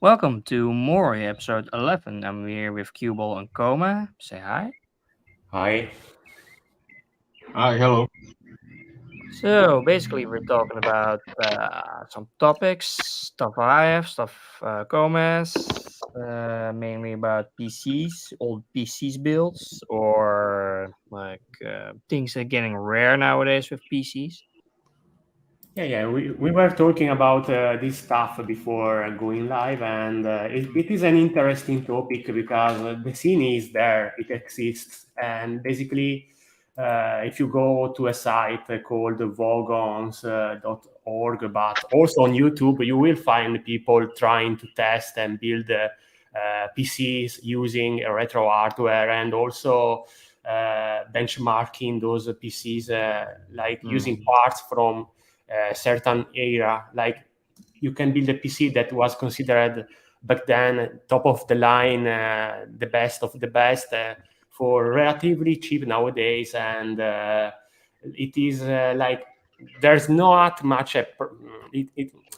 Welcome to Mori, episode 11. I'm here with Qbhall and Koma. Say hi. Hi. Hi, hello. So, basically, we're talking about some topics, stuff I have, stuff Koma's, mainly about PCs, old PCs builds, or things are getting rare nowadays with PCs. Yeah. We were talking about this stuff before going live, and it is an interesting topic because the scene is there, it exists, and basically, if you go to a site called vogons.org, but also on YouTube, you will find people trying to test and build PCs using retro hardware and also benchmarking those PCs, like using parts from certain era. Like you can build a PC that was considered back then top of the line, the best of the best, for relatively cheap nowadays, and it is like there's not much it's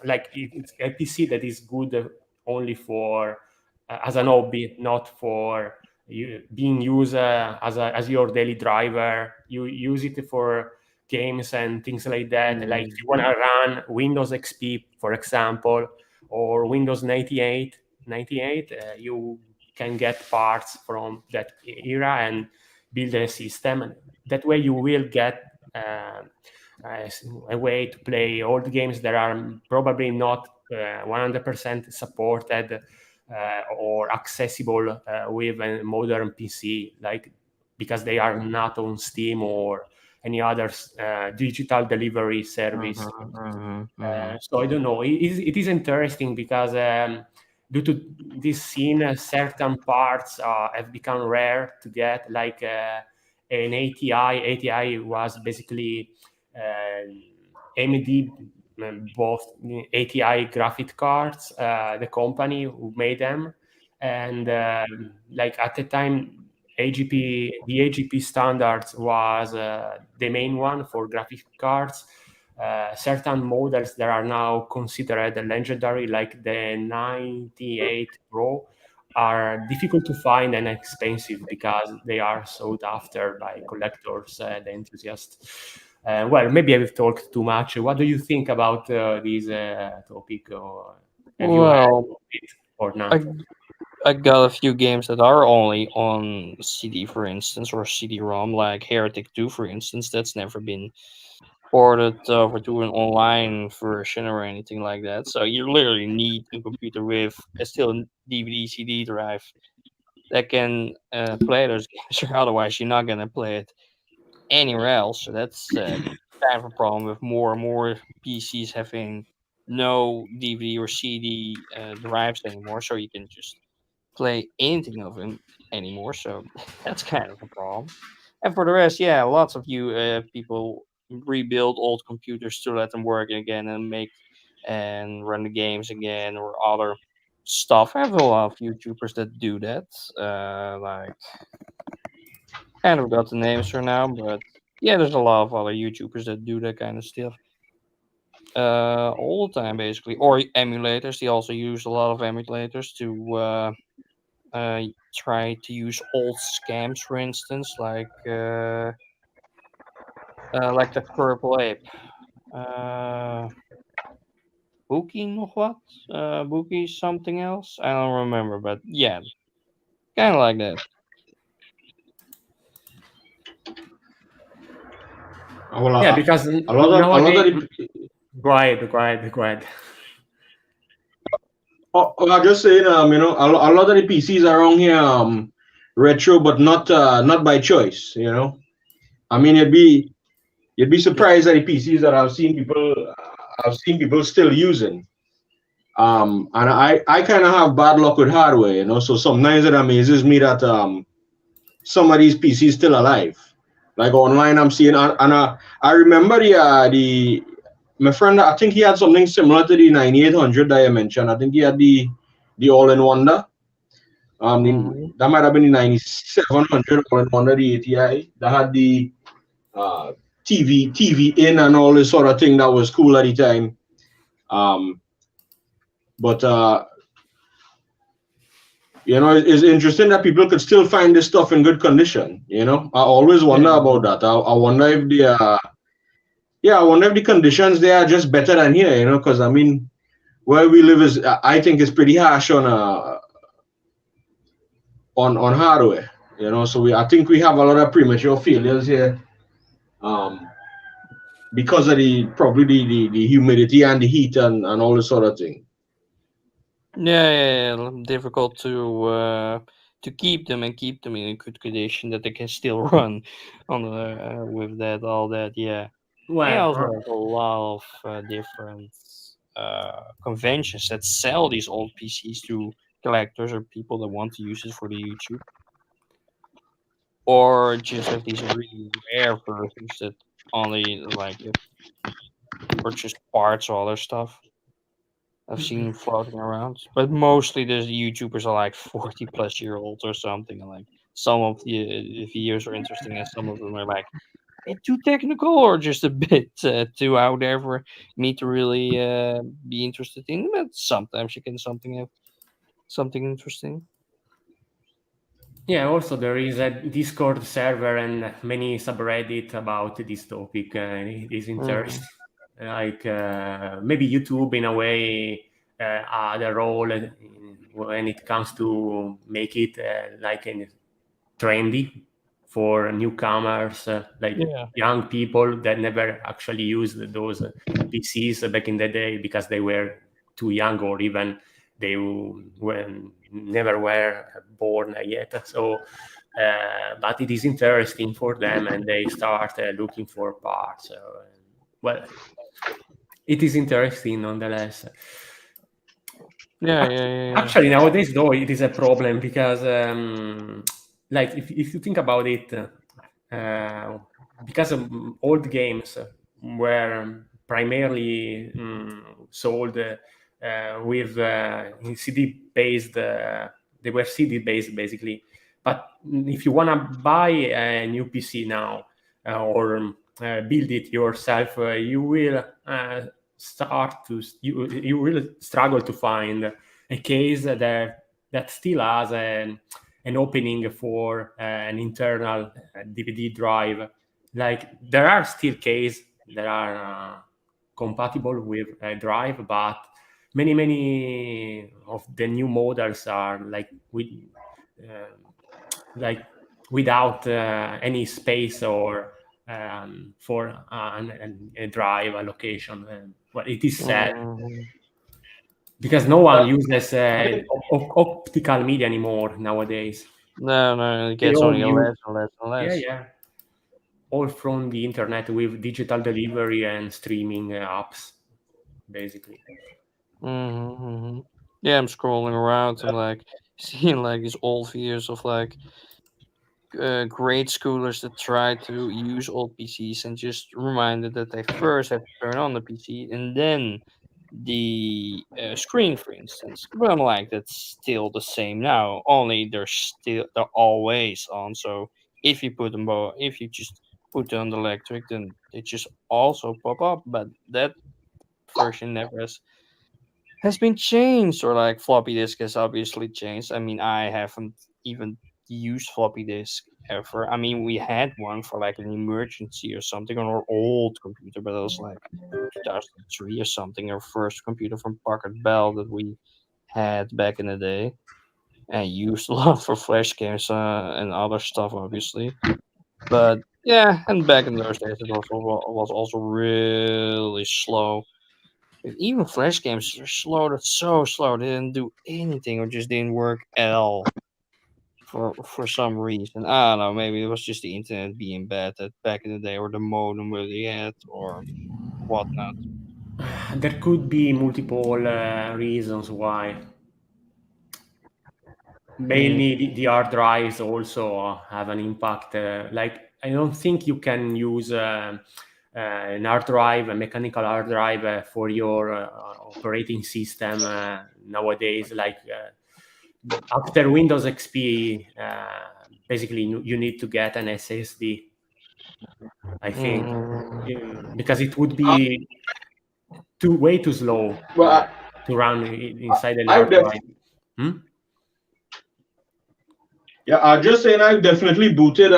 a PC that is good only for as an hobby, not for being used as your daily driver. You use it for games and things like that. Like if you want to run Windows XP, for example, or Windows 98, you can get parts from that era and build a system. That way, you will get a way to play old games that are probably not 100% supported or accessible with a modern PC, like because they are not on Steam or any other digital delivery service. So I don't know. It is interesting because due to this scene, certain parts have become rare to get, like an ATI. ATI was basically AMD, both ATI graphic cards, the company who made them, and like at the time, the AGP standards was the main one for graphic cards. Certain models that are now considered legendary, like the 98 Pro, are difficult to find and expensive because they are sought after by collectors and enthusiasts. Well, maybe I've talked too much. What do you think about this topic? Or have you heard Well, of it or I, not? I got a few games that are only on CD, for instance, or CD-ROM, like Heretic 2, for instance. That's never been ported over to an online version or anything like that. So you literally need a computer with a still DVD CD drive that can play those games. Or otherwise, you're not gonna play it anywhere else. So that's kind of a problem with more and more PCs having no DVD or CD drives anymore. So you can just play anything of them anymore. So that's kind of a problem. And for the rest, yeah, lots of you people rebuild old computers to let them work again and make and run the games again or other stuff. I have a lot of YouTubers that do that. Like kind of got the names for now, but yeah, there's a lot of other YouTubers that do that kind of stuff. All the time basically, or emulators. They also use a lot of emulators to try to use old scams, for instance, like the Purple Ape. Uh, Bookie nog what? Bookie something else? I don't remember, but yeah, kind of like that. Well, Yeah, because a lot of nowadays, the go ahead. I'm just saying, a lot of the PCs around here, retro, but not by choice. I mean, you'd be surprised at the PCs that I've seen people still using. And I kind of have bad luck with hardware, So sometimes it amazes me that some of these PCs still alive. Like online, I'm seeing, and I remember the my friend. I think he had something similar to the 9800 that I mentioned. I think he had the all-in-one. Mhm. That might have been the 9700 all-in-one, the ATI that had the uh, TV in and all this sort of thing that was cool at the time. Um, but it's interesting that people could still find this stuff in good condition. I always wonder Yeah. about that. I wonder if I wonder if the conditions there are just better than here. Because I mean, where we live is, I think, is pretty harsh on hardware. So I think we have a lot of premature failures here, um, because of probably the humidity and the heat and all this sort of thing. Yeah, difficult to keep them and keep them in a good condition that they can still run on with that all that. Yeah, and Well, also have a lot of different conventions that sell these old PCs to collectors or people that want to use it for the YouTube, or just have these really rare versions that only like purchase parts or other stuff. I've seen floating around, but mostly the YouTubers are like 40-plus-year-olds or something. And like some of the videos are interesting, and some of them are like a bit too technical or just a bit too out there for me to really be interested in. But sometimes you can something have something interesting. yeah, also there is a Discord server and many subreddit about this topic. It is Hmm. interesting. Like maybe YouTube in a way had a role when it comes to make it like trendy for newcomers, like Yeah. young people that never actually used those PCs back in the day because they were too young, or even they were never were born yet. So, but it is interesting for them, and they start looking for parts. Well, it is interesting nonetheless. Yeah, Act- yeah, yeah, yeah. Actually, nowadays, though, it is a problem because, like, if you think about it, because old games were primarily sold with CD based, they were CD based basically. But if you want to buy a new PC now or build it yourself, you will you will struggle to find a case that still has an opening for an internal DVD drive. Like there are still cases that are compatible with a drive, but many of the new models are uh, like without any space or for a drive allocation. Well, it is sad Mhm. because no one uses I think optical media anymore nowadays. No, no, it They gets all only use, less and less and yeah, less. yeah, all from the internet with digital delivery and streaming apps, basically. Mm-hmm. Yeah, I'm scrolling around and like seeing like these old videos of like grade schoolers that try to use old PCs and just reminded that they first have to turn on the PC and then the screen, for instance. But I'm like, that's still the same now. Only they're always on. So if you put them both, if you just put it on the electric, then they just also pop up. But that version never has been changed, or like floppy disk has obviously changed. I mean, I haven't even used floppy disk ever. I mean, we had one for like an emergency or something on our old computer, but it was like 2003 or something, our first computer from Packard Bell that we had back in the day, and used a lot for flash games and other stuff, obviously. But yeah, and back in those days, it was also really slow. Even flash games are slow. That's so slow. They didn't do anything or just didn't work at all for some reason. I don't know. Maybe it was just the internet being bad that back in the day, or the modem where they had, or whatnot. There could be multiple reasons why. Mm, Mainly, the hard drives also have an impact. Like, I don't think you can use an hard drive, a mechanical hard drive, for your operating system nowadays. Like, after Windows XP, basically, you need to get an SSD, I think, mm, because it would be way too slow well, to run inside an I hard def drive. Hmm? Yeah, I just saying I definitely booted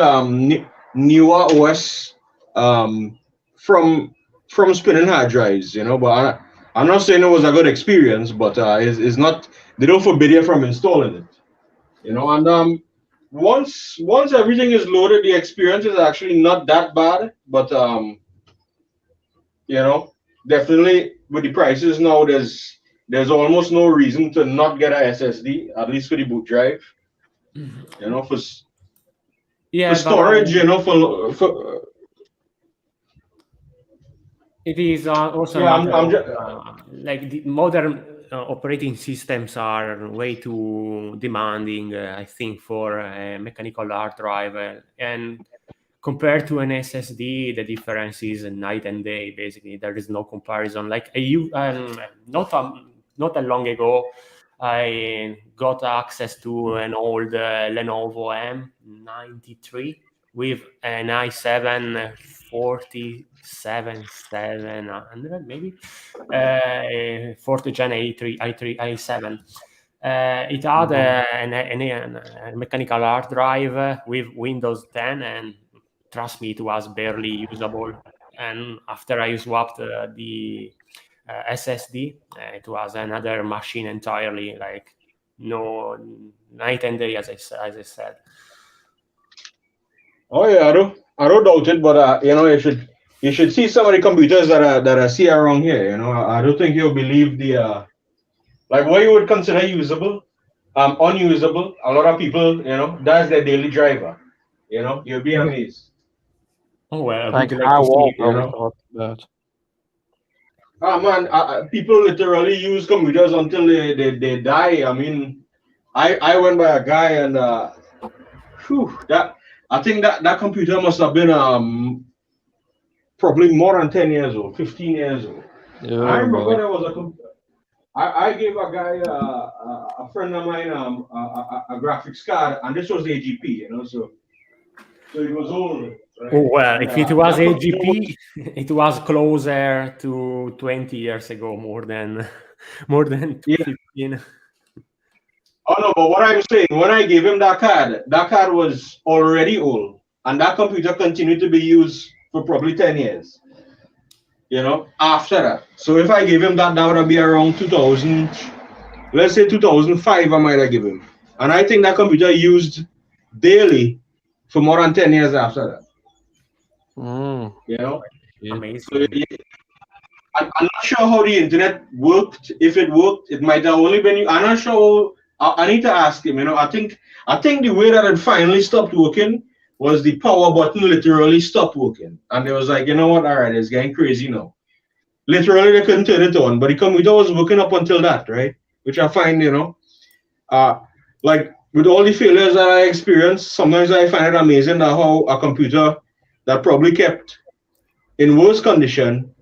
newer OS um from from spinning hard drives, but I'm not saying it was a good experience, but it's not, they don't forbid you from installing it, and once everything is loaded, the experience is actually not that bad, but you know, definitely with the prices now, there's almost no reason to not get a SSD, at least for the boot drive, you know, for Yeah, but storage, for it is also a yeah, matter I'm of just, like the modern operating systems are way too demanding, I think, for a mechanical hard drive, and compared to an SSD, the difference is night and day. Basically, there is no comparison. Like not a long ago, I got access to an old Lenovo M93 with an i7 4700 maybe, 40 Gen A3, i3, i7. It had a mechanical hard drive with Windows 10, and trust me, it was barely usable. And after I swapped the SSD, it was another machine entirely. Like no night and day, as I said. oh yeah, I don't doubt it, but you should see some of the computers that I see around here. I don't think you'll believe the like what you would consider usable, unusable. A lot of people, that's their daily driver. You'll be amazed. Oh well, I Like would like how to see. old You are we know, talking about? man, people literally use computers until they die. I mean, I went by a guy and that I think that computer must have been probably more than 10 years old, 15 years old. I Oh remember boy. there was I gave a guy, a friend of mine, a graphics card, and this was AGP, so it was old, right? Oh well, And if it was that computer was. AGP, it was closer to 20 years ago, more than more than Yeah. 15. Oh no, but what I'm saying, when I gave him that card was already old, and that computer continued to be used for probably 10 years. After that. So if I gave him that, that would be around 2000. Let's say 2005, I might have given him, and I think that computer used daily for more than 10 years after that. Mm, You know, yeah. so Amazing. I'm not sure how the internet worked. If it worked, it might have only been. I'm not sure. I need to ask him. I think the way that it finally stopped working was the power button literally stopped working, and it was like, you know what? All right, it's getting crazy now. Literally, they couldn't turn it on, but the computer was working up until that, right? Which I find, uh, like with all the failures that I experienced, sometimes I find it amazing that how a computer that probably kept in worse condition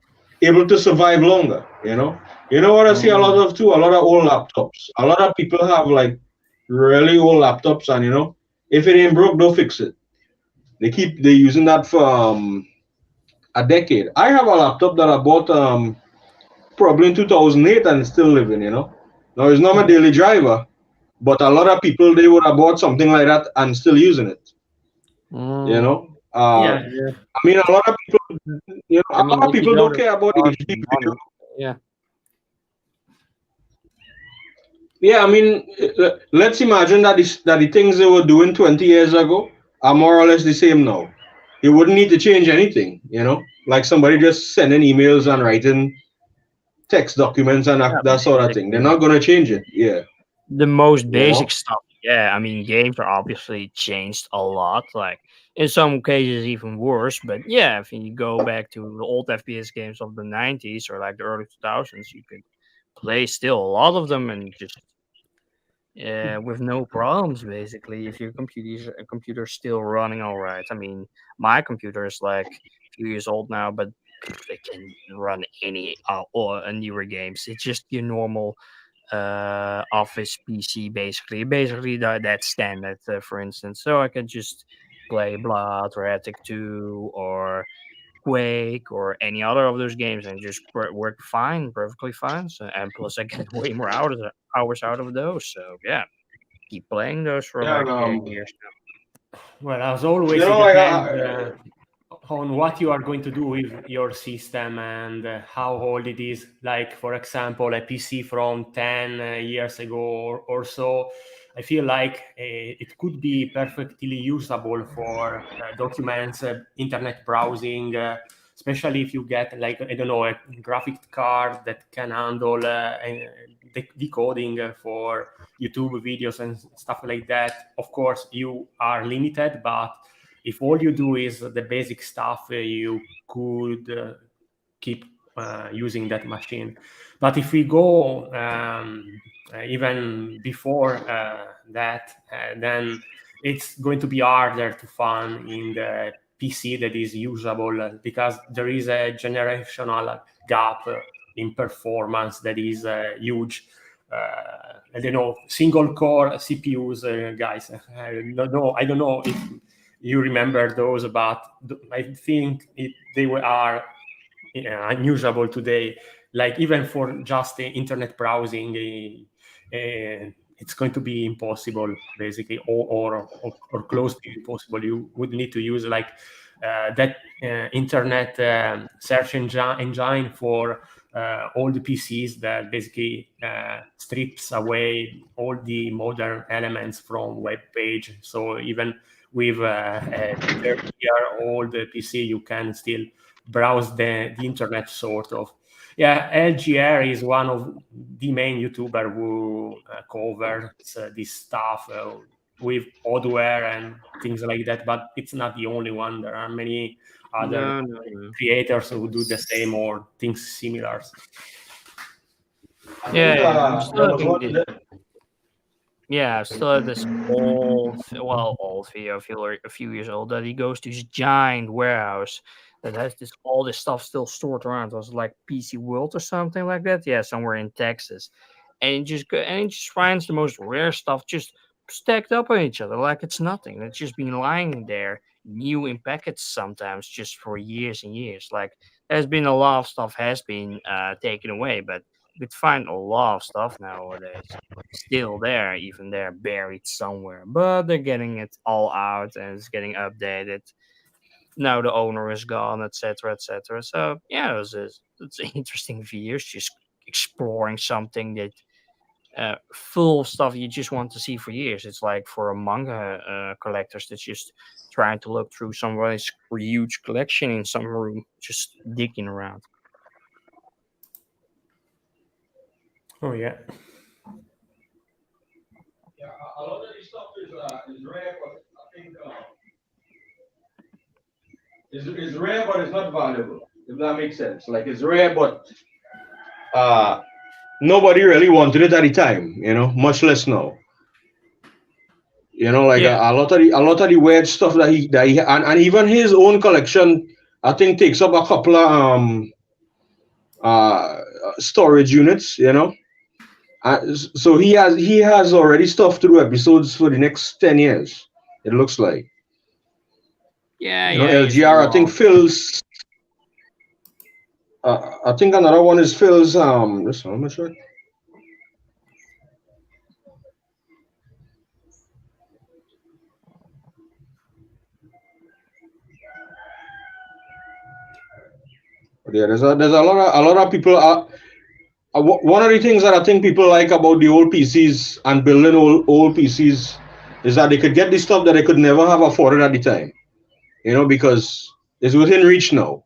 able to survive longer. What I see a lot Mm. of too, a lot of old laptops. A lot of people have like really old laptops, and if it ain't broke, don't fix it. They using that for a decade. I have a laptop that I bought probably in 2008 and it's still living. Now it's not my daily driver, but a lot of people they would have bought something like that and still using it. You Mm. know, uh, Yeah, Yeah. I mean, a lot of people, a I mean, lot of if you people don't don't care about the have HD the video. money, yeah. Yeah, I mean, let's imagine that the things they were doing 20 years ago are more or less the same now. You wouldn't need to change anything. Like somebody just sending emails and writing text documents and Yeah, that sort of thing. They're basically. not gonna change it. Yeah, The most you basic know. stuff, yeah. I mean, games are obviously changed a lot. Like in some cases, even worse. But yeah, if you go back to the old FPS games of the '90s or like the early 2000s, you could play still a lot of them and just with no problems. Basically, if your computer's still running all right. I mean, my computer is like a few years old now, but it can run any or newer games. It's just your normal office PC basically that standard for instance, so I can just play Blood or Attic 2 or Quake or any other of those games and just work fine, perfectly fine. So, and plus I get way more hours out of those, so yeah. keep playing those for Yeah, years now. Well, as always, you it know, like depends on what you are going to do with your system and how old it is. Like, for example, a PC from 10 years ago or so, I feel like it could be perfectly usable for documents, internet browsing, especially if you get, like, I don't know, a graphic card that can handle decoding for YouTube videos and stuff like that. Of course, you are limited, but if all you do is the basic stuff, you could keep using that machine. But if we go even before that, then it's going to be harder to find in the PC that is usable, because there is a generational gap in performance that is huge. I don't know, single core CPUs, guys. I don't know if you remember those, but I think they are unusable today. Like, even for just the internet browsing, it's going to be impossible, basically, or close to impossible. You would need to use like that internet search engine for all the PCs that basically strips away all the modern elements from web page. So even with a 30-year-old PC, you can still browse the internet, sort of. Yeah, LGR is one of the main YouTuber who covers this stuff with hardware and things like that, but it's not the only one. There are many other creators who do the same or things similar. I'm still having this. Yeah, I still have this old video, a few years old, that he goes to this giant warehouse that has all this stuff still stored around. It was like PC World or something like that. Yeah, somewhere in Texas, and he just finds the most rare stuff just stacked up on each other like it's nothing. It's just been lying there, new in packets sometimes, just for years and years. Like, there's been a lot of stuff has been taken away, but you could find a lot of stuff nowadays still there, even they're buried somewhere, but they're getting it all out and it's getting updated. Now the owner is gone, etc., etc. So yeah, it's an interesting videos, just exploring something that full of stuff you just want to see for years. It's like for a manga collectors that's just trying to look through somebody's huge collection in some room, just digging around. Oh yeah. Yeah, a lot of this stuff is rare, but I think it's rare, but it's not valuable. If that makes sense, like it's rare, but nobody really wanted it at the time. Much less now. Like Yeah. a lot of the weird stuff that he and even his own collection, I think, takes up a couple of uh storage units. So he has already stuff to do episodes for the next 10 years. It looks like. Yeah, he's LGR. I think long. Phil's. I think another one is Phil's. This one, sure. Yeah, there's a lot of people. One of the things that I think people like about the old PCs and building old PCs is that they could get the stuff that they could never have afforded at the time. Because it's within reach now.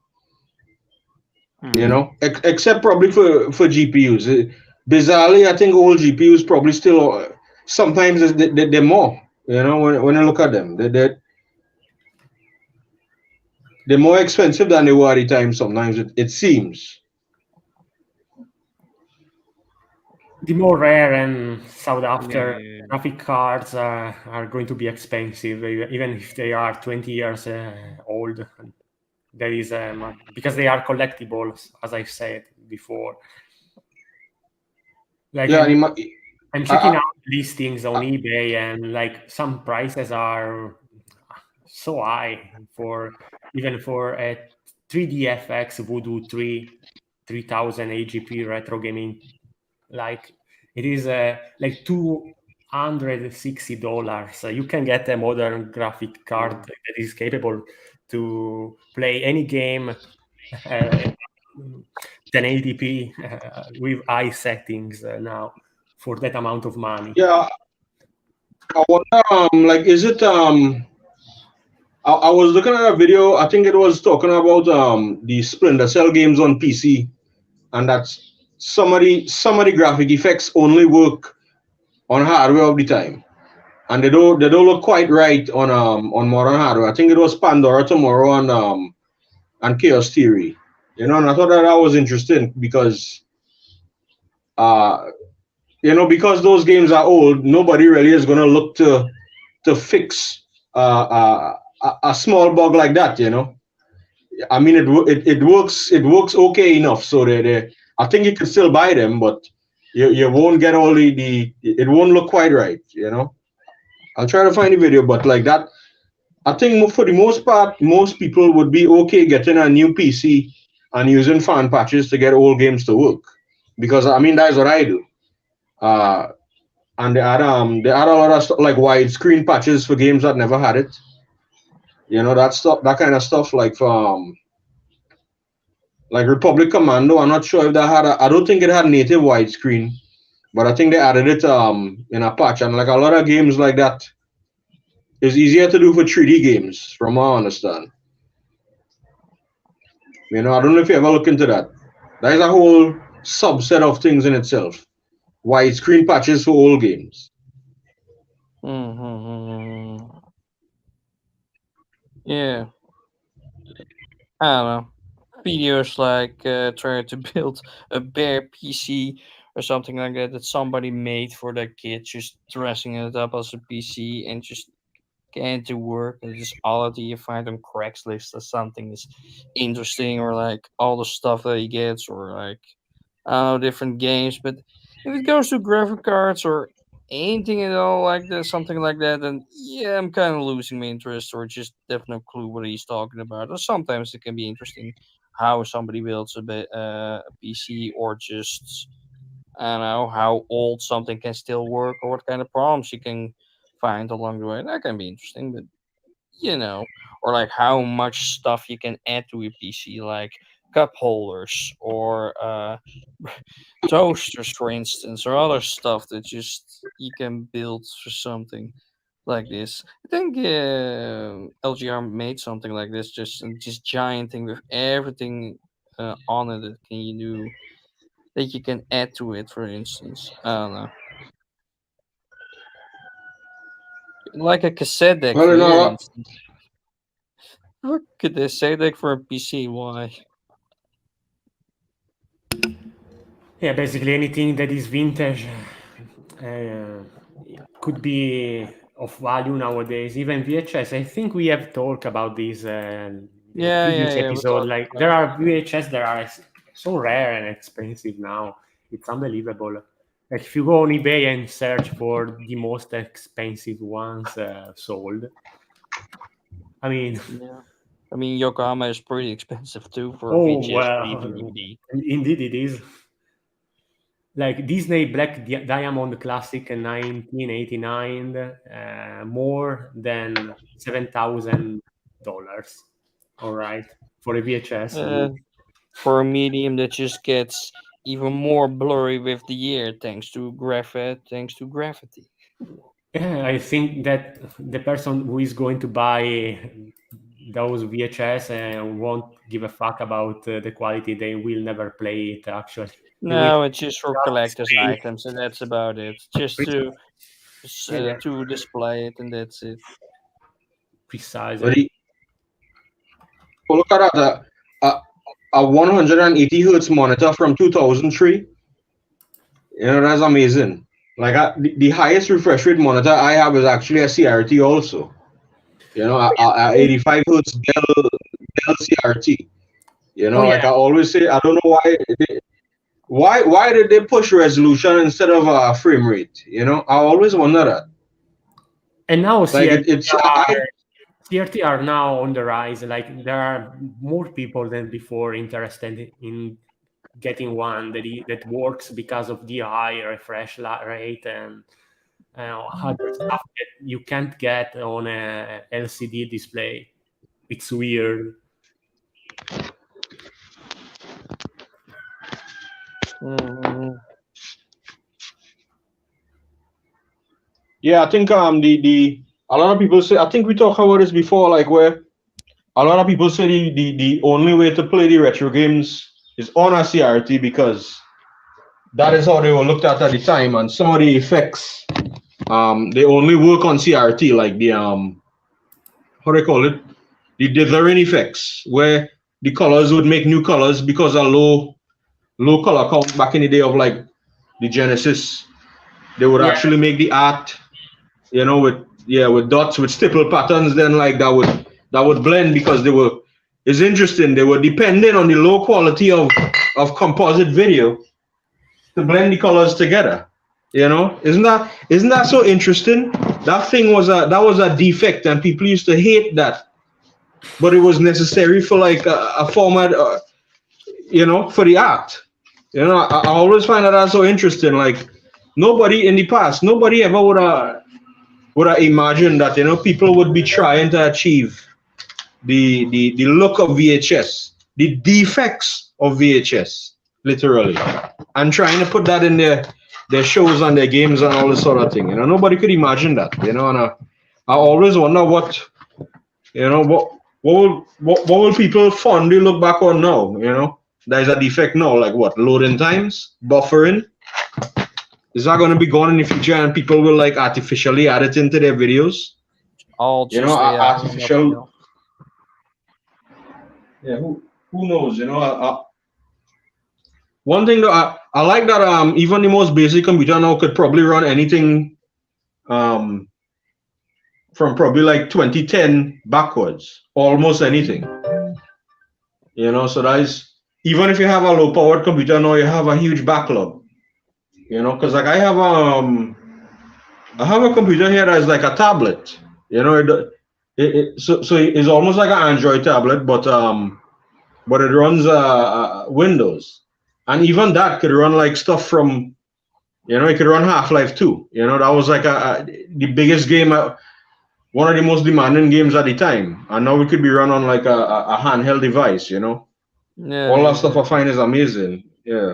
Except probably for GPUs. Bizarrely, I think old GPUs probably still sometimes they're more. When I look at them, they're more expensive than they were at the time. Sometimes it seems. The more rare and sought after graphic cards are going to be expensive, even if they are 20 years old. There is because they are collectibles, as I said before. Like, Yeah, I'm checking out listings on eBay, and like some prices are so high even for a 3DFX Voodoo 3000 AGP retro gaming. Like, it is like $160. You can get a modern graphic card that is capable to play any game 1080p with high settings now for that amount of money. Yeah, I wonder, like, is it I was looking at a video. I think it was talking about the Splinter Cell games on PC, and that's some of the graphic effects only work on hardware all the time, and they don't look quite right on modern hardware. I think it was Pandora Tomorrow and Chaos Theory, and I thought that was interesting because uh because those games are old, nobody really is gonna look to fix a small bug like that. I mean, it works okay enough, so they I think you can still buy them, but you won't get all the it won't look quite right. I'll try to find the video, but like that, I think for the most part, most people would be okay getting a new PC and using fan patches to get old games to work, because I mean that's what I do. Uh, and they add a lot of stuff like widescreen patches for games that never had it. That stuff, that kind of stuff, like Republic Commando. I'm not sure if that had I don't think it had native widescreen, but I think they added it in a patch. And like a lot of games like that is easier to do for 3D games, from what I understand. I don't know if you ever look into that. That is a whole subset of things in itself. Widescreen patches for old games. Mm-hmm. Yeah, I don't know. Videos like trying to build a bare PC or something like that somebody made for their kid, just dressing it up as a PC and just getting to work, and just all of you find on Craigslist or something is interesting, or like all the stuff that he gets, or like I don't know, different games. But if it goes to graphic cards or anything at all like that, something like that, then yeah, I'm kind of losing my interest, or just have no clue what he's talking about. Or sometimes it can be interesting how somebody builds a PC, or just I don't know how old something can still work, or what kind of problems you can find along the way. That can be interesting, but or like how much stuff you can add to a PC, like cup holders or toasters, for instance, or other stuff that just you can build for something like this. I think LGR made something like this, just giant thing with everything on it that can you do that you can add to it. For instance, I don't know, like a cassette deck Well, for instance. What could they say deck for a PC? Why? Yeah, basically anything that is vintage could be of value nowadays. Even VHS. I think we have talked about this in previous Yeah. We episode. talked Like about there it. are VHS that are so rare and expensive now. It's unbelievable. Like if you go on eBay and search for the most expensive ones sold, I mean, Yeah. I mean, Yokohama is pretty expensive too for oh VHS or even well, DVD. indeed it is. Like Disney Black Diamond Classic in 1989, more than $7,000. All right, for a VHS. Uh, for a medium that just gets even more blurry with the year thanks to gravity. Yeah, I think that the person who is going to buy those VHS and won't give a fuck about the quality, they will never play it. Actually, they will No, it's just for just collectors' stay items, and that's about it. Just yeah, to display it, and that's it. but precisely. look at that. A 180 hertz monitor from 2003. That's amazing. Like the highest refresh rate monitor I have is actually a CRT also. A 85 hertz Dell CRT. Oh Like I yeah, always say, I don't know why did they push resolution instead of frame rate. I always wonder that. and now Like CRT it's are CRT are now on the rise. Like there are more people than before interested in getting one that works because of the high refresh rate and other stuff that you can't get on a LCD display. It's weird. Mm-hmm. Yeah, I think the a lot of people say, I think we talked about this before, like where a lot of people say the only way to play the retro games is on a CRT because that is how they were looked at the time, and some of the effects they only work on CRT, like the how do they call it, the dithering effects, where the colors would make new colors because of low color count back in the day of like the Genesis. They would Yeah, actually make the art, with with dots with stipple patterns. Then like that would blend because they were. It's interesting. They were dependent on the low quality of composite video to blend the colors together. Isn't that so interesting? That was a defect, and people used to hate that, but it was necessary for like a format, for the art. I always find that so interesting. Like nobody in the past, nobody ever would have imagined that people would be trying to achieve the look of VHS, the defects of VHS, literally, and trying to put that in their shows and their games and all this sort of thing. Nobody could imagine that. And I always wonder what will people fondly look back on now. There's a defect now, like what, loading times, buffering. Is that going to be gone in the future, and people will like artificially add it into their videos? All just Artificial. Yeah, who knows? One thing that I like that even the most basic computer now could probably run anything um from probably like 2010 backwards, almost anything. So that is, even if you have a low powered computer now, you have a huge backlog. Because like I have a computer here that's like a tablet. So it's almost like an Android tablet, but it runs Windows, and even that could run like stuff from, it could run Half-Life 2. That was like the biggest game, one of the most demanding games at the time, and now it could be run on like a handheld device. Yeah, All that yeah, stuff I find is amazing. Yeah,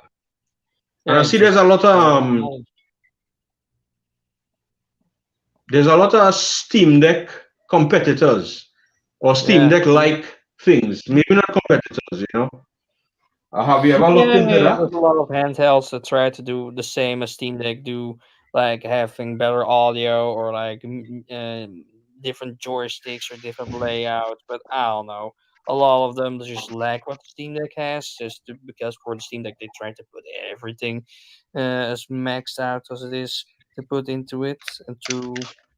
and yeah. I It's see there's just a lot of Steam Deck competitors or Steam yeah. Deck like things, maybe not competitors. Have you ever looked Yeah, into yeah, that? there's a lot of handhelds that try to do the same as Steam Deck do, like having better audio or like different joysticks or different layouts. But I don't know. A lot of them just lack what the Steam Deck has, because for the Steam Deck they try to put everything as maxed out as it is to put into it and to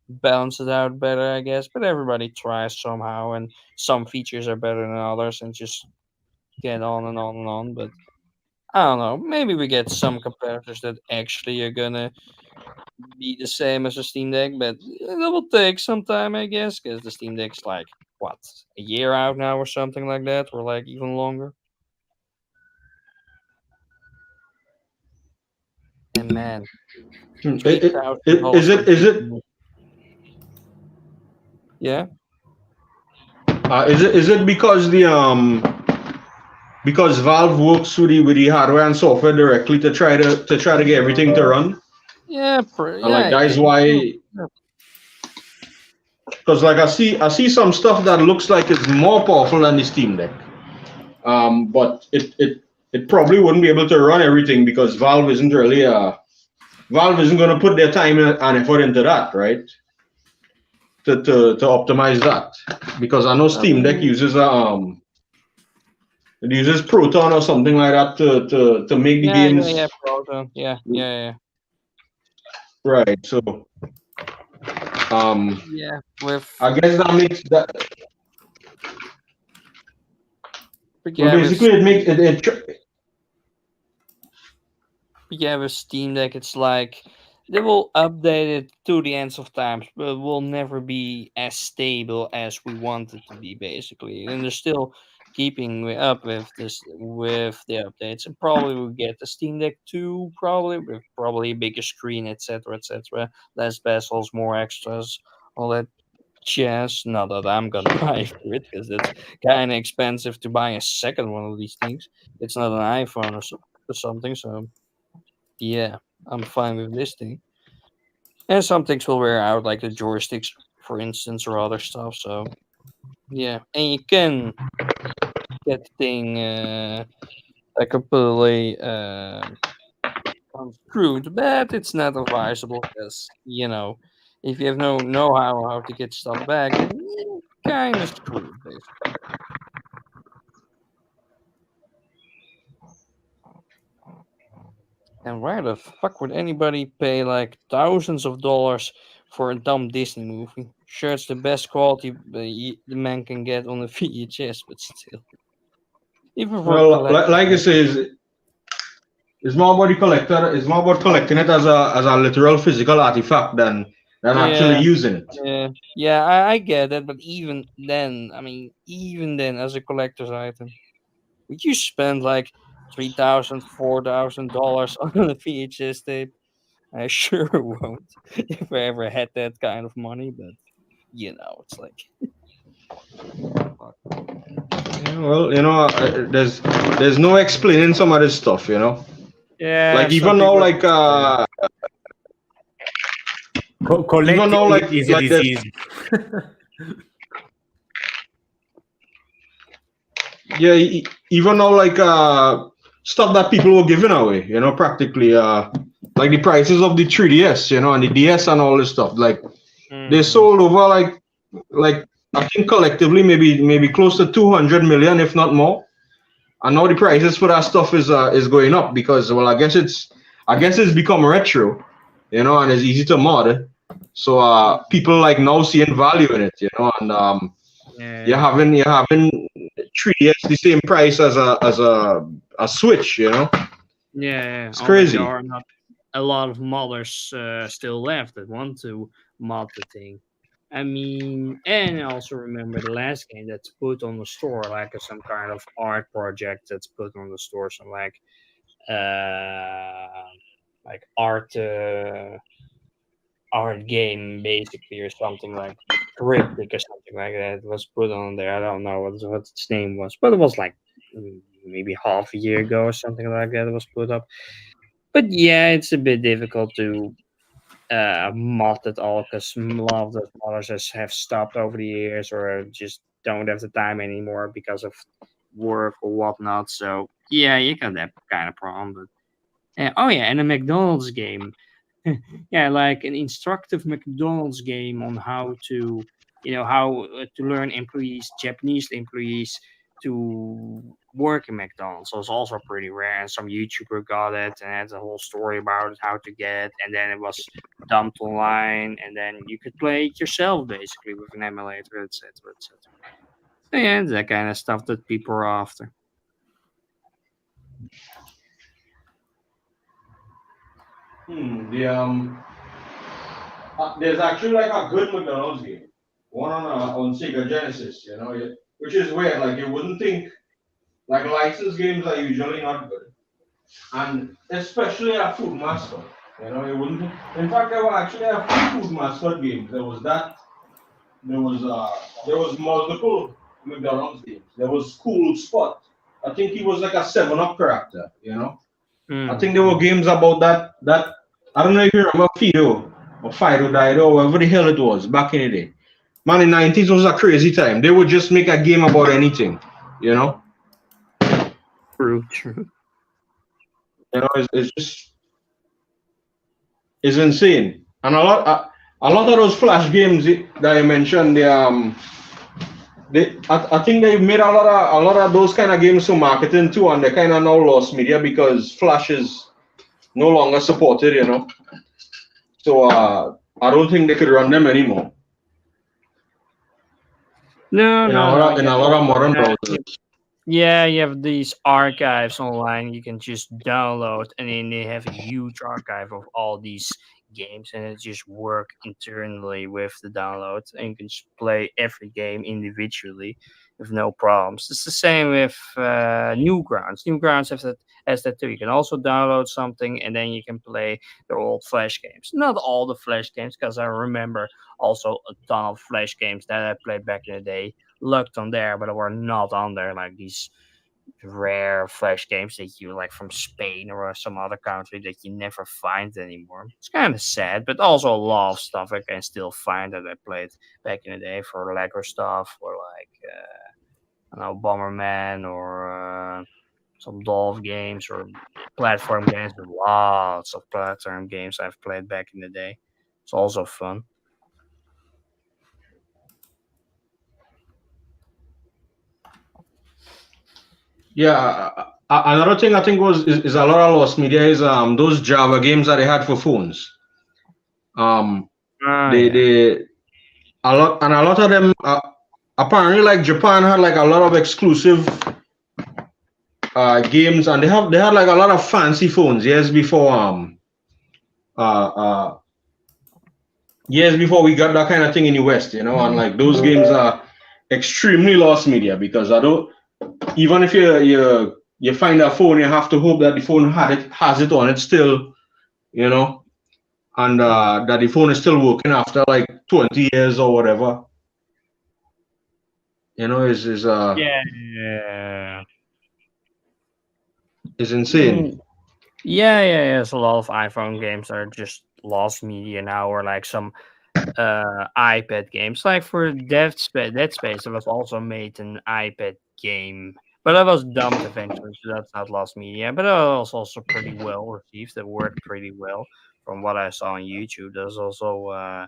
balance it out better, I guess. But everybody tries somehow, and some features are better than others, and just get on and on and on. But I don't know. Maybe we get some competitors that actually are gonna be the same as the Steam Deck, but it will take some time, I guess, because the Steam Deck's like what, a year out now or something like that, or like even longer. And man, Hmm. three thousand Is dollars for it is it the yeah. is it because Valve works with the hardware and software directly to try to get everything to run, Yeah, and like yeah, that yeah. is why, Sure. because like I see some stuff that looks like it's more powerful than the Steam Deck, but it probably wouldn't be able to run everything because Valve isn't going to put their time and effort into that, right? To optimize that, because I know I Steam Deck mean, uses Proton or something like that to make the yeah, yeah, yeah, games Proton. Yeah, yeah, yeah. right. So um, Yeah, with I guess that makes that. Well, yeah, basically, it makes it. yeah, with Steam Deck, it's like they will update it to the ends of times, but it will never be as stable as we want it to be, basically. And there's still up with the updates, and probably will get the Steam Deck 2, probably with probably a bigger screen, etc., etc., less bezels, more extras, all that jazz. Not that I'm gonna buy for it because it's kind of expensive to buy a second one of these things. It's not an iPhone or something, so yeah, I'm fine with this thing. And some things will wear out, like the joysticks, for instance, or other stuff. So yeah, and you can get the thing completely unscrewed, but it's not advisable because if you have no know-how how to get stuff back, then you're kind of screwed, basically. And why the fuck would anybody pay like thousands of dollars for a dumb Disney movie? Sure, it's the best quality the man can get on a VHS, but still, even for Well, collectors. like you say, it's more about the collector. It's more about collecting it as a literal physical artifact than actually Yeah, using it. yeah, I get it, but even then, I mean, even then, as a collector's item, would you spend like $3,000, $4,000 on a VHS tape? I sure won't if I ever had that kind of money, but it's like, fuck. Yeah, well, there's no explaining some of this stuff. Yeah, Like some even now, people are like frustrated. even now, Collecting is a like this. disease. Yeah, even now, like stuff that people were giving away. Practically like the prices of the 3DS, and the DS and all this stuff. Like they Hmm. sold over like I think collectively maybe close to 200 million, if not more. And now the prices for that stuff is going up because, well, I guess it's become retro, and it's easy to mod. So people like now seeing value in it, and you're Yeah, having you're having 3DS the same price as a Switch. yeah. It's Although there crazy. are not a lot of modders still left that want to mod the thing. I mean, and I also remember the last game that's put on the store, like some kind of art project that's put on the store, some uh, like art game basically, or something like cryptic or something like that was put on there. I don't know what its name was, but it was like maybe half a year ago or something like that. It was put up, but yeah, it's a bit difficult to mod it all because a lot of those modders just have stopped over the years or just don't have the time anymore because of work or whatnot. So yeah, you got that kind of problem. But oh yeah, and a McDonald's game. Yeah, like an instructive McDonald's game on how to, how to learn Japanese employees to work in McDonald's. So it's also pretty rare. And some YouTuber got it and had a whole story about it, how to get it, and then it was dumped online, and then you could play it yourself basically with an emulator, etc., etc. So yeah, it's that kind of stuff that people are after. There's actually like a good McDonald's game, one on Sega Genesis, which is weird. Like you wouldn't think like licensed games are usually not good, and especially a food mascot. You wouldn't. In fact, there were actually a few food mascot games. There was multiple McDonald's games. There was Cool Spot. I think he was like a 7 Up character. I think there were Mm-hmm. games about that. I don't know if you remember Fido or Fido Dido or whatever the hell it was back in the day. Man, in the 90s was a crazy time. They would just make a game about anything. You know, True, true. it's just it's insane. And a lot of those flash games that you mentioned, I think they made a lot of those kind of games for marketing too, and they kind of now lost media because Flash is no longer supported. So I don't think they could run them anymore No, in a no, lot no. of, in a lot of modern browsers. Yeah, you have these archives online you can just download, and then they have a huge archive of all these games, and it just work internally with the download, and you can just play every game individually with no problems. It's the same with Newgrounds. Newgrounds has that too. You can also download something, and then you can play the old Flash games. Not all the Flash games, because I remember also a ton of Flash games that I played back in the day looked on there, but were not on there, like these rare Flash games that you like from Spain or some other country that you never find anymore. It's kind of sad, but also a lot of stuff I can still find that I played back in the day for Lego stuff, or like I don't know, Bomberman, or some Dolph games, or platform games. There's lots of platform games I've played back in the day. It's also fun. Yeah, another thing I think is a lot of lost media is those Java games that they had for phones. Um, Ah, they yeah. they a lot of them apparently, like Japan had like a lot of exclusive games, and they had like a lot of fancy phones uh, uh years before we got that kind of thing in the West, you know, and like those games are extremely lost media because I don't even if you find a phone, you have to hope that the phone has it on it still, you know, and that the phone is still working after like 20 years or whatever. You know, Yeah. is insane. Mm, yeah. There's a lot of iPhone games that are just lost media now, or like some iPad games. Like for Dead Space, it was also made an iPad game, but that was dumped eventually, so that's not lost media. But it was also pretty well received. It worked pretty well from what I saw on YouTube. That was also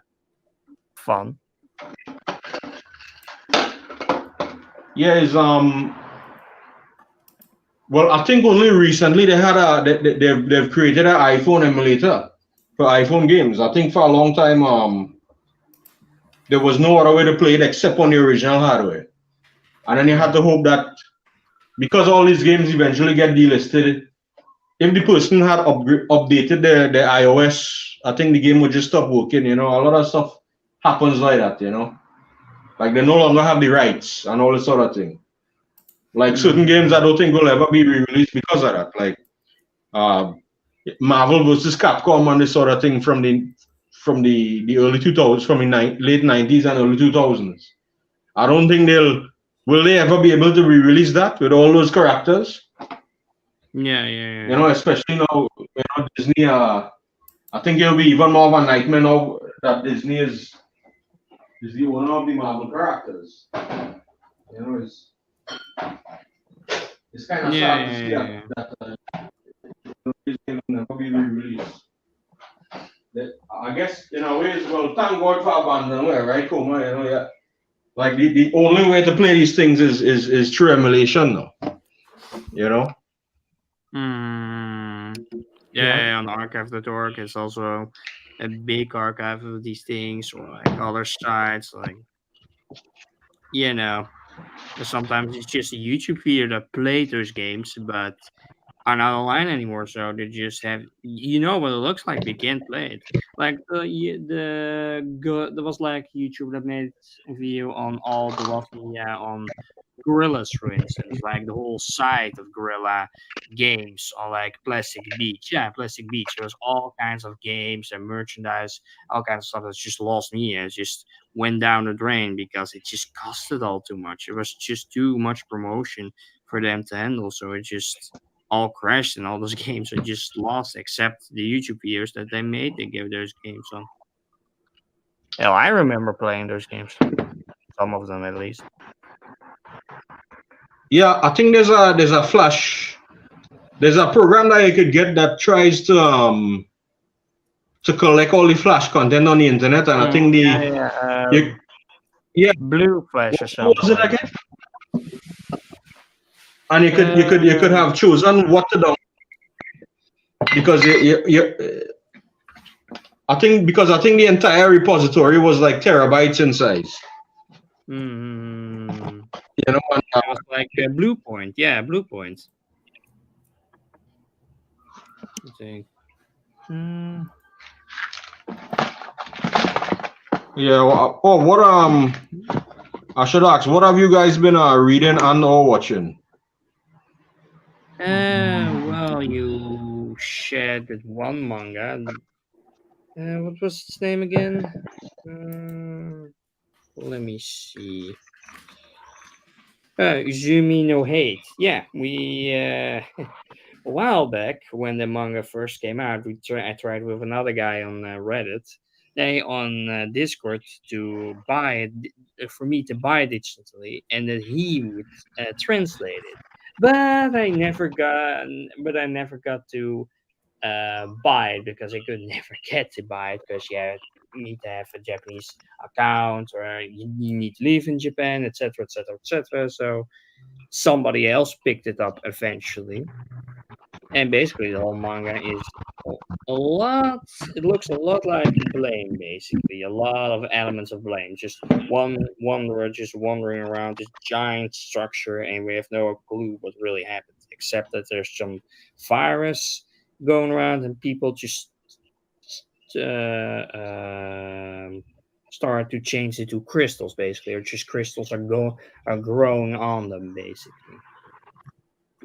fun. Yeah, is well, I think only recently they've created an iPhone emulator for iPhone games. I think for a long time there was no other way to play it except on the original hardware, and then you had to hope that because all these games eventually get delisted, if the person had updated their iOS, I think the game would just stop working. You know, a lot of stuff happens like that. You know, like they no longer have the rights and all this sort of thing. Like certain games, I Mm. don't think will ever be re-released because of that. Like uh, Marvel versus Capcom and this sort of thing from the early 2000s, from the late 90s and early 2000s. I don't think will they ever be able to re-release that with all those characters. You Yeah. know, especially now, you know, Disney. I think it'll be even more of a nightmare now that is the owner of the Marvel characters. You know, it's kind of sad to see Yeah. that this game will never be re-released. I guess in a way, well, thank God for abandonware, right, Koma? You know, yeah. Like the only way to play these things is through emulation now. You know. Mm. Yeah. Yeah, on archive.org is also a big archive of these things, or like other sites, like you know. Sometimes it's just a YouTube video that play those games, but are not online anymore. So they just have, what it looks like. They can't play it. Like there was like YouTube that made a video on all the lost media on Gorillas, for instance, like the whole site of Gorilla Games on like Plastic Beach. Yeah, Plastic Beach. There was all kinds of games and merchandise, all kinds of stuff that's just lost media. It just went down the drain because it just costed all too much. It was just too much promotion for them to handle. So it just all crashed, and all those games are just lost, except the YouTube videos that they made. They gave those games on. Hell, I remember playing those games, some of them at least. Yeah, I think there's a program that you could get that tries to collect all the Flash content on the internet, and I think Yeah. you yeah, Blue Flash or what something was it like again? And you could that. have chosen what to download because I think the entire repository was like terabytes in size. Mm, You know, and, it was like Blue Point. Yeah, Blue Point. I think. Mm, Yeah. Oh, what I should ask. What have you guys been reading and or watching? Well, you shared that one manga. What was its name again? Let me see. Izumi no Hate. Yeah, we a while back when the manga first came out, I tried with another guy on Reddit, they on Discord to buy it for me to buy it digitally, and that he would translate it. But I never got to buy it because I could never get to buy it because you need to have a Japanese account or you need to live in Japan, etc., etc., etc. So somebody else picked it up eventually, and basically the whole manga is a lot. It looks a lot like Blame, basically a lot of elements of Blame. Just one wanderer just wandering around this giant structure, and we have no clue what really happened, except that there's some virus going around, and people just start to change into crystals, basically, or just crystals are growing on them, basically.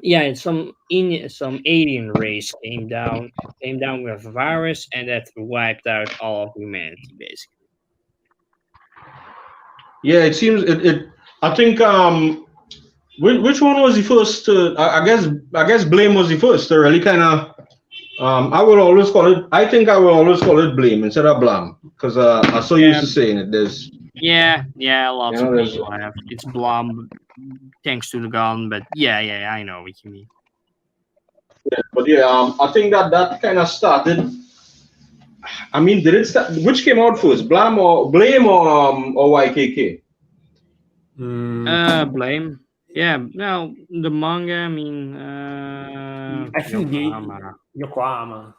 Yeah, and some alien race came down with a virus, and that wiped out all of humanity, basically. Yeah, it seems it. I think which one was the first? I guess Blame was the first to really kind of. I will always call it. I think I will always call it Blame instead of Blam because I'm so used Yeah, to saying it. yeah, You lots know, of there's people have. It's Blom, thanks to the gun, but yeah, I know what you mean. but yeah, I think that kind of started. I mean, did it start? Which came out first, Blam or Blame or YKK? Blame. Yeah, no, the manga. I mean, I think the Yokohama. Yokohama.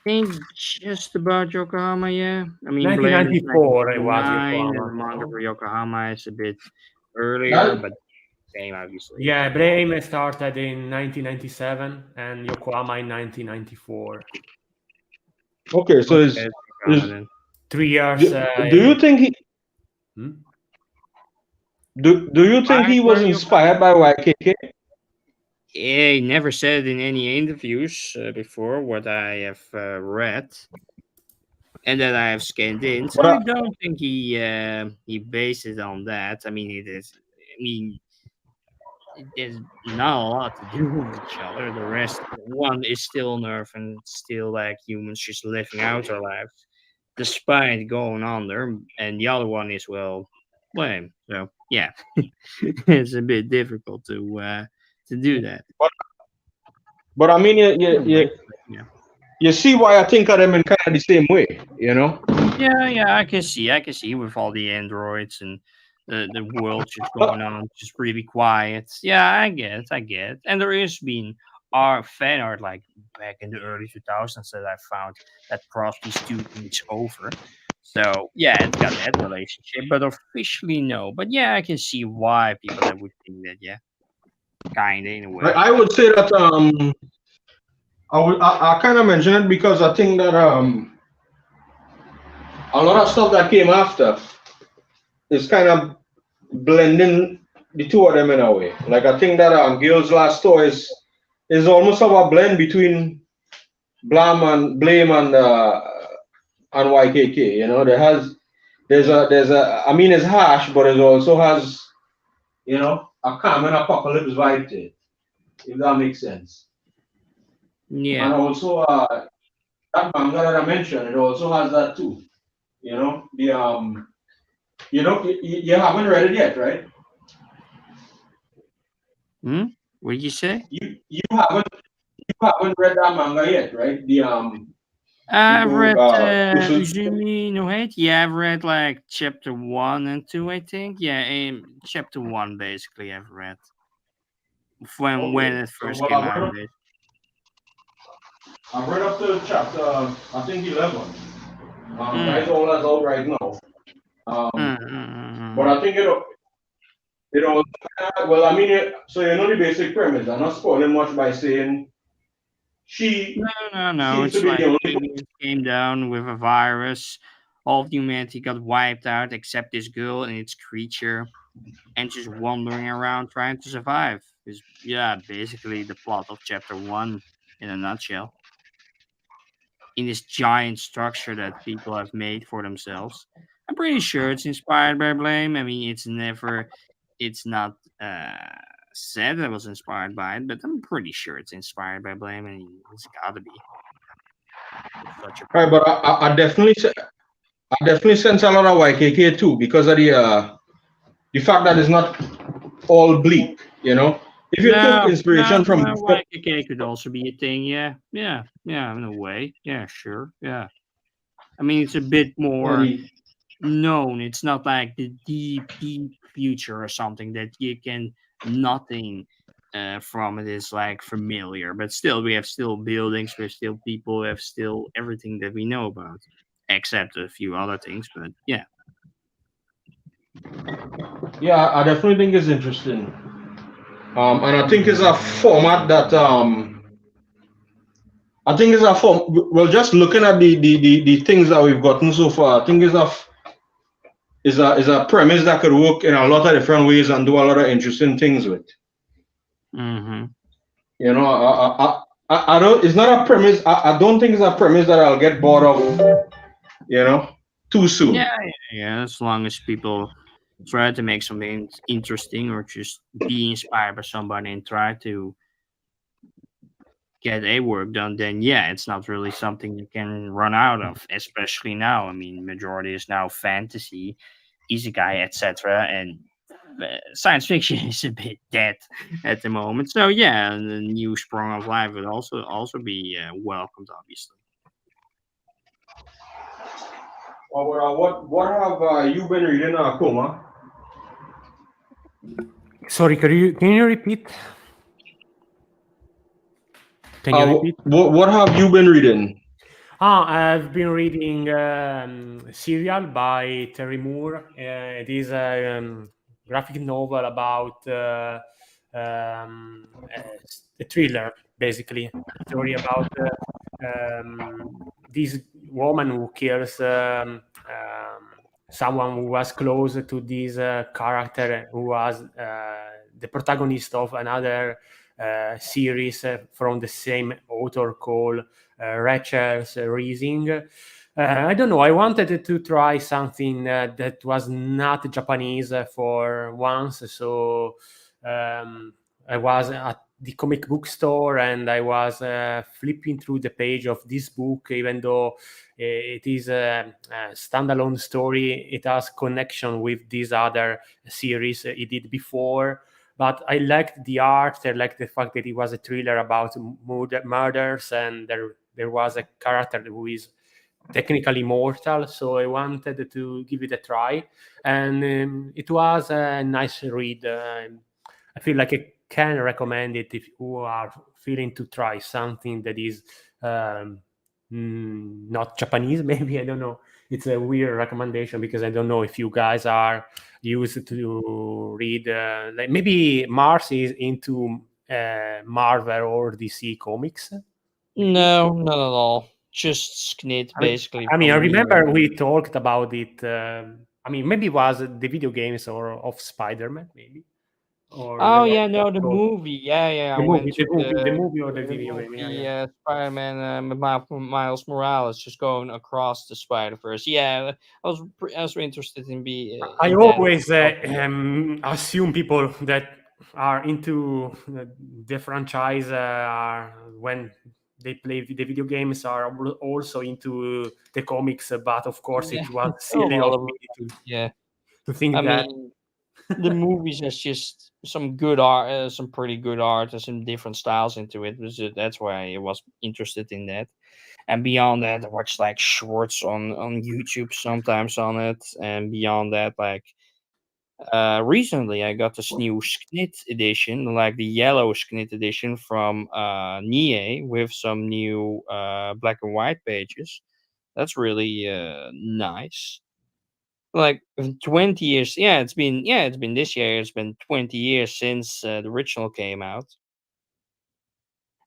Think just about Yokohama, yeah. I mean, Blame is 1994 it was 1989, and the Yokohama, manga no? for Yokohama is a bit earlier, That but same, obviously. Yeah, Blame started in 1997 and Yokohama in 1994. okay? So Okay, it's Yokohama is then. 3 years. do you think Hmm? do you think Inspired he by was Yokohama? inspired by YKK? Yeah, he never said in any interviews before what I have read and that I have scanned in. So But I don't think he based it on that. I mean, it is. I mean, there's not a lot to do with each other. The rest, one is still on Earth and still like humans, just living out our lives, despite going under, and the other one is well, blame. So yeah, it's a bit difficult to do that. but, but I mean, No way. But yeah. you see why I think of them in kind of the same way, you know? Yeah, I can see with all the androids and the world just Uh, going on, just really quiet. Yeah, I get it. And there is been our fan art like back in the early 2000s that I found that crossed these two things over. So yeah, it's got that relationship, but officially no. But yeah, I can see why people that would think that. Yeah, kinda in a way. I would say that I kind of mention it because I think that a lot of stuff that came after is kind of blending the two of them in a way. Like I think that Girls Last Store is almost of a blend between Blame and YKK. You know, there's a I mean it's harsh, but it also has a calm and apocalypse vibe to it, if that makes sense. And Yeah. also that manga that I mentioned, it also has that too. You know, you haven't read it yet, right? Hmm. What did you say? You haven't read that manga yet, right? I've read Usu, Uzumi no Hate. Yeah, I've read like chapter 1 and 2, I think. Yeah, chapter 1 basically I've read when okay. it So first came out. Basically. I've read up to chapter I think 11. That's Mm, all that's out right now. mm, Um, mm, mm, but mm. I think it also well I mean so you know the basic premise. I'm not spoiling much by saying she No, no, no. seems to It's be the like only aliens came down with a virus, All of humanity got wiped out except this girl and its creature, and just wandering around trying to survive. Is yeah, basically the plot of chapter one in a nutshell. In this giant structure that people have made for themselves. I'm pretty sure it's inspired by Blame. I mean, it's not said that it was inspired by it, but I'm pretty sure it's inspired by Blame. I mean, it's got to be. It's such a Right, but perfect. I definitely sense a lot of YKK too because of the fact that it's not all bleak. You know, if you took No, no, inspiration from no, YKK could also be a thing. Yeah, yeah, yeah. In a way, yeah, sure, yeah. I mean, it's a bit yeah, more known. It's not like the deep, deep future or something that you can nothing from it is like familiar. But still, we have still buildings, we have still people, we have still everything that we know about, except a few other things. But yeah, yeah, I definitely think it's interesting. And I think it's a format that I think it's a form. Well, just looking at the things that we've gotten so far, I think is a premise that could work in a lot of different ways and do a lot of interesting things with. mm-hmm. You know, I don't. It's not a premise. I don't think it's a premise that I'll get bored of. You know, too Yeah, soon. yeah, yeah. As long as people try to make something interesting or just be inspired by somebody and try to get a work done, then yeah, it's not really something you can run out of, especially now. I mean, majority is now fantasy, isekai, etc., and science fiction is a bit dead at the moment. So yeah, the new sprung of life would also be welcomed, obviously. What have you been reading, Koma? Sorry, can you repeat? Can you repeat? What have you been reading? I've been reading Serial by Terry Moore. It is a graphic novel about a thriller, basically. A story about this woman who kills someone who was close to this character who was the protagonist of another series from the same author called Rachel's Rising. I don't know. I wanted to try something that was not Japanese for once. So I was at the comic book store and I was flipping through the page of this book, even though it is a standalone story. It has connection with this other series it did before. But I liked the art. I liked the fact that it was a thriller about murders, and there was a character who is technically mortal. So I wanted to give it a try, and it was a nice read. I feel like I can recommend it if you are feeling to try something that is not Japanese. Maybe I don't know. It's a weird recommendation because I don't know if you guys are used to read. Like maybe Mars is into Marvel or DC comics. Maybe. No, not at all. Just Sknit, I mean, basically I mean, I from the. remember we talked about it. I mean, maybe it was the video games or of Spider-Man, maybe, or Oh yeah, no, the movie. Yeah, yeah. I the went movie, to the the movie or the the video game. Yeah, movie yeah. Spider-Man Miles Morales just going across the Spider-Verse. Yeah, I was interested I in that as always well. assume people that are into the franchise are when they play the video games are also into the comics. But of course, Yeah, it was oh silly well, of of me yeah. to I think that. mean, the movies has just some good art, some pretty good art, and some different styles into it. That's why I was interested in that. And beyond that, I watch like shorts on YouTube sometimes on it. And beyond that, like recently I got this new Sknit edition, like the yellow Sknit edition from Nie with some new black and white pages. That's really nice. Like 20 years, it's been this year. It's been 20 years since the original came out,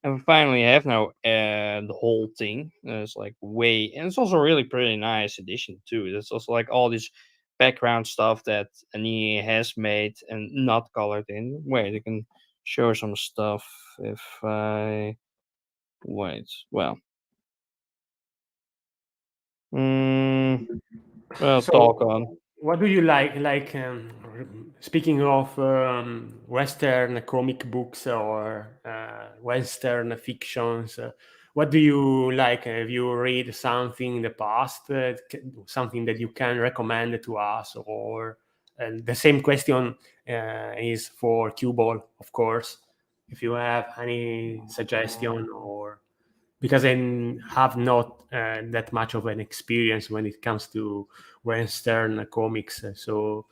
And finally, I have now the whole thing. It's like way, and it's also a really pretty nice edition too. It's also like all this background stuff that Annie has made and not colored in. Wait, I can show some stuff if I wait. Well, mm, well, talk So, on. what do you like? Speaking of Western comic books or Western fictions, what do you like? Have you read something in the past, something that you can recommend to us? Or and the same question is for Qbhall, of course. If you have any suggestion or because I have not that much of an experience when it comes to Western comics. So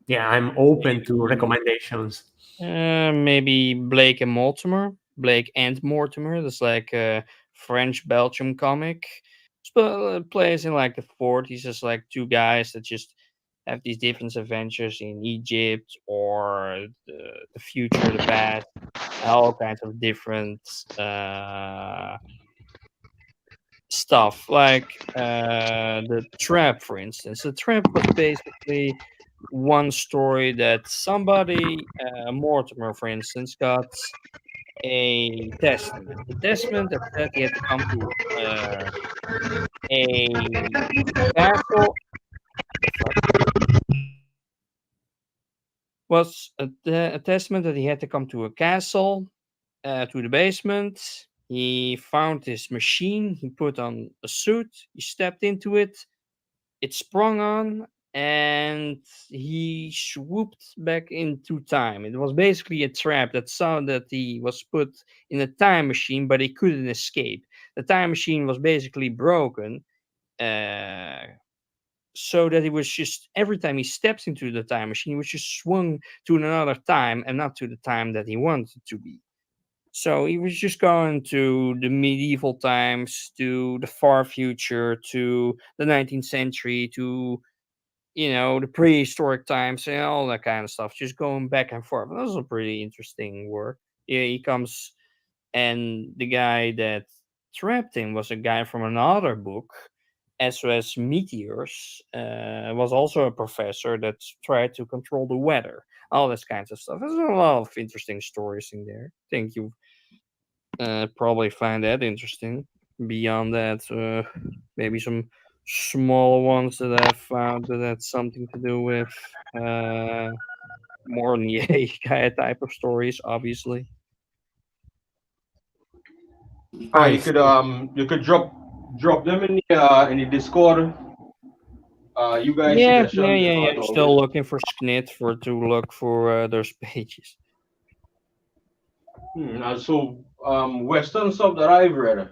yeah, I'm open to Maybe, recommendations. maybe Blake and Mortimer. That's like a French Belgium comic. Plays in like the 40s. It's like two guys that just have these different adventures in Egypt or the future, the past, all kinds of different stuff. Like the Trap, for instance. The Trap was basically one story that somebody, Mortimer, for instance, got a testament. A testament that said he had to come to a castle. The fuck was a testament that he had to come to a castle, to the basement. He found this machine. He put on a suit. He stepped into it. It sprung on, and he swooped back into time. It was basically a trap that saw that he was put in a time machine, but he couldn't escape. The time machine was basically broken, uh, so that he was just every time he steps into the time machine, he was just swung to another time and not to the time that he wanted to be. So he was just going to the medieval times, to the far future, to the 19th century, to the prehistoric times and all that kind of stuff, just going back and forth. That was a pretty interesting work. Yeah, he comes, and the guy that trapped him was a guy from another book, SOS Meteors, was also a professor that tried to control the weather, all this kinds of stuff. There's a lot of interesting stories in there. I think you probably find that interesting. Beyond that, maybe some smaller ones that I've found that had something to do with uh, more Nye kind of type of stories, obviously. I see. You could drop them in the Discord. You guys Yeah, yeah, suggestions, yeah, yeah. and I'm all this. still looking for Sknit to look for those pages. And so Western stuff that I've read.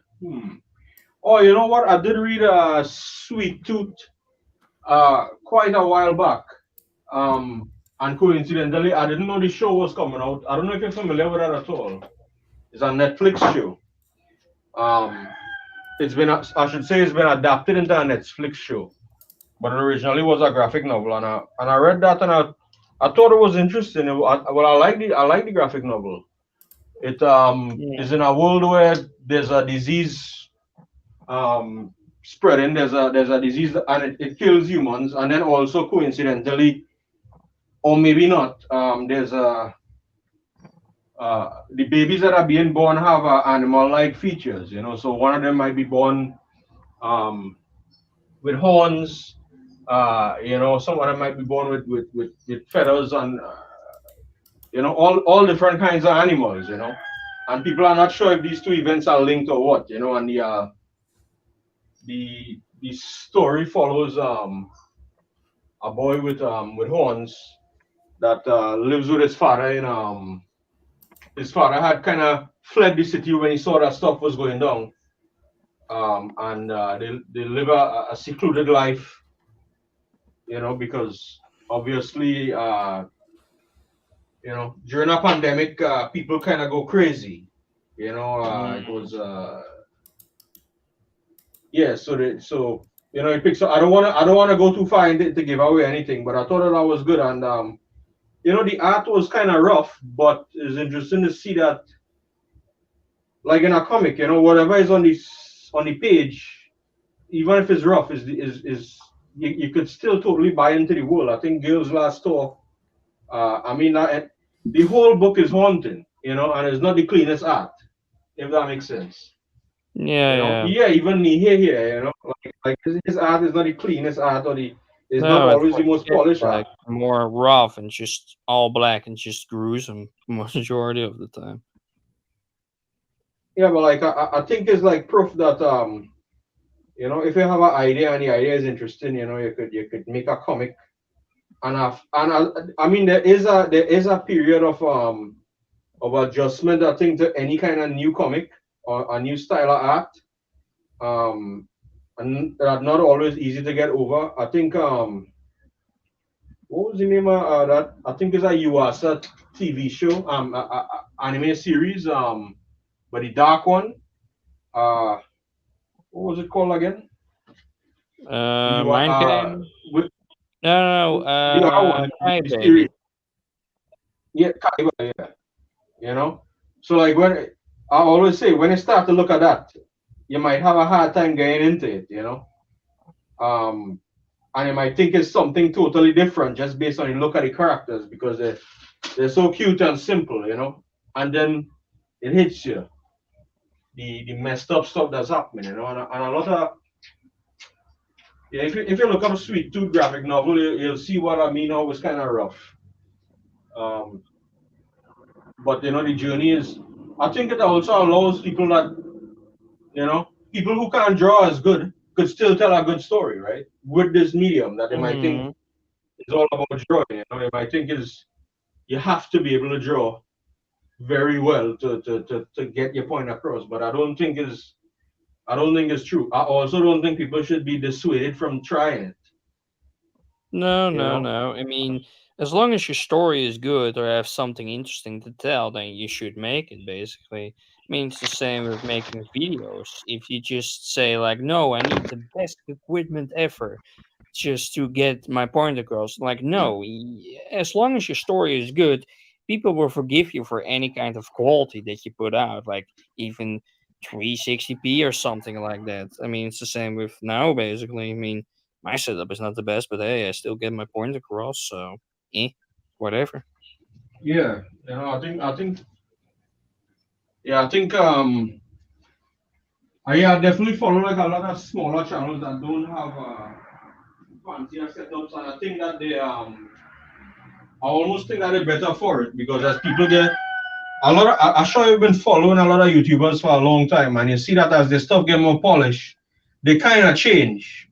Oh, you know what? I did read Sweet Tooth quite a while back. And coincidentally, I didn't know the show was coming out. I don't know if you're familiar with that at all. It's a Netflix show. Um, I should say, it's been adapted into a Netflix show, but it originally was a graphic novel, and I read that, and I thought it was interesting. I like the graphic novel. It Yeah. is in a world where there's a disease spreading. There's a disease, and it kills humans, and then also coincidentally, or maybe not, there's a the babies that are being born have animal-like features. So one of them might be born um, with horns. Some of them might be born with feathers and all different kinds of animals. And people are not sure if these two events are linked or what. And the story follows a boy with horns that lives with his father. His father had kind of fled the city when he saw that stuff was going down. And they live a secluded life, because obviously, during a pandemic, people kind of go crazy. It Mm. was yeah. It picks up. I don't want to go too far into to give away anything, but I thought that was good, and the art was kind of rough, but it's interesting to see that like in a comic, whatever is on the page, even if it's rough, you could still totally buy into the world. I think Girls Last Tour. I mean, the whole book is haunting, and it's not the cleanest art, if that makes sense. Yeah, yeah. Yeah, even here, like his art is not the cleanest art or the is not No, it's always the what you most get, polished art. like more rough and just all black and just gruesome majority of the time. Yeah, but like I think it's like proof that if you have an idea and the idea is interesting, you could make a comic I mean there is a period of adjustment I think to any kind of new comic or a new style of art. Um and that's not always easy to get over. I think what was the name of that? I think it's a USA TV show, anime series, but the dark one. Uh, what was it called again? You are Mind game? with No, no, the other one, Hi the series. baby. Yeah, Kaiba, yeah. You know, so like when I always say when you start to look at that, you might have a hard time getting into it. Um, and you might think it's something totally different just based on the look of the characters because they're so cute and simple. And then it hits you the messed up stuff that's happening. And a lot of yeah, if you look up a Sweet Tooth graphic novel, you'll see what I mean. How it's kind of rough. Um, but the journey is. I think it also allows people that people who can't draw as good could still tell a good story, right? With this medium that they might think Hmm. is all about drawing. They might think is you have to be able to draw very well to get your point across. But I don't think it's true. I also don't think people should be dissuaded from trying it. No, You no, know? no. I mean, as long as your story is good or have something interesting to tell, then you should make it, basically. I mean, it's the same with making videos. If you just say, like, no, I need the best equipment ever just to get my point across, like, no, as long as your story is good, people will forgive you for any kind of quality that you put out, like, even 360p or something like that. I mean, it's the same with now, basically. I mean, my setup is not the best, but hey, I still get my point across, so eh, whatever. Yeah. I think I definitely follow like a lot of smaller channels that don't have fancier setups, and I think that I almost think that they're better for it because as people get a lot of, I'm sure you've been following a lot of YouTubers for a long time, and you see that as their stuff get more polished, they kind of change.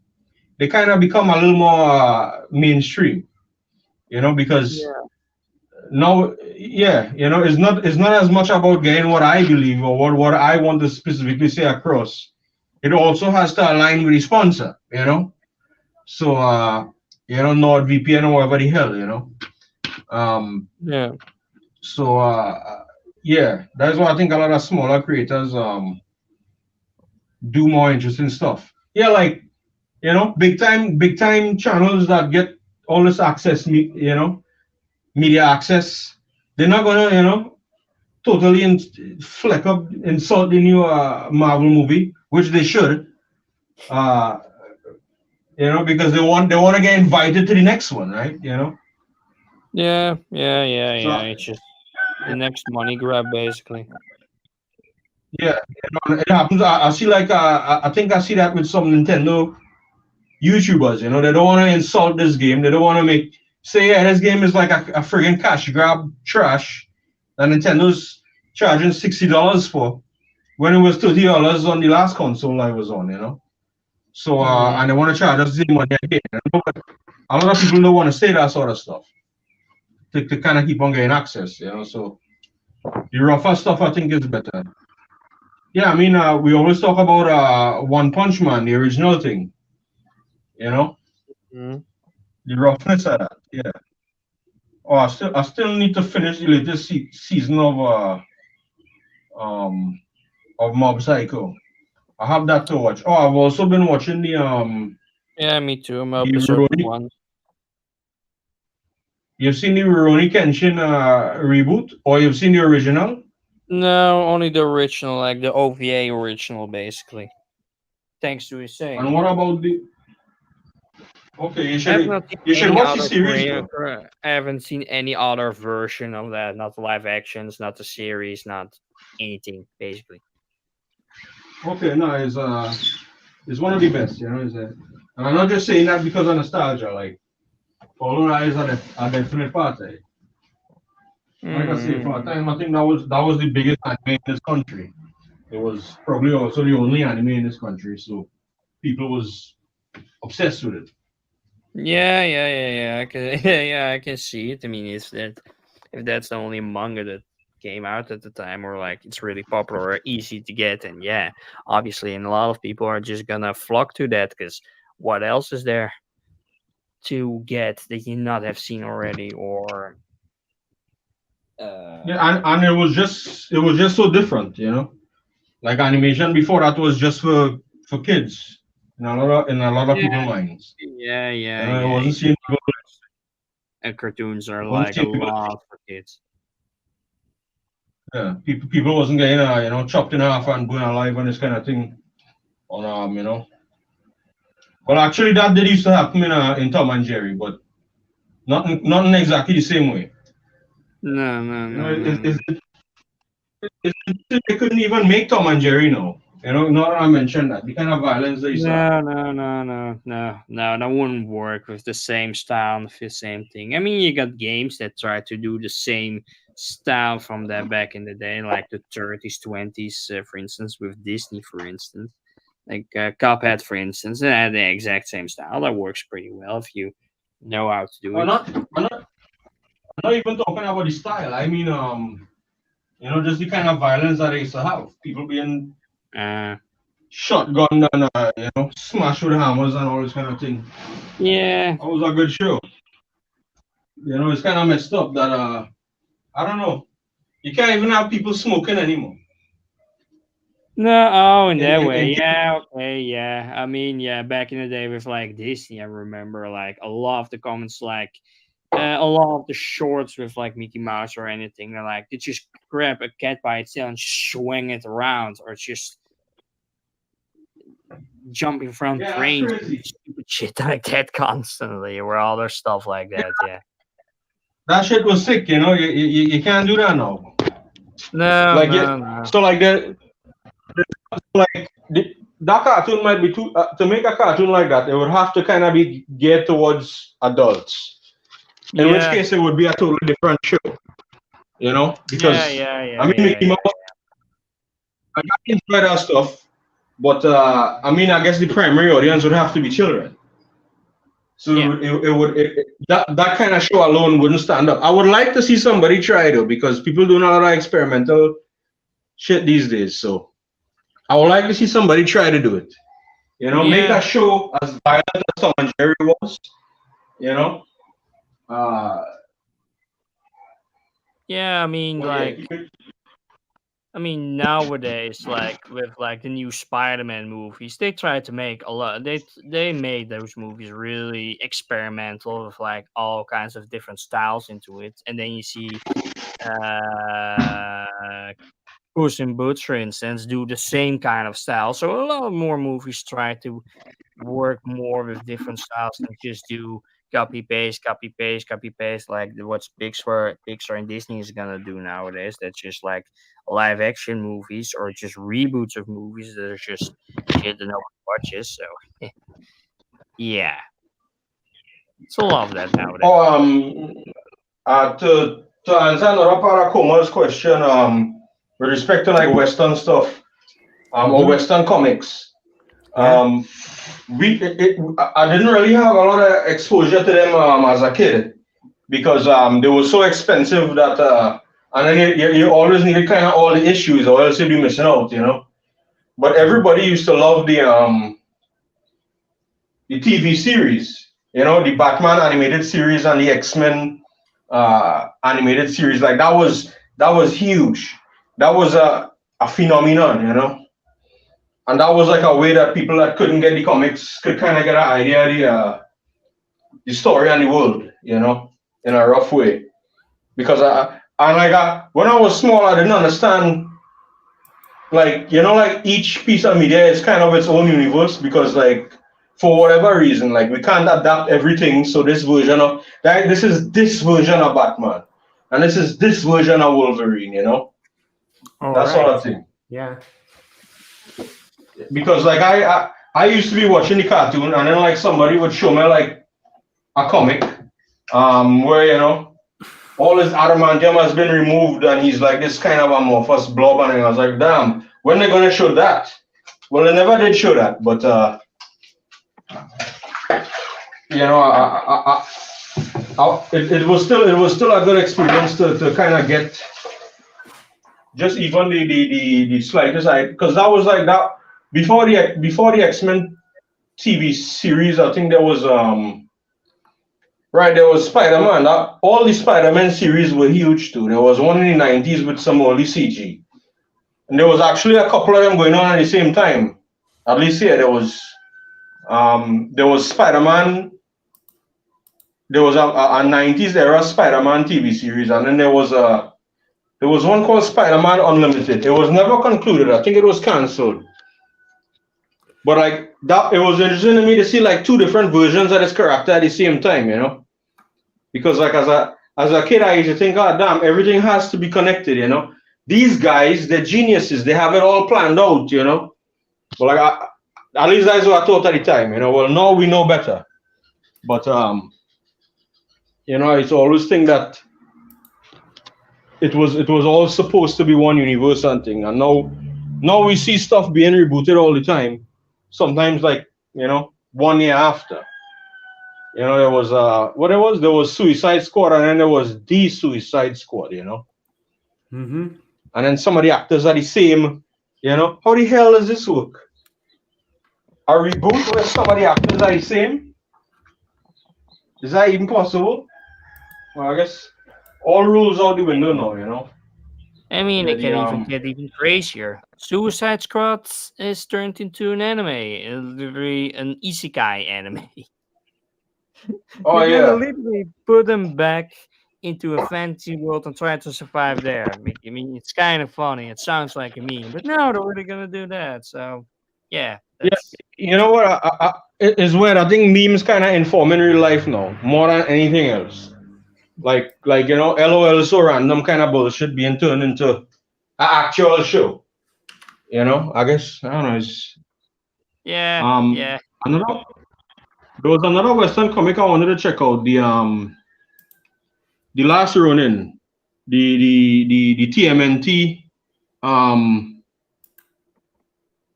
They kind of become a little more mainstream, because Yeah. now, yeah, it's not as much about getting what I believe or what I want to specifically say across. It also has to align with the sponsor. So NordVPN or whatever the hell. Um, Yeah. so yeah, that's why I think a lot of smaller creators do more interesting stuff. Yeah, like big time channels that get all this access, media access. They're not gonna totally fleck up, insult the new Marvel movie, which they should, uh, because they want to get invited to the next one, right? Yeah, yeah, yeah, So yeah. It's just the next money grab, basically. yeah, it happens. I see like I think I see that with some Nintendo YouTubers. They don't want to insult this game. They don't want to say, yeah, this game is like a friggin' cash grab trash that Nintendo's charging $60 for when it was $30 on the last console I was on. So Hmm. and they want to charge us the same money again. But a lot of people don't want to say that sort of stuff to kind of keep on getting access. So the rougher stuff I think is better. Yeah, I mean we always talk about One Punch Man, the original thing, you know, Hmm. the roughness of that. Yeah. Oh, I still need to finish the latest season um of Mob Psycho. I have that to watch. Oh, I've also been watching Yeah, me too. I'm the episode Rurouni. one. You've seen the Rurouni Kenshin reboot, or you've seen the original? No, only the original, like the OVA original, basically. Thanks to his And saying. what about the? Okay, I have not seen you should any watch the other series Korean. though. I haven't seen any other version of that. Not the live actions, not the series, not anything. Basically. Okay, no, it's one of the best. And I'm not just saying that because of nostalgia. Like, Follow Rise are definite part of it. Like I say, for a Mm. time, I think that was the biggest anime in this country. It was probably also the only anime in this country, so people was obsessed with it. Yeah. I can, yeah, I can see it. I mean, if that's the only manga that came out at the time, or like it's really popular or easy to get, and yeah, obviously, and a lot of people are just gonna flock to that because what else is there to get that you not have seen already, or Yeah, uh, and it was just so different. Like animation before that was just for kids in a lot of yeah, people's minds. It yeah. wasn't seeing people. And cartoons are It wasn't like a seeing people. lot for kids. Yeah, people wasn't getting chopped in half and going alive and this kind of thing. On Well, actually, that did used to happen in Tom and Jerry, but not in exactly the same way. No, no, You know, no, no, no. they couldn't even make Tom and Jerry now. Now that I mentioned that, the kind of violence they used to have. No, that wouldn't work with the same style and the same thing. I mean, you got games that try to do the same style from that back in the day, like the 30s, 20s, for instance, with Disney, for instance. Like Cuphead, for instance, they had the exact same style. That works pretty well if you know how to do I'm it. not, I'm not, I'm not even talking about the style. I mean, just the kind of violence that they used to have. People being Uh, shotgunned and smashed with hammers and all this kind of thing. yeah, That was a good show. It's kind of messed up that I don't know. You can't even have people smoking anymore. no, oh, in In that in, in way, yeah, okay, yeah. I mean, yeah, back in the day with like Disney, I remember like a lot of the comments, like a lot of the shorts with like Mickey Mouse or anything. They're like, they just grab a cat by its tail and swing it around, or just jumping from yeah, that's trains, crazy. stupid shit like that constantly, or other stuff like that. Yeah. That shit was sick. You can't do that now. No, Like yeah, no, no. so like that cartoon might be too to make a cartoon like that. It would have to kind of be geared towards adults. In which Yeah, case, it would be a totally different show. Because I mean, Mickey yeah. Mouse, I enjoy that stuff, but I mean, I guess the primary audience would have to be children. So Yeah. that kind of show alone wouldn't stand up. I would like to see somebody try though, because people doing a lot of experimental shit these days. So I would like to see somebody try to do it. Make Yeah. a show as violent as Tom and Jerry was. You know, uh, Yeah, I mean, but yeah, like, I mean, nowadays, like with like the new Spider-Man movies, they try to make a lot. They made those movies really experimental with like all kinds of different styles into it, and then you see uh Puss in Boots, for instance, do the same kind of style. So a lot more movies try to work more with different styles than just do copy paste like what Pixar and Disney is gonna do nowadays. That's just like live action movies or just reboots of movies that are just shit that nobody watches. So yeah, it's a lot of that nowadays. oh, to answer another part of Koma's question, with respect to like Western stuff, or Mm-hmm. Western comics, Yeah. um, I didn't really have a lot of exposure to them as a kid because they were so expensive that and then you always needed kind of all the issues or else you'd be missing out. But Mhm. everybody used to love the TV series, the Batman animated series and the X-Men animated series. Like that was huge. That was a phenomenon. And that was like a way that people that couldn't get the comics could kind of get an idea of the story and the world, in a rough way. Because And like when I was small, I didn't understand, like, like each piece of media is kind of its own universe, because like for whatever reason, like we can't adapt everything. So this version of that, this is this version of Batman, and this version of Wolverine. All That sort right. of thing. Yeah. Because like I used to be watching the cartoon, and then like somebody would show me like a comic, where all his adamantium has been removed, and he's like this kind of amorphous blob, and I was like, damn, when they gonna show that? Well, they never did show that, but it was still a good experience to kind of get just even the slightest, because that was like that before the X-Men TV series. I think there was right, there was Spider-Man. All the Spider-Man series were huge too. There was one in the 90s with some early CG. And there was actually a couple of them going on at the same time. At least here there was Spider-Man. There was a 90s era Spider-Man TV series, and then there was one called Spider-Man Unlimited. It was never concluded. I think it was cancelled. But like that, it was interesting to me to see like two different versions of this character at the same time, because like as a kid, I used to think, oh damn, everything has to be connected. These guys, they're geniuses. They have it all planned out. But like at least that's what I thought at the time. Well, now we know better. But it's always think that it was all supposed to be one universe and thing, and now we see stuff being rebooted all the time. Sometimes like 1 year after. There was there was Suicide Squad, and then there was the Suicide Squad. Mm-hmm. And then some of the actors are the same. How the hell does this work? A reboot where some of the actors are the same? Is that even possible? Well, I guess all rules out the window now. I mean, Yeah, it the can even get even crazier. Suicide Squad is turned into an anime, literally an isekai anime. Oh You're gonna yeah, literally put them back into a fantasy world and try to survive there. I mean, it's kind of funny. It sounds like a meme, but no, they're really gonna do that. So, yeah, yeah. that's You know what? It's weird. I think memes kind of inform in real life now more than anything else. Like LOL is so random kind of bullshit being turned into an actual show. I guess I don't know. It's yeah, um yeah. another there was another Western comic I wanted to check out. The Last Ronin, the TMNT um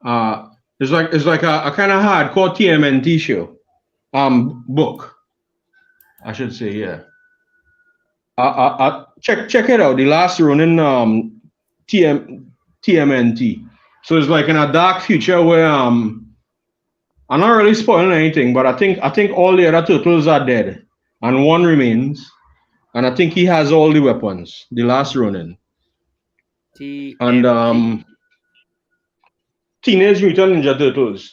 uh it's like a kind of hardcore TMNT show book, I should say. Yeah. Check it out. The Last Ronin TM TMNT. So it's like in a dark future where I'm not really spoiling anything, but I think all the other turtles are dead and one remains, and I think he has all the weapons. The Last Ronin. And TMT. Teenage Mutant Ninja Turtles,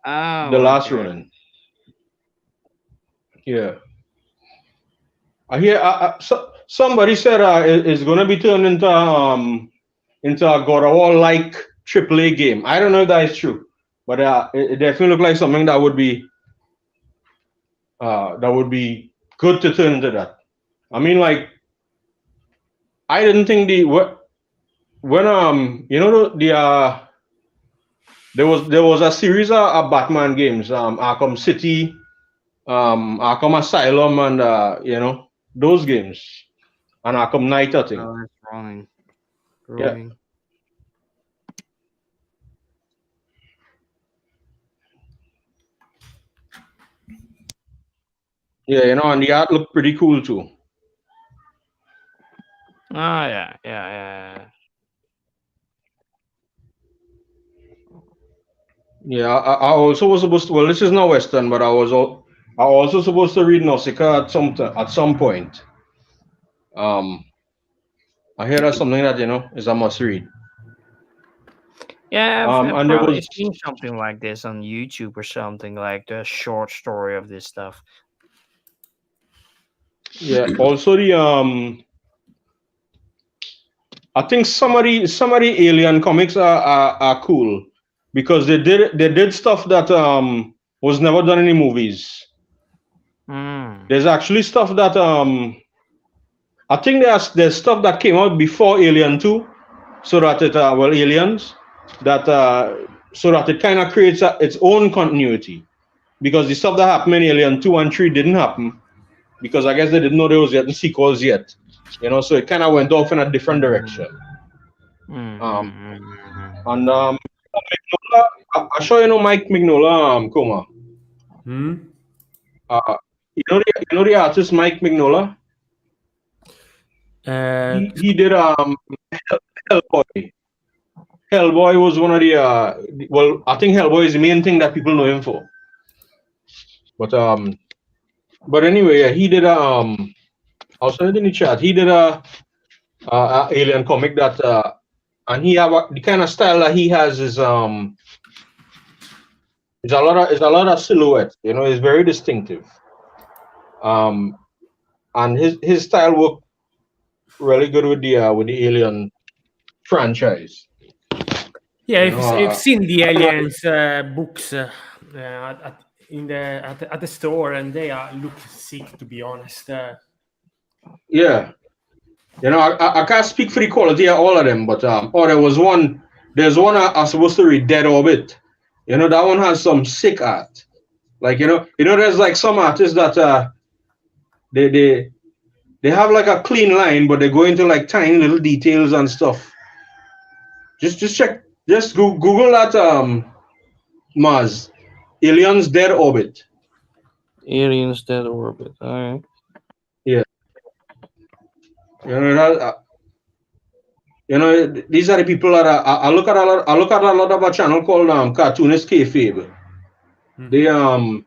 The Oh, Last okay. Ronin. Yeah. I hear somebody said it's gonna be turned into a God of War like AAA game. I don't know if that is true, but it definitely looked like something that would be good to turn into that. I mean, like I didn't think when there was a series of Batman games, Arkham City, Arkham Asylum, and those games, and Arkham Knight, I think. Oh, that's rolling, Yeah, rolling. yeah, and the art looked pretty cool too. Oh, yeah, yeah, yeah. Yeah, I also was supposed to. Well, this is not Western, but I also supposed to read Nausicaa at some point. Um, I hear that's something that is a must read. Yeah, I've And there probably was seen something like this on YouTube or something, like the short story of this stuff. yeah also I think some of the Alien comics are cool because they did stuff that was never done in the movies. Mm. There's actually stuff that I think there's stuff that came out before Alien 2, so that Aliens, that so that it kind of creates its own continuity, because the stuff that happened in Alien 2 and 3 didn't happen because I guess they didn't know there was yet sequels yet, so it kind of went off in a different direction. Um, and I sure you know Mike Mignola, Koma. Uh, you know the artist Mike Mignola. He did Hellboy. Hellboy was one of the well, I think Hellboy is the main thing that people know him for. But anyway, yeah, he did I was saying in the chat, he did a Alien comic that and he have the kind of style that he has is it's a lot of silhouette. It's very distinctive. And his style worked really good with the Alien franchise. Yeah, I've seen the Aliens books at the store, and they look sick, to be honest. Yeah, I can't speak for the quality of all of them, but there's one I'm supposed to read, Dead Orbit. That one has some sick art. Like there's like some artists that they have like a clean line, but they go into like tiny little details and stuff. Just check. Just Google that Mars Aliens Dead Orbit. Aliens Dead Orbit. All right. Yeah. These are the people that I look at a lot of a channel called Cartoonist Kayfabe. They oh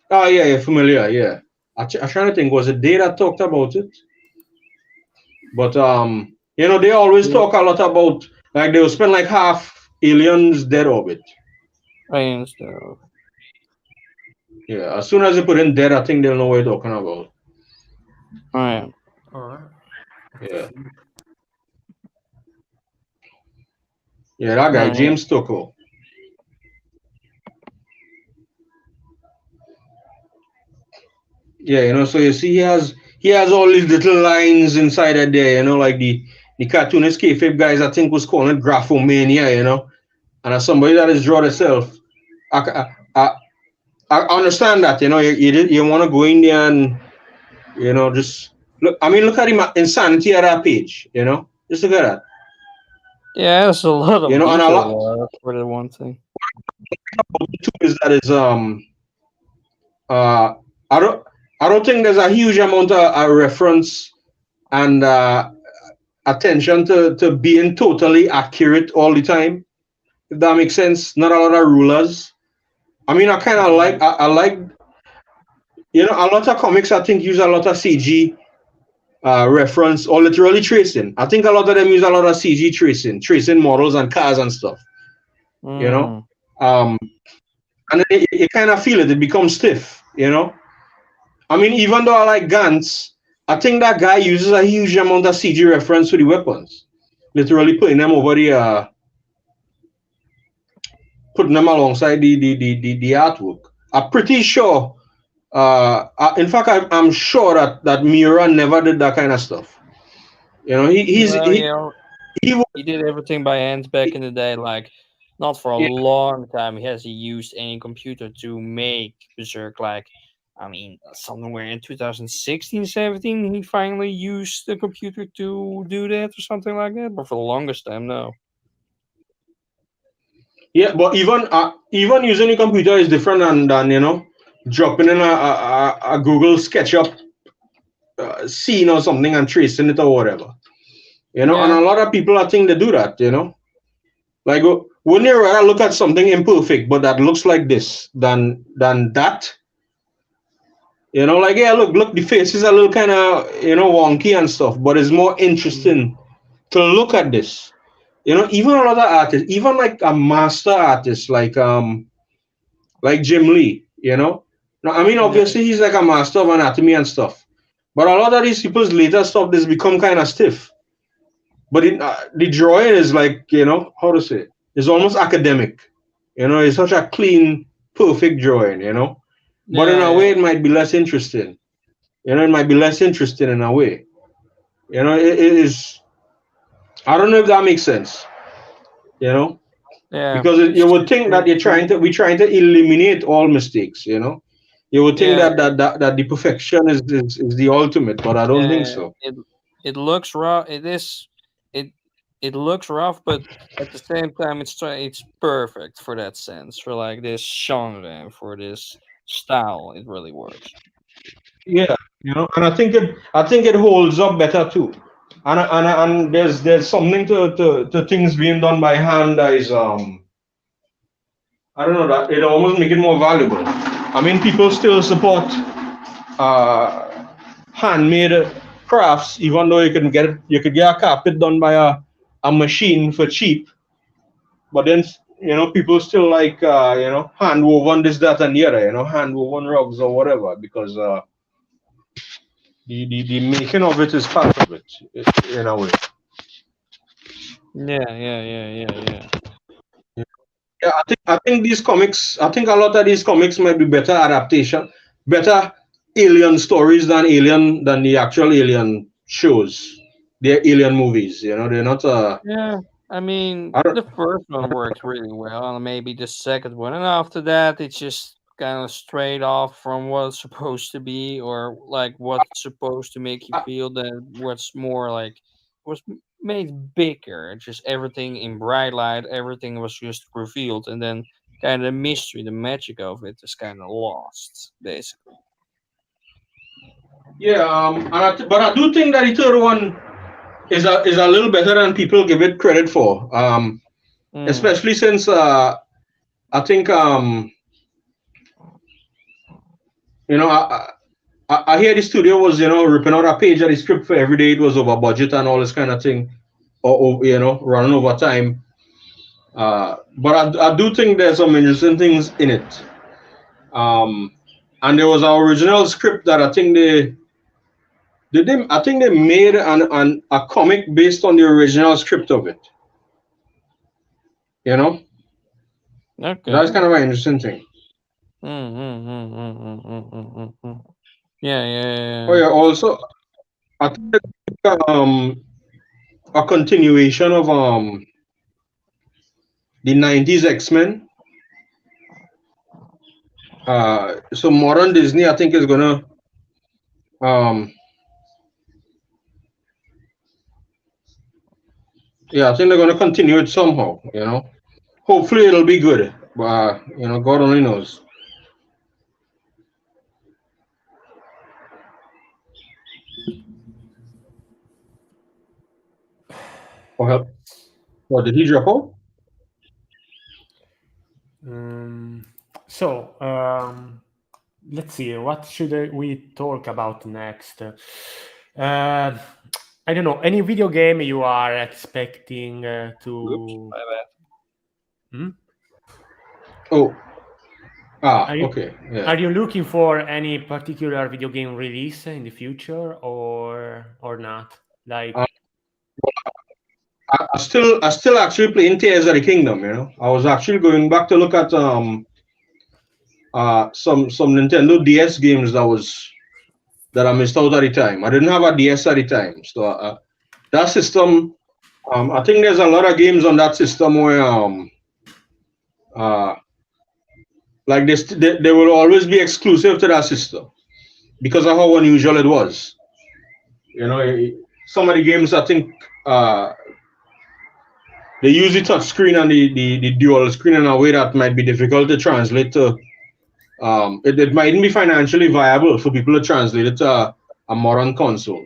yeah, you're familiar, yeah. I'm trying to think, was it they that talked about it? But they always talk a lot about, like, they will spend like half Aliens Dead Orbit. Aliens Dead Orbit. Yeah, as soon as you put in dead, I think they'll know what you're talking about. Alright. Yeah. Yeah, that guy, James Tocco. Yeah, so you see he has all these little lines inside of there, like the cartoonist kayfabe guys, I think, was calling it graphomania, and as somebody that is draw itself, I understand that, you want to go in there and, just look. I mean, look at the insanity of that page, just look at that. Yeah, there's a lot of and a lot for the one thing. Is that is I don't think there's a huge amount of reference and attention to being totally accurate all the time, if that makes sense. Not a lot of rulers. I mean, I kind of like I like a lot of comics, I think, use a lot of CG reference or literally tracing. I think a lot of them use a lot of CG tracing models and cars and stuff. And then you kind of feel it becomes stiff. I mean, even though I like Gantz, I think that guy uses a huge amount of CG reference to the weapons, literally putting them over the putting them alongside the artwork. I'm pretty sure. In fact, I'm sure that Miura never did that kind of stuff. He did everything by hand back in the day. Like, not for a long time. He hasn't used any computer to make Berserk. Like, I mean, somewhere in 2016, 17, he finally used the computer to do that or something like that. But for the longest time, no. Yeah, but even using the computer is different than dropping in a Google SketchUp scene or something and tracing it or whatever. And a lot of people, I think, they do that. Like, wouldn't you rather look at something imperfect but that looks like this than that? Like, yeah, look, the face is a little kind of wonky and stuff, but it's more interesting to look at this. Even a lot of artists, even like a master artist like Jim Lee, Now, I mean, obviously he's like a master of anatomy and stuff, but a lot of these people's later stuff has become kind of stiff. but the drawing is like, how to say, it's almost academic. It's such a clean, perfect drawing. But in Yeah, a yeah, way, it might be less interesting. It might be less interesting in a way. It is. I don't know if that makes sense. You know, yeah. because you would think that we're trying to eliminate all mistakes. You would think Yeah, that the perfection is the ultimate, but I don't think yeah. so. It looks rough. It it looks rough, but at the same time, it's perfect for that sense, for like this genre and for this style. It really works. Yeah, and I think it holds up better too. And there's something to things being done by hand that is I don't know, that it almost make it more valuable. I mean, people still support uh handmade crafts, even though you could get a carpet done by a machine for cheap. But then people still like hand woven this, that, and the other. Hand woven rugs or whatever, because the making of it is part of it, in a way. Yeah, yeah, yeah, yeah, yeah. Yeah, I think these comics. I think a lot of these comics might be better adaptation, better alien stories than the actual alien shows. They're alien movies. They're not. Yeah, I mean, I don't. the first one works really well, and maybe the second one, and after that, it's just kind of straight off from what it's supposed to be, or like what's supposed to make you I, feel. That what's more like was made bigger, just everything in bright light, everything was just revealed, and then kind of the mystery, the magic of it is kind of lost, basically. yeah. But I do think that the third one is a little better than people give it credit for. Mm. Especially since I think you know I hear the studio was ripping out a page of the script for every day. It was over budget and all this kind of thing, or running over time. But I do think there's some interesting things in it. Um, and there was an original script that I think they made a comic based on the original script of it. You know, that's Okay. kind of an interesting thing. Mm, mm, mm, mm, mm, mm, mm, mm, mm. Yeah, yeah, Oh yeah. yeah, also I think a continuation of the '90s X-Men. So modern Disney, I think, is gonna um yeah, I think they're gonna continue it somehow. Hopefully it'll be good. But God only knows. Oh hell, what did he drop out? Um, so let's see. What should we talk about next? I don't know. Any video game you are expecting Oops, to? my bad. Hmm? Oh, Are you okay, yeah. are you looking for any particular video game release in the future or not? Uh, Like, I still actually playing Tears of the Kingdom. I was actually going back to look at some Nintendo DS games that I missed out at the time. I didn't have a DS at the time, so that system. I think there's a lot of games on that system where uh, like this, they will always be exclusive to that system because of how unusual it was. Some of the games I think they use the touch screen and the dual screen in a way that might be difficult to translate to. It mightn't be financially viable for people to translate it to a modern console.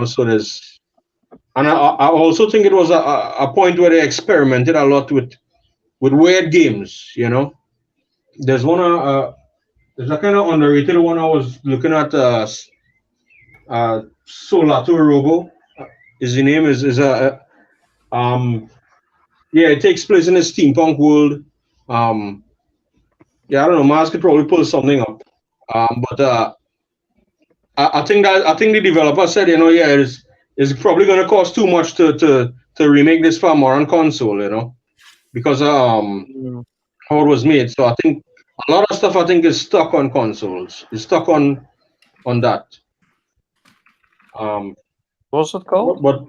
So there's, and I also think it was a point where they experimented a lot with weird games. There's one there's a kind of underrated one I was looking at. Solato Robo is the name. Is a yeah. It takes place in a steampunk world. Um, yeah, I don't know. Mars could probably pull something up. But I think the developer said, yeah, it's probably gonna cost too much to remake this far more on console, you know, because Mm. how it was made. So I think a lot of stuff I think is stuck on consoles. It's stuck on that. Um, What's it called? but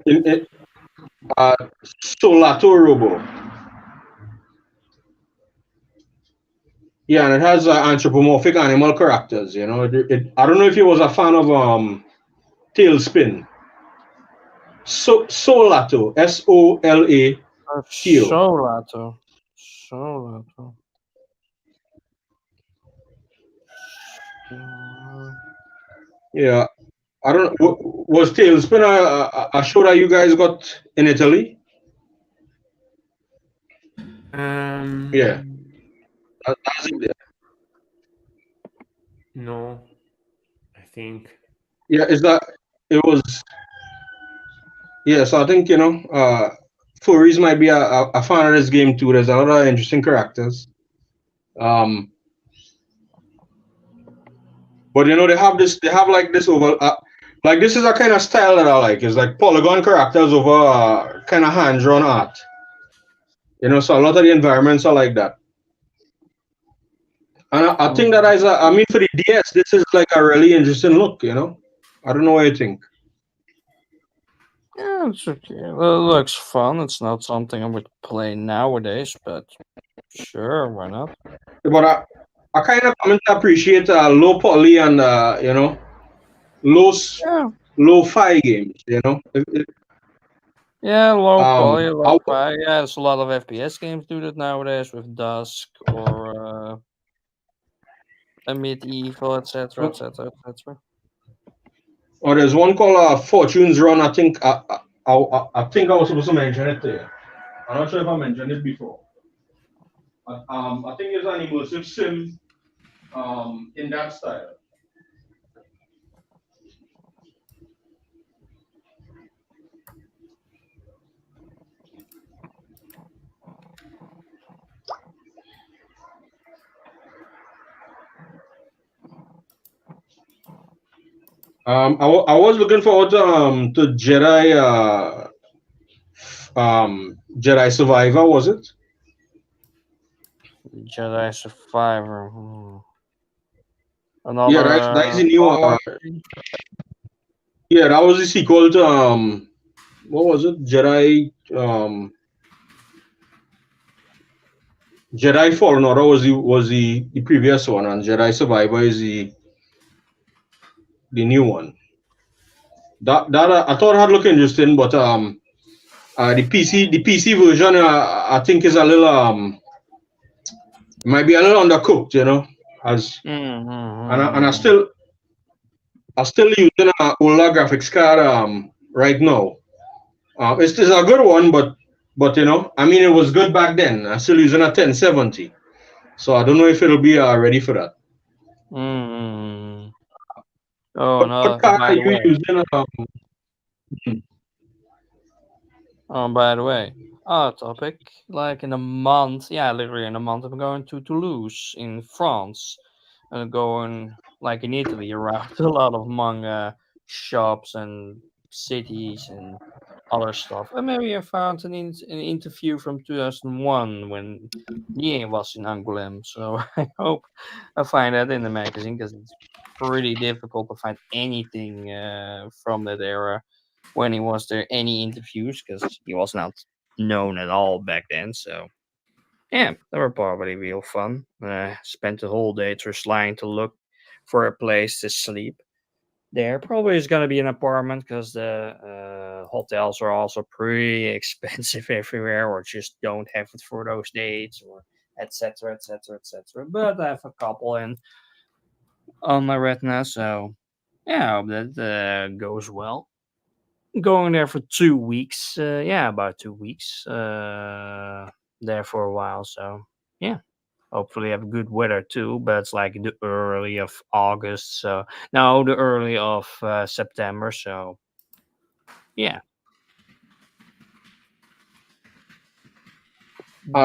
uh, Solato Robo. Yeah, and it has anthropomorphic animal characters. You know, I don't know if you was a fan of Tailspin. Solato, Solato. Solato. Solato. Mm. Yeah, I don't. Was Tailspin a show that you guys got in Italy? Yeah, Um, that's it there. no, I think. Yeah, is that it was? Yeah, so I think furries might be a fan of this game too. There's a lot of interesting characters. Um, but they have like this over, like this is a kind of style that I like. It's like polygon characters over kind of hand drawn art. You know, so a lot of the environments are like that. And I think that I mean, for the DS, this is like a really interesting look. You know, I don't know what you think. Yeah, it's okay. Well, it looks fun. It's not something I would play nowadays, but sure, why not? But I kind of come to appreciate low poly and low s- Yeah. low fi games. You know, Yeah, low poly, I, low fi. Yeah, there's a lot of FPS games do that nowadays with Dusk or a Medieval, etc., etc., etc. or there's one called Fortune's Run. I think I think I was supposed to mention it there. I'm not sure if I mentioned it before. I think it's an immersive sim in that style. I was looking forward to Jedi Survivor, was it? Jedi Survivor. Yeah, Another that is a new. Star Wars game. Yeah, that was the sequel to what was it? Jedi Fallen Order was the previous one, and Jedi Survivor is the new one. That I thought had looked interesting, but the PC version I think is a little might be a little undercooked, you know, as and I still using a older graphics card right now. It's a good one, but I mean it was good back then. I'm still using a 1070, so I don't know if it'll be ready for that. Mm. Oh What no! card By are the you way, using? by the way, topic. Like in a month, yeah, literally in a month, I'm going to Toulouse in France. And going like in Italy around a lot of manga shops and cities and other stuff. And maybe I found an interview from 2001 when Nia was in Angoulême. So I hope I find that in the magazine because it's pretty difficult to find anything from that era when he was there, any interviews, because he was not known at all back then. So yeah, they were probably real fun. Spent the whole day just trying to look for a place to sleep. There probably is going to be an apartment because the hotels are also pretty expensive everywhere, or just don't have it for those dates, or etc. etc. etc. But I have a couple in on my retina, so yeah, I hope that goes well. Going there for 2 weeks, yeah, about 2 weeks. There for a while, so yeah. Hopefully have good weather too, but it's like the early of August, so no, the early of September. So yeah,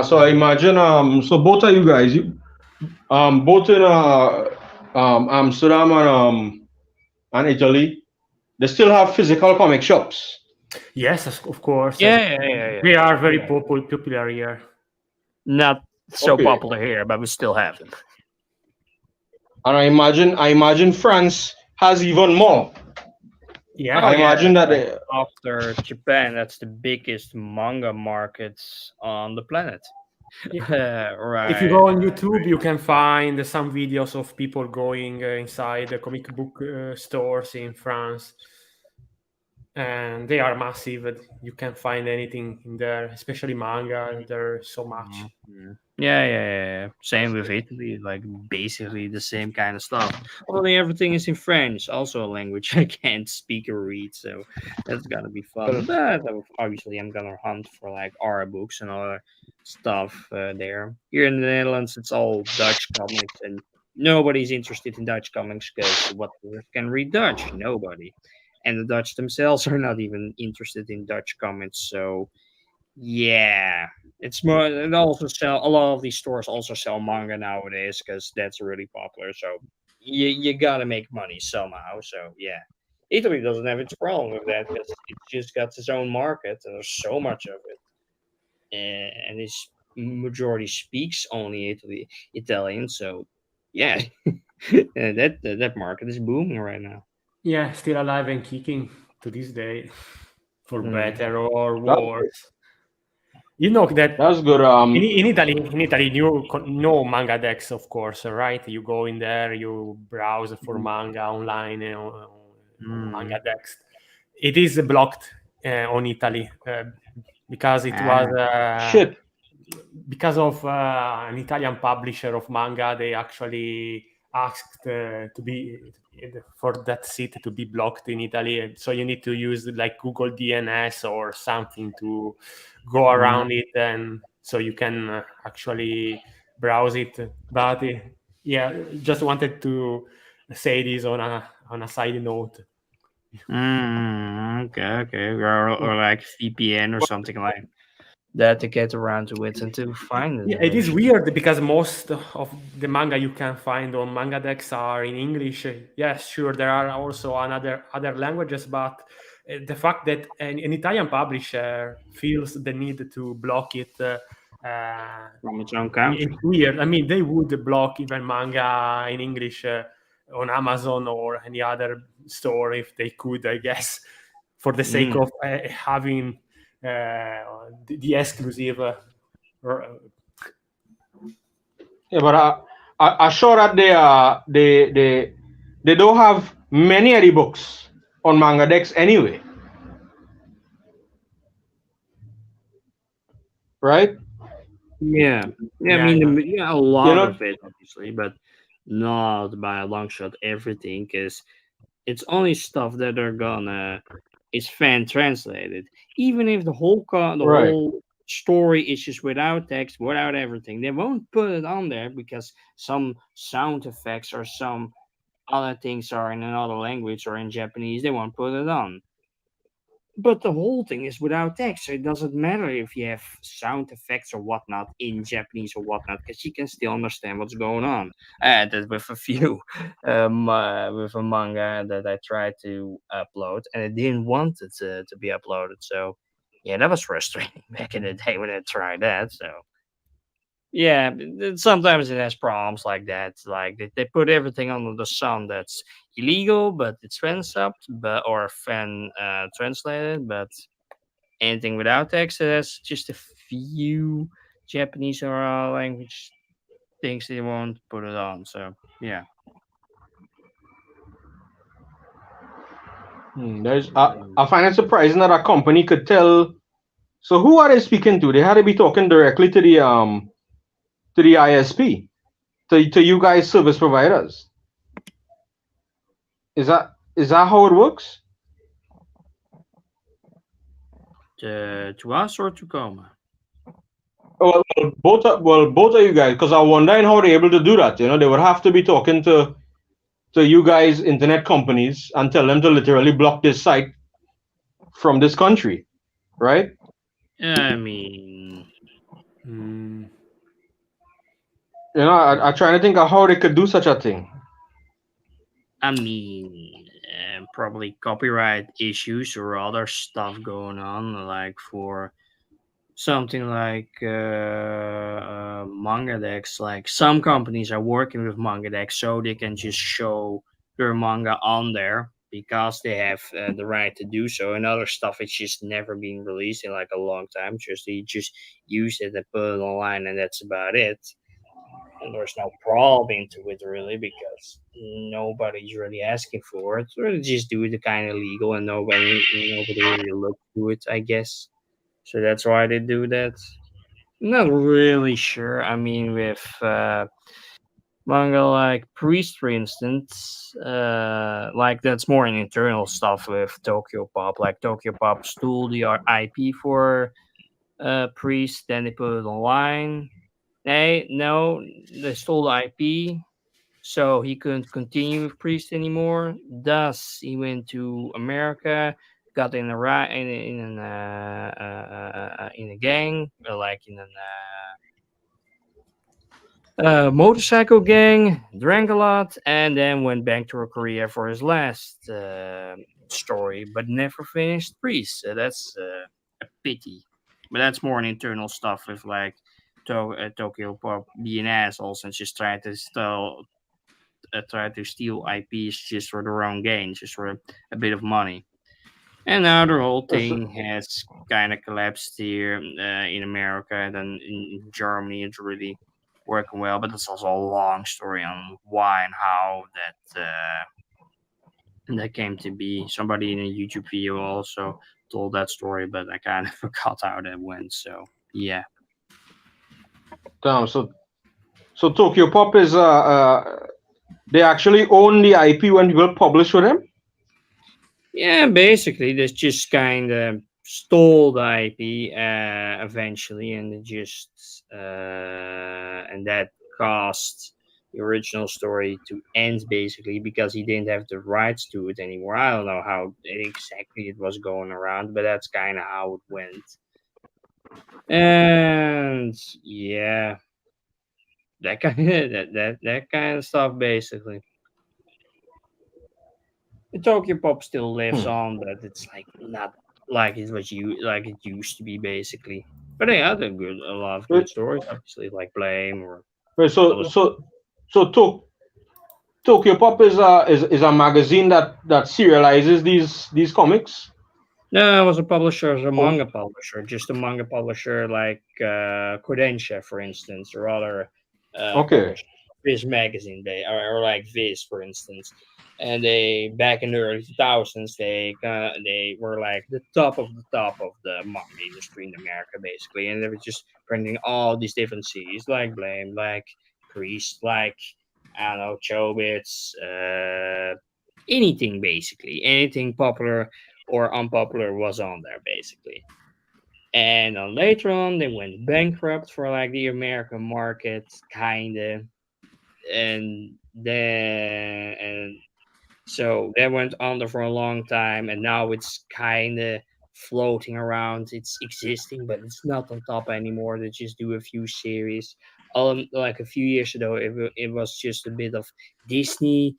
So I imagine so both of you guys both in Amsterdam and Italy. They still have physical comic shops. Yes, of course. Yeah. They are very Yeah. popular here. Not so Okay. popular here, but we still have them. And I imagine France has even more. Yeah. Oh I yeah, imagine that like after Japan, that's the biggest manga market on the planet. Yeah. If you Right. go on YouTube, you can find some videos of people going inside the comic book stores in France, and they are massive. You can find anything in there, especially manga. There's so much. Yeah. Same with Italy, like basically the same kind of stuff. Only everything is in French, also a language I can't speak or read, so that's gonna be well, fun. But obviously, I'm gonna hunt for like R books and other stuff there. Here in the Netherlands, it's all Dutch comics, and nobody's interested in Dutch comics because what can read Dutch? Nobody. And the Dutch themselves are not even interested in Dutch comics, so yeah, it's more. And also sell a lot of these stores also sell manga nowadays because that's really popular. So you gotta make money somehow. So yeah, Italy doesn't have its problem with that because it's just got its own market and there's so much of it, and its majority speaks only Italian. So yeah, that market is booming right now. Yeah, still alive and kicking to this day, for Mm. better or that, worse. You know that that's good. in Italy, you know manga decks, of course, right? You go in there, you browse for manga online on Mm. manga decks. It is blocked on Italy because it was Ah. Shit. because of an Italian publisher of manga. They actually asked to be for that site to be blocked in Italy, and so you need to use like Google DNS or something to go Mm. around it, and so you can actually browse it. But yeah, just wanted to say this on a side note. Okay. Or like VPN or something like that to get around to it and to find it Yeah, it is eventually. weird because most of the manga you can find on manga decks are in English. Yes, sure, there are also other languages, but the fact that an Italian publisher feels the need to block it, From its own country. it's weird. I mean, they would block even manga in English on Amazon or any other store if they could, I guess, for the sake Mm. of having the exclusive. R- Yeah, but I sure that they don't have many of the books on manga decks anyway, right? Yeah. I Yeah, mean, yeah. yeah, a You lot know, of it, obviously, but not by a long shot everything, because it's only stuff that are gonna is fan translated. Even if the right? whole story is just without text, without everything, they won't put it on there because some sound effects or some other things are in another language or in Japanese. They won't put it on. But the whole thing is without text, so it doesn't matter if you have sound effects or whatnot in Japanese or whatnot, because you can still understand what's going on. I had that with a few, with a manga that I tried to upload, and it didn't want it to be uploaded. So, yeah, that was frustrating back in the day when I tried that. So, yeah, sometimes it has problems like that. Like they put everything under the sun that's illegal, but it's fan subbed, but or fan translated. But anything without text, it has just a few Japanese or language things they won't put it on. So yeah. There's I find it surprising that a company could tell. So who are they speaking to? They had to be talking directly to the ISP, to you guys service providers. Is that how it works? To us or to Koma. Both of you guys, because I'm wondering how they're able to do that. They would have to be talking to you guys, internet companies, and tell them to literally block this site from this country, right? I mean, Mm. I'm trying to think of how they could do such a thing. I mean, probably copyright issues or other stuff going on, like for something like manga decks. Like some companies are working with manga decks so they can just show their manga on there because they have the right to do so. And other stuff it's just never been released in like a long time. Just they just use it and put it online, and that's about it. And there's no problem into it really because nobody's really asking for it. Or they just do it kind of legal, and nobody really looked to it, I guess. So that's why they do that. Not really sure. I mean, with manga like Priest, for instance, like that's more an internal stuff with Tokyo Pop. Like Tokyo Pop stole the IP for Priest, then they put it online. Hey, no, they stole the IP, so he couldn't continue with Priest anymore. Thus, he went to America, got in a in a gang, like in an motorcycle gang, drank a lot, and then went back to Korea for his last story, but never finished Priest. So that's a pity. But that's more an internal stuff with like Tokyo Pop being assholes and just try to steal IPs just for their own gain, just for a bit of money. And now the whole Yes, thing has kind of collapsed here in America, and then in Germany it's really working well. But it's also a long story on why and how that came to be. Somebody in a YouTube video also told that story, but I kind of forgot how that went. So yeah. damn. So Tokyo Pop is they actually own the IP when people publish for them. Yeah, basically, they just kind of stole the IP eventually, and it just and that caused the original story to end basically because he didn't have the rights to it anymore. I don't know how exactly it was going around, but that's kind of how it went. And yeah, that kind of that kind of stuff basically. The Tokyo Pop still lives Hmm. on, but it's like not like it used to be basically. But they had a lot of good Wait, stories, obviously, like Blame or wait, other. Tokyo Pop is a magazine that serializes these comics. No, it was a publisher, as a Oh, manga publisher, just a manga publisher like Kodansha, for instance, or other okay. publishers. Viz magazine, or like Viz, for instance. And they back in the early 2000s, they were like the top of the manga industry in America, basically. And they were just printing all these different series, like Blame, like Priest, like I don't know, Chobits, anything basically, anything popular or unpopular was on there basically. And later on, they went bankrupt for like the American market, kinda, and so that went under for a long time, and now it's kinda floating around. It's existing, but it's not on top anymore. They just do a few series. Like a few years ago, it was just a bit of Disney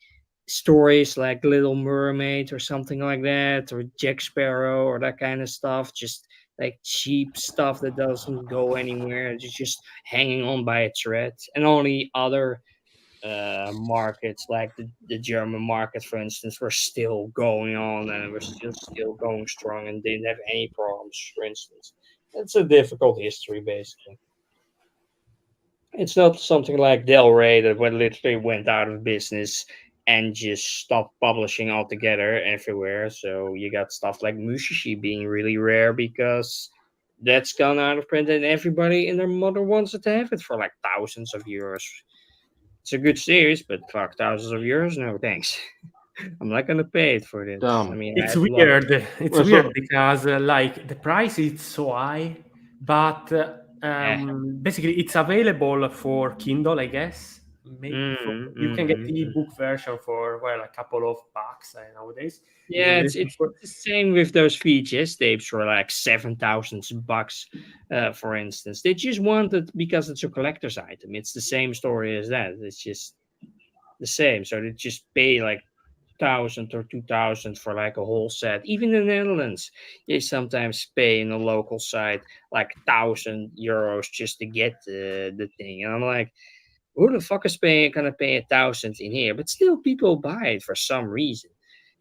stories like Little Mermaid or something like that, or Jack Sparrow or that kind of stuff. Just like cheap stuff that doesn't go anywhere. It's just hanging on by a thread. And only other markets like the German market, for instance, were still going on and were still going strong and didn't have any problems, for instance. It's a difficult history, basically. It's not something like Del Rey that literally went out of business and just stopped publishing altogether everywhere. So you got stuff like Mushishi being really rare because that's gone out of print and everybody and their mother wants to have it for like thousands of euros. It's a good series, but fuck, thousands of euros? No, thanks. I'm not gonna pay it for this. I Damn. mean, It's I'd love it. weird. It's Well, weird so because like the price is so high, but Eh. basically it's available for Kindle, I guess. Maybe for, Mm, you can get mm, the mm. ebook version for well a couple of bucks nowadays. Even Yeah, it's for, the same with those VHS tapes for like 7,000 bucks, for instance. They just want it because it's a collector's item. It's the same story as that. It's just the same. So they just pay like 1,000 or 2,000 for like a whole set. Even in the Netherlands, they sometimes pay in a local site like 1,000 euros just to get the thing. And I'm like, who the fuck is paying gonna pay 1,000 in here? But still, people buy it for some reason.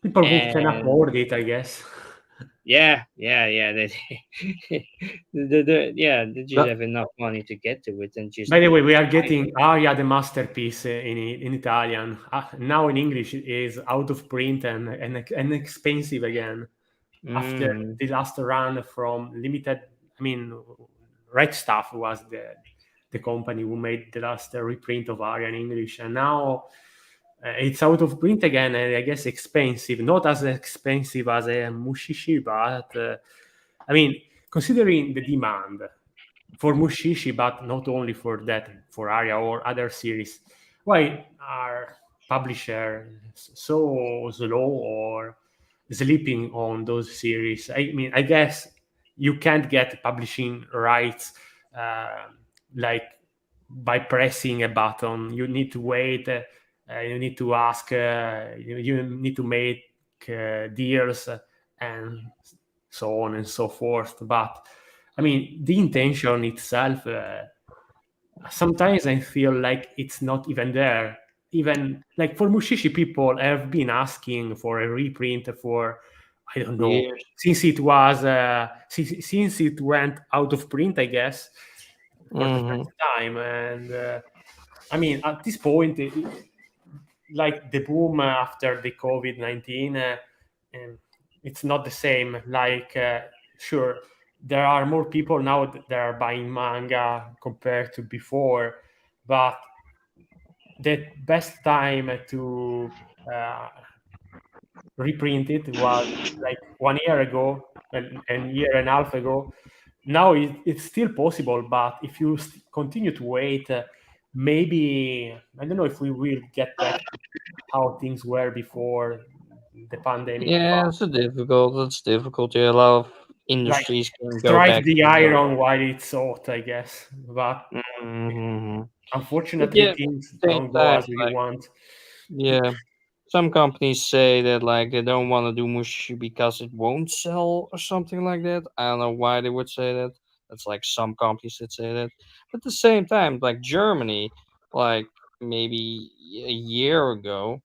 People who can And afford it, I guess. yeah. Yeah, they just That, have enough money to get to it and just By the way, we are buy getting Aria the masterpiece in Italian. Now in English it is out of print and expensive again. it. After the last run from limited, I mean, Red Stuff was the company who made the last reprint of Aria in English, and now it's out of print again, and I guess expensive. Not as expensive as a Mushishi, but I mean, considering the demand for Mushishi, but not only for that, for Aria or other series, why are publishers so slow or sleeping on those series? I mean, I guess you can't get publishing rights uh, like by pressing a button. You need to wait. You need to ask. You need to make deals and so on and so forth. But I mean, the intention itself. Sometimes I feel like it's not even there. Even like for Mushishi, people have been asking for a reprint for, I don't know, Years. since it was since it went out of print, I guess, for the Hmm. first time. And I mean, at this point, like the boom after the COVID-19, and it's not the same. Like, sure, there are more people now that are buying manga compared to before, but the best time to uh, reprint it was like 1 year ago and year and a half ago. Now it's still possible, but if you continue to wait, maybe I don't know if we will get back to how things were before the pandemic, Yeah, but it's a difficult. It's difficult. Yeah, a lot of like industries can go strike back the to normal. iron while it's hot, I guess. But Hmm. But unfortunately, yeah, things same don't go time, as we like want. yeah, some companies say that like they don't want to do mushi because it won't sell or something like that. I don't know why they would say that. That's like some companies that say that. But at the same time, like Germany, like maybe a year ago,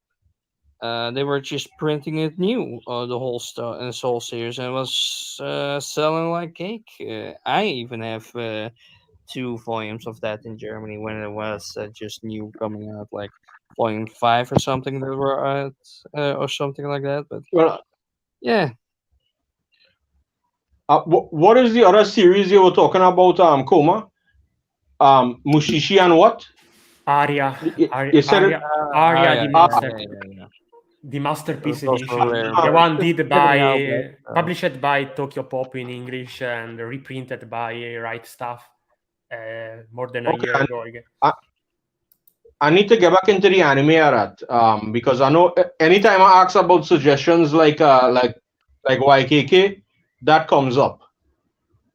they were just printing it new, the whole stuff and this whole series, and it was selling like cake. I even have 2 volumes of that in Germany when it was just new coming out, like volume 5 or something that were out, or something like that. But well, yeah, what is the other series you were talking about? Koma, Mushishi and what? Aria, You said it. Aria, yeah, the Uh, the It was masterpiece also edition, rare, the but one it's did getting out back. by published by Tokyo Pop in English and reprinted by Right Stuff more than a okay, year ago. I guess. I, I need to get back into the anime at that, because I know anytime I ask about suggestions like YKK, that comes up.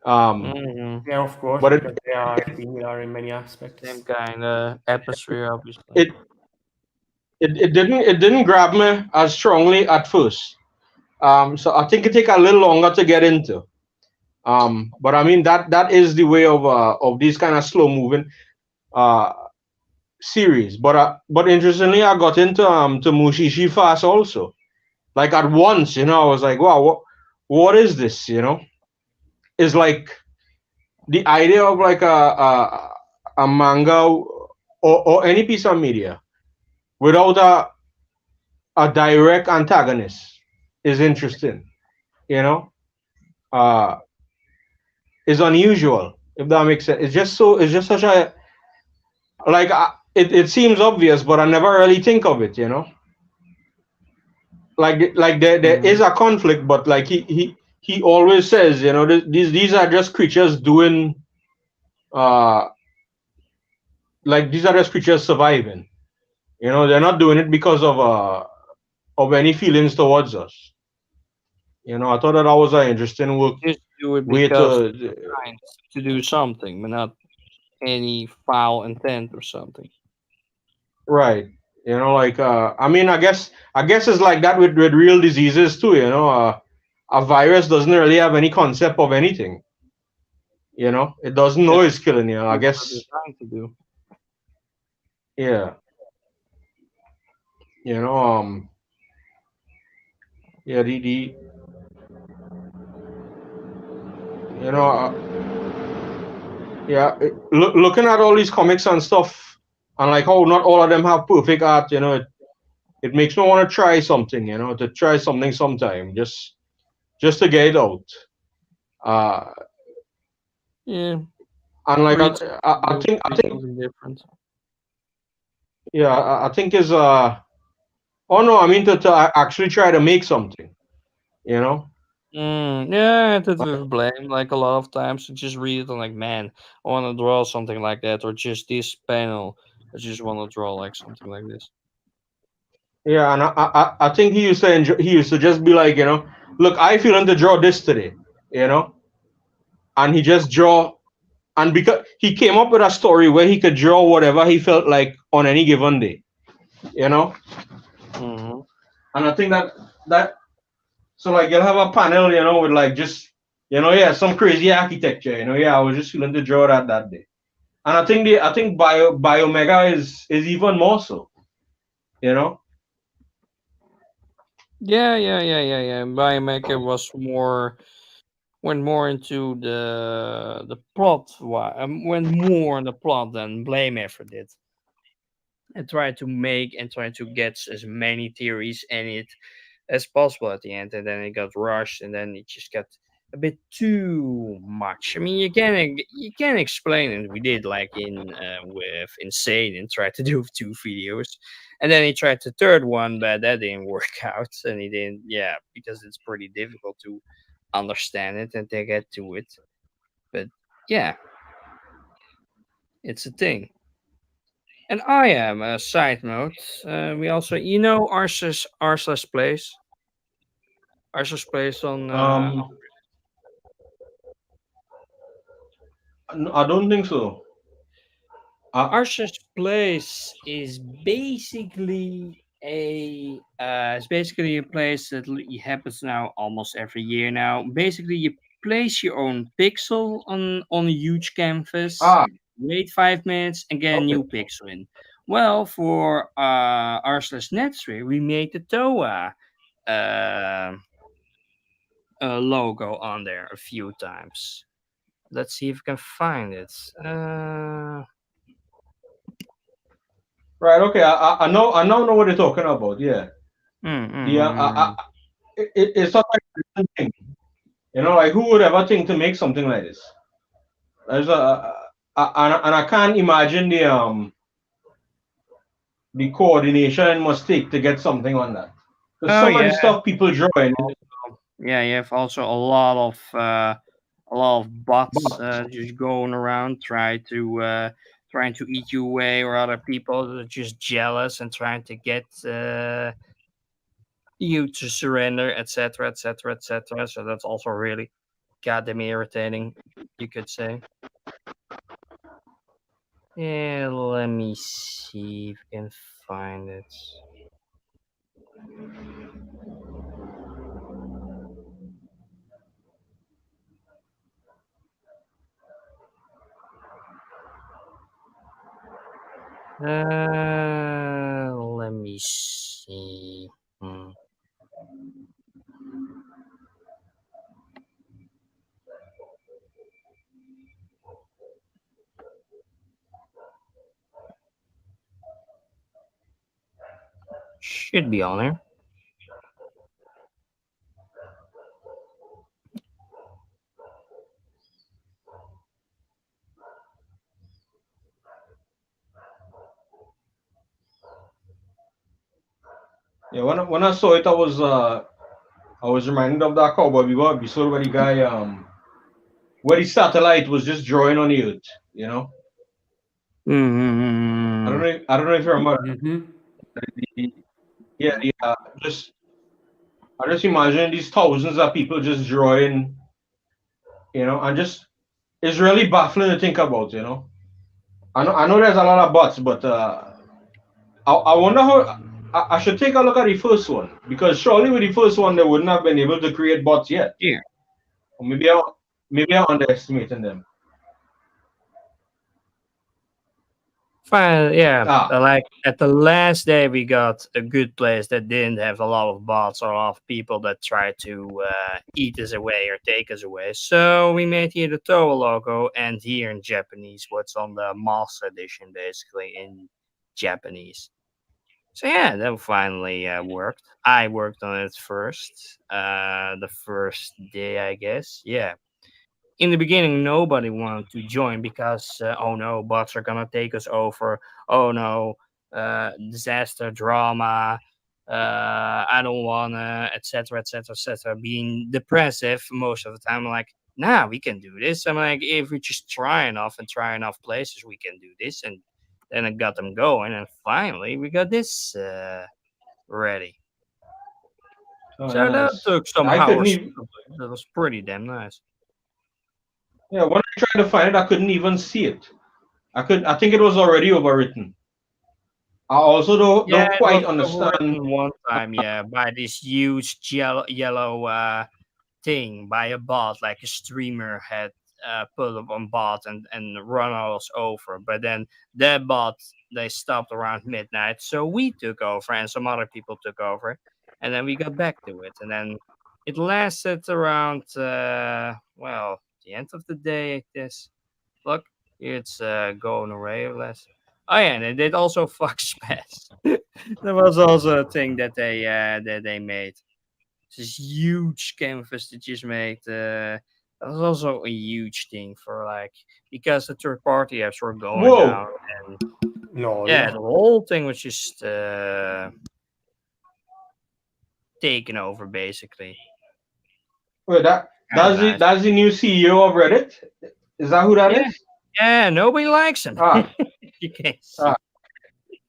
Um, Hmm. Yeah, of course, but because they are similar in many Same aspects. kind of atmosphere, obviously. it, it didn't grab me as strongly at first. So I think it take a little longer to get into. But I mean that is the way of these kind of slow moving uh series. But interestingly, I got into to Mushishi fast also. Like at once, I was like, wow, what is this? It's like the idea of like a manga or any piece of media without a direct antagonist is interesting. You know, uh, is unusual. If that makes sense, it's just such a like it seems obvious, but I never really think of it. Like there is Mm. a conflict, but like he always says, these are just creatures doing uh like these are just creatures surviving. They're not doing it because of any feelings towards us. I thought that was an interesting Just do it way because to trying to do something, but not any foul intent or something. right. You know, like I mean, I guess it's like that with real diseases too. You know, a virus doesn't really have any concept of anything. You know, it doesn't know That's it's killing you. I what they're guess, trying to do. yeah. You know, yeah, the you know, yeah, looking at all these comics and stuff, and like how not all of them have perfect art. You know, it makes me want to try something. You know, to try something sometime, just to get it out. Uh, Yeah, and like read something new, I read think, something different. yeah, I think is oh no, I mean to actually try to make something. You know, Yeah, that's with blame. Like a lot of times, I just read it and like, man, I want to draw something like that, or just this panel. I just want to draw like something like this. yeah, and I think he used to enjoy, he used to just be like, you know, look, I feeling to draw this today. You know, and he just draw, and because he came up with a story where he could draw whatever he felt like on any given day. You know, Hmm. and I think that so like you'll have a panel, you know, with like just, you know, yeah, some crazy architecture. You know, yeah, I was just feeling to draw that day. And I think Biomega is even more so. You know. Yeah. Biomaker was more went more into the plot. Went more on the plot than Blame ever did, and tried to make and try to get as many theories in it as possible at the end, and then it got rushed, and then it just got a bit too much. I mean, you can explain it. We did like in with Insane and tried to do 2 videos, and then he tried the third one, but that didn't work out, and he didn't. Yeah, because it's pretty difficult to understand it and to get to it. But yeah, it's a thing. And I am a side note. We also, Arsless Place. Arsless Place on Um, I don't think so. I, Archer's Place is basically a place that happens now almost every year now. Basically, you place your own pixel on a huge canvas, ah, wait 5 minutes, and get a okay. new pixel in. Well, for Arcelus Netsphere, we made the TOA uh, logo on there a few times. Let's see if I can find it. Right. Okay. I now know what you're talking about. Yeah. Mm, The mm, mm, mm. it's such a different thing. You know, like who would ever think to make something like this? There's and I can't imagine the coordination it must take to get something on that. Because Oh some of yeah, the stuff people drawing, yeah. You have also a lot of bots but just going around trying to eat you away, or other people that are just jealous and trying to get you to surrender, etc., etc., etc. So that's also really goddamn irritating, you could say. Yeah, let me see if I can find it. Let me see. Hmm. Should be on there. yeah, when I saw it, I was reminded of that Cowboy Bebop episode where the guy where the satellite was just drawing on the earth. You know, Mm-hmm. I don't know if you remember. Mm-hmm. The, yeah, just I just imagine these thousands of people just drawing. You know, and just it's really baffling to think about. You know, I know there's a lot of bots, but I wonder how. I should take a look at the first one because surely with the first one they wouldn't have been able to create bots yet. Yeah. Or maybe I'm underestimating them. Fine, yeah. Ah, Like at the last day, we got a good place that didn't have a lot of bots or a lot of people that tried to eat us away or take us away. So we made here the Toa logo and here in Japanese, what's on the Master Edition, basically in Japanese. So yeah, that finally worked. I worked on it first, the first day, I guess. Yeah, in the beginning nobody wanted to join because oh no, bots are gonna take us over. Oh no, disaster drama, I don't wanna, etc etc etc, being depressive most of the time. I'm like, nah, we can do this. I'm like, if we just try enough and try enough places, we can do this. And then I got them going, and finally we got this ready. oh, So that nice. took some I couldn't hours. even. That was pretty damn nice. Yeah, when I tried to find it, I couldn't even see it. I could. I think it was already overwritten. I also Yeah, don't it was quite understand. overwritten one time, yeah, by this huge yellow thing by a bot, like a streamer had put up on bot and run us over. But then that bot, they stopped around midnight, so we took over and some other people took over, and then we got back to it, and then it lasted around well, the end of the day, I guess. Look, it's going away less. Oh yeah, and it did also fuck spaz. There was also a thing that they made. This huge canvas that just made. That was also a huge thing for like because the third party apps were going down, Whoa! and Lol. yeah, the whole thing was just taken over basically. Wait, Kind of nice. that's the new CEO of Reddit. Is that who that Yeah, is? yeah. Nobody likes him. Ah, You can't ah,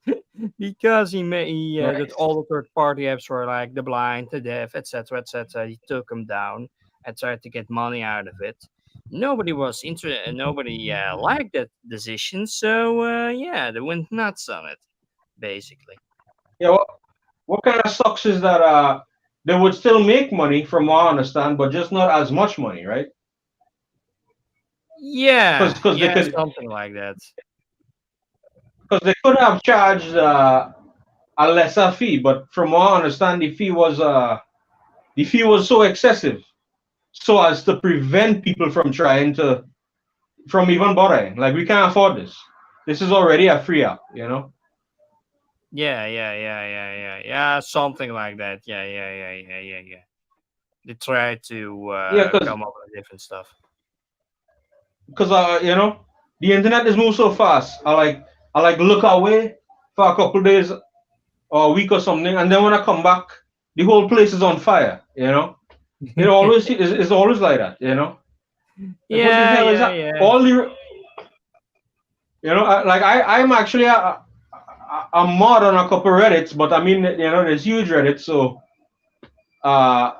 see. Because that nice. all the third party apps were like the blind, the deaf, etc., etc. He took them down and tried to get money out of it. Nobody was interested. Nobody liked that decision, so yeah, they went nuts on it, basically. Yeah. What kind of sucks is that they would still make money from what I understand, but just not as much money, right? Yeah, Because yeah, something like that. they could have charged a lesser fee, but from what I understand, the fee was so excessive, so as to prevent people from trying to from even bothering. Like we can't afford this. This is already a free app, you know. Yeah, something like that. Yeah. They tried to Yeah, come up with different stuff. because you know the internet is moving so fast. I like look away for a couple days or a week or something, and then when I come back, the whole place is on fire. You know, it's always like that. You know, like what the hell is that? Yeah. All the you know, I'm actually a mod on a couple Reddits, but I mean you know there's huge Reddits, so uh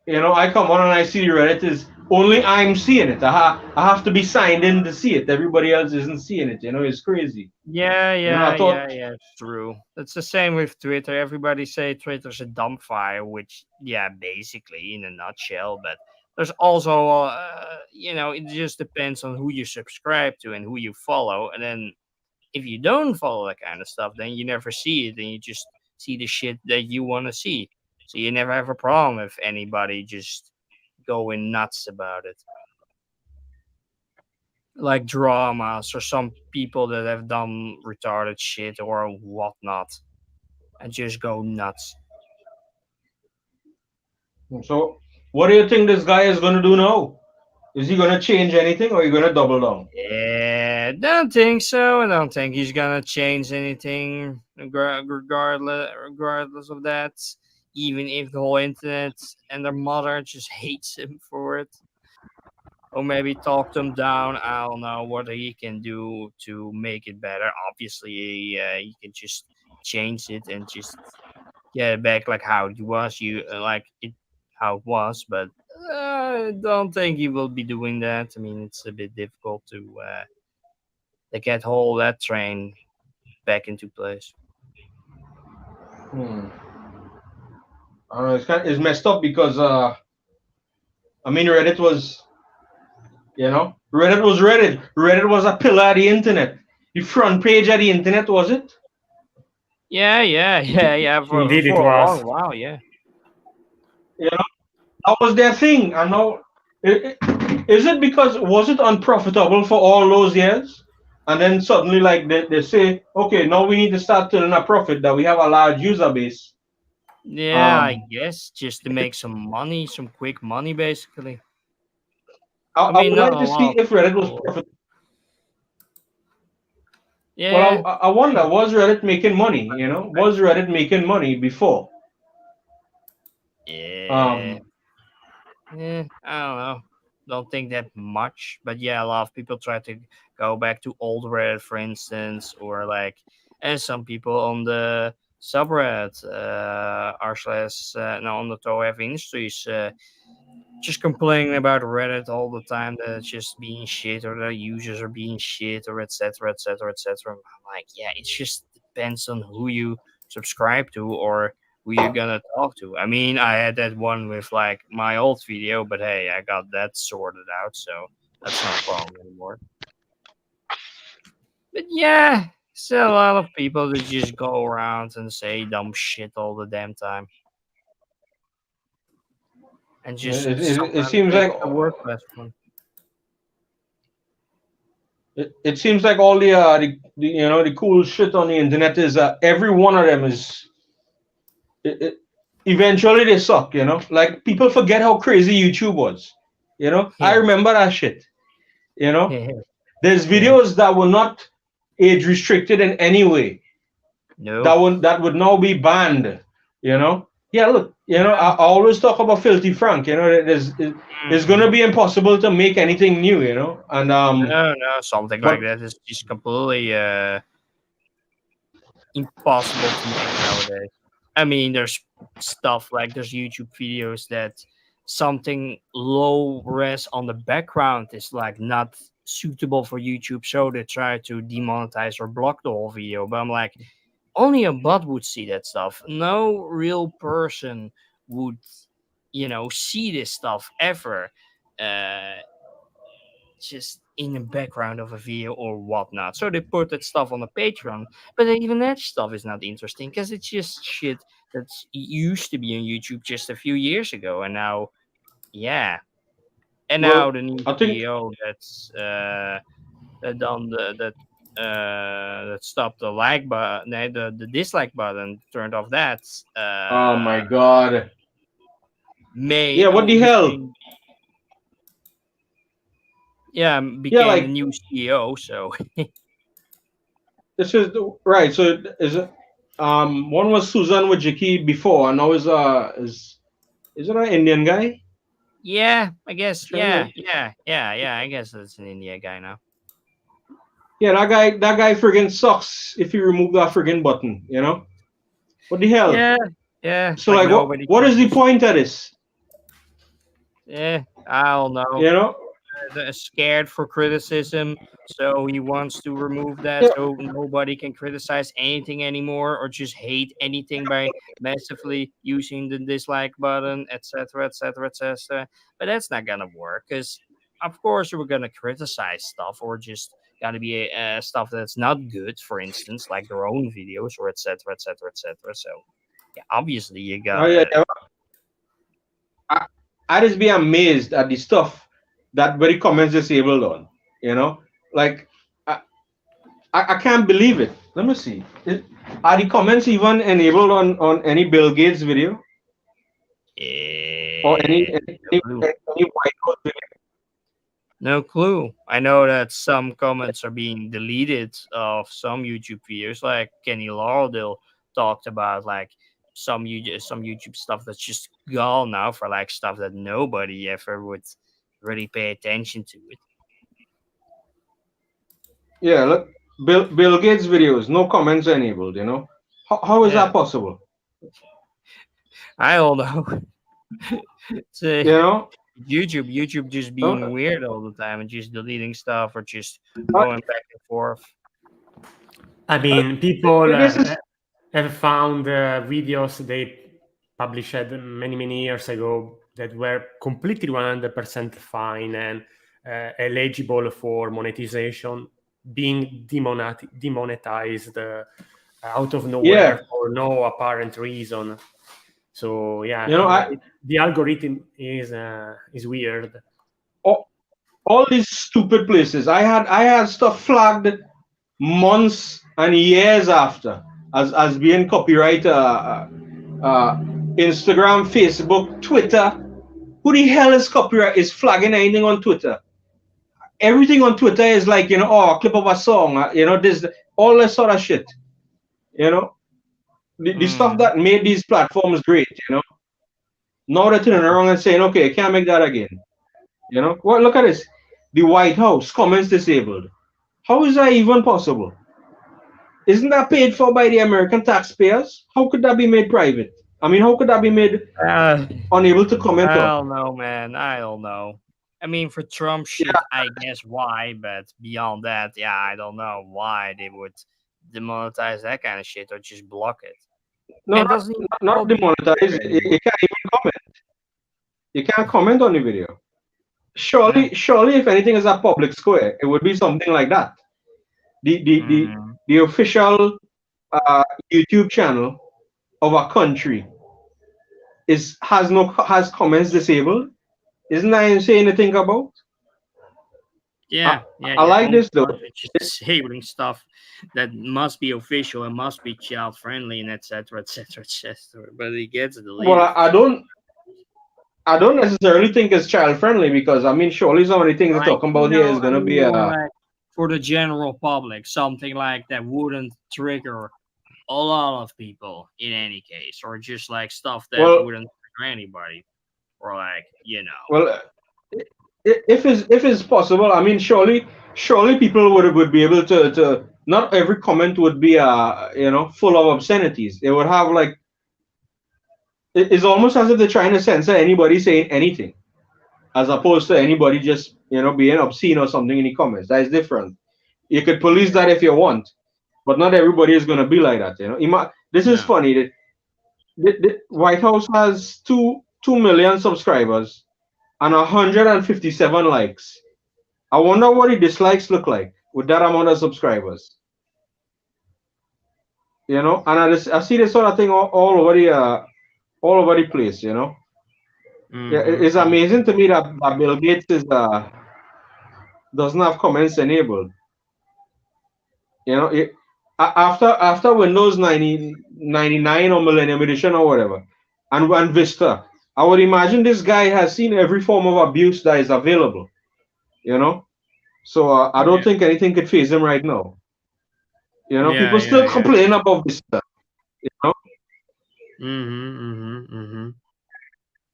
you know I come on and I see the Reddit is only I'm seeing it. I have to be signed in to see it. Everybody else isn't seeing it. You know, it's crazy. You know, I thought It's true. It's the same with Twitter. Everybody say Twitter's a dump fire, which yeah, basically in a nutshell. But there's also, it just depends on who you subscribe to and who you follow. And then if you don't follow that kind of stuff, then you never see it, and you just see the shit that you want to see. So you never have a problem if anybody just going nuts about it, like dramas or some people that have done retarded shit or whatnot and just go nuts. so. What do you think this guy is gonna do now? Is he gonna change anything, or are you gonna double down? Yeah, don't think so. I don't think he's gonna change anything regardless of that. Even if the whole internet and their mother just hates him for it. Or maybe talk them down. I don't know what he can do to make it better. Obviously, he can just change it and just get it back like how it was. Like it how it was, but I don't think he will be doing that. I mean, it's a bit difficult to get whole that train back into place. Hmm. I don't know. It's messed up because I mean Reddit was, Reddit was Reddit. Reddit was a pillar of the internet. The front page of the internet, was it? Yeah, yeah, yeah, yeah. Indeed, For it a long was. while, yeah. You know, that was their thing. And now, is it because was it unprofitable for all those years? And then suddenly, like they say, okay, now we need to start turning a profit that we have a large user base. Yeah, I Um, guess just to make some money, some quick money, basically. I, I I mean, would not like a to lot see of if Reddit was people. profitable. Yeah, Well, I wonder, was Reddit making money? Was Reddit making money before? yeah. Um, I don't know. Don't think that much, but yeah, a lot of people try to go back to old Reddit, for instance, or like, and some people on the subreddit r slash no on the Toef Industries just complaining about Reddit all the time that it's just being shit or the users are being shit or etc etc etc. I'm like, yeah, it just depends on who you subscribe to or who you're gonna talk to. I mean, I had that one with like my old video, but hey, I got that sorted out, so that's not a problem anymore. But yeah, still a lot of people that just go around and say dumb shit all the damn time and just it sometimes seems make like the WordPress one. it seems like all the cool shit on the internet is every one of them is it, it, eventually they suck. Like people forget how crazy YouTube was. I Yeah. remember that shit. You know, Yeah. there's Yeah. videos that were not age restricted in any way No. that would now be banned. Yeah, look, Yeah. I always talk about Filthy Frank. It's gonna Mhm. be impossible to make anything new. And No, no, something like but that is just completely impossible to make nowadays. I mean, there's stuff like there's YouTube videos that something low res on the background is like not suitable for YouTube, so they try to demonetize or block the whole video. But I'm like, only a bot would see that stuff. No real person would, see this stuff ever. Uh, just in the background of a video or whatnot. So they put that stuff on the Patreon, but even that stuff is not interesting because it's just shit that used to be on YouTube just a few years ago, and now, yeah, and now well, the new I think. CEO that's that done that stopped the like button, the dislike button, turned off that. Oh my God. May Yeah, what the hell? became yeah Yeah, became the like new CEO. So this is right. So is it? One was Susan Wojcicki before, and now is it an Indian guy? yeah, I guess. Trying to, Yeah. I guess that's an India guy now. yeah, that guy friggin' sucks if you remove that friggin' button. What the hell? Yeah, yeah. So Like like, nobody what can is the just. point of this? Yeah, I don't know. You know? Scared for criticism, so he wants to remove that Yeah, so nobody can criticize anything anymore or just hate anything by massively using the dislike button, etc., etc., etc. But that's not gonna work because, of course, we're gonna criticize stuff or just gonna be stuff that's not good, for instance, like their own videos or etc., etc., etc. So, yeah, obviously you oh, yeah, gotta. yeah. I, I just be amazed at the stuff that very comments disabled on. You know, like I, I can't believe it. Let me see. Are the comments even enabled on any Bill Gates video or No clue. any White House video? No clue. I know that some comments are being deleted of some YouTube videos, like Kenny Lauderdale talked about, like some YouTube stuff that's just gone now for like stuff that nobody ever would really pay attention to it. Yeah, look, Bill Gates videos, no comments enabled. How is Yeah, that possible? I don't know. It's, You know, YouTube just being Uh, weird all the time and just deleting stuff or just I going back and forth. I mean, I people. guess it's have found videos they published many years ago that were completely 100% fine and eligible for monetization, being demonetized out of nowhere for no apparent reason. So the algorithm is weird. All these stupid places. I had stuff flagged months and years after as being copyright. Instagram, Facebook, Twitter. Who the hell is flagging anything on Twitter? Everything on Twitter is like, a clip of a song, this, all this sort of shit. The stuff that made these platforms great, Now they're turning around and saying, okay, can't make that again. Well, look at this. The White House, comments disabled. How is that even possible? Isn't that paid for by the American taxpayers? How could that be made private? I mean, how could that be made unable to comment on? I don't know, man. I don't know. I mean, for Trump shit, I guess why, but beyond that, I don't know why they would demonetize that kind of shit or just block it. No, not demonetize. You can't even comment. You can't comment on the video. Surely, if anything is a public square, it would be something like that. The official YouTube channel of a country has comments disabled. Isn't that insane to think about? I like this though. Just disabling stuff that must be official and must be child friendly and etc. But it gets deleted. Well, I don't necessarily think it's child friendly because I mean, surely some of the things we're talking about here is going to be for the general public, something like that wouldn't trigger a lot of people in any case, or just like stuff that wouldn't trigger anybody, or like Well, if it's possible, I mean, surely people would be able to. Not every comment would be full of obscenities. They would have like. It's almost as if they're trying to censor anybody saying anything, as opposed to anybody just being obscene or something in the comments. That is different. You could police that if you want, but not everybody is going to be like that. This is funny. The White House has 2 million subscribers and 157 likes. I wonder what the dislikes look like with that amount of subscribers. And I see this sort of thing all over the place. It's amazing to me that Bill Gates doesn't have comments enabled. After Windows 99 or Millennium Edition or whatever, and Vista, I would imagine this guy has seen every form of abuse that is available. So I don't think anything could phase him right now. People still complain about Vista.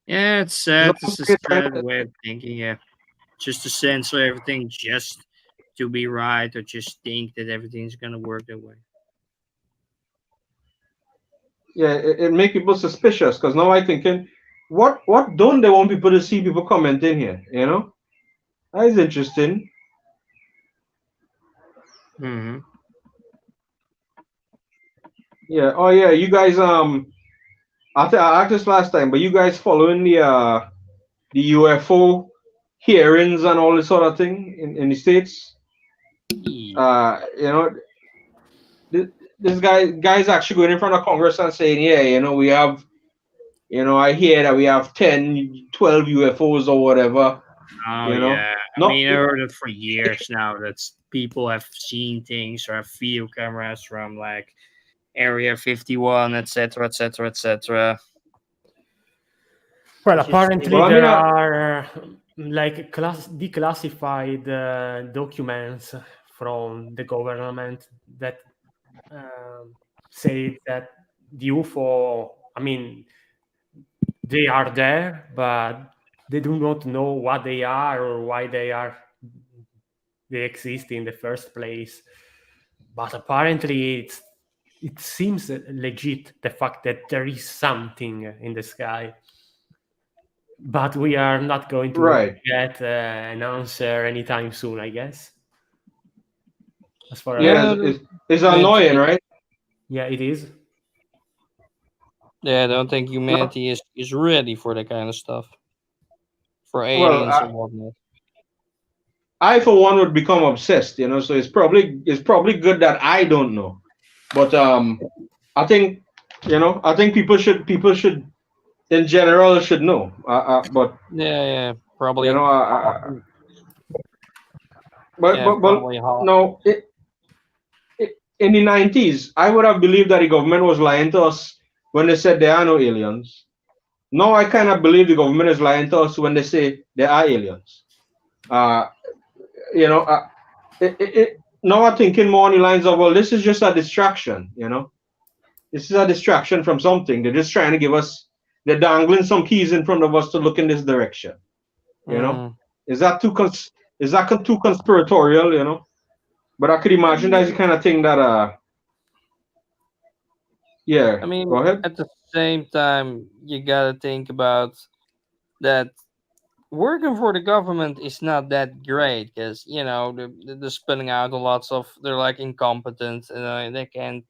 Yeah, it's sad. It's a sad way of thinking. Yeah, just to censor everything, just to be right, or just think that everything's gonna work that way. Yeah, it makes people suspicious because now I'm thinking, what don't they want people to see people commenting here? That is interesting. Yeah. Oh yeah, you guys. I asked this last time, but you guys following the UFO hearings and all this sort of thing in the States? This guy's actually going in front of Congress and saying, we have, I hear that we have 10, 12 UFOs or whatever. I mean, I heard it for years now that people have seen things or have video cameras from like Area 51, etc. Well, apparently there are like declassified documents from the government that say that the UFO, I mean, they are there, but they do not know what they are or why they exist in the first place. But apparently it seems legit, the fact that there is something in the sky. But we are not going to get an answer anytime soon, I guess. As far as it's annoying, right? Yeah, it is. Yeah, I don't think No, humanity is ready for that kind of stuff, for well, aliens and whatnot. I for one would become obsessed, you know. So it's probably good that I don't know, but I think, I think people should in general should know. But Yeah, yeah, you probably. know, but Yeah, but but probably hot. no, in the 90s, I would have believed that the government was lying to us when they said there are no aliens. Now I kind of believe the government is lying to us when they say there are aliens. Uh, you know, now I'm thinking more on the lines of, well, this is just a distraction. This is a distraction from something. They're just trying to give us, they're dangling some keys in front of us to look in this direction. You know, Mm. is that too conspiratorial? But I could I imagine that's the mean, kind of thing that yeah. I Go mean, ahead. at the same time, you gotta think about that working for the government is not that great because they're spilling out a lots of they're like incompetent and they can't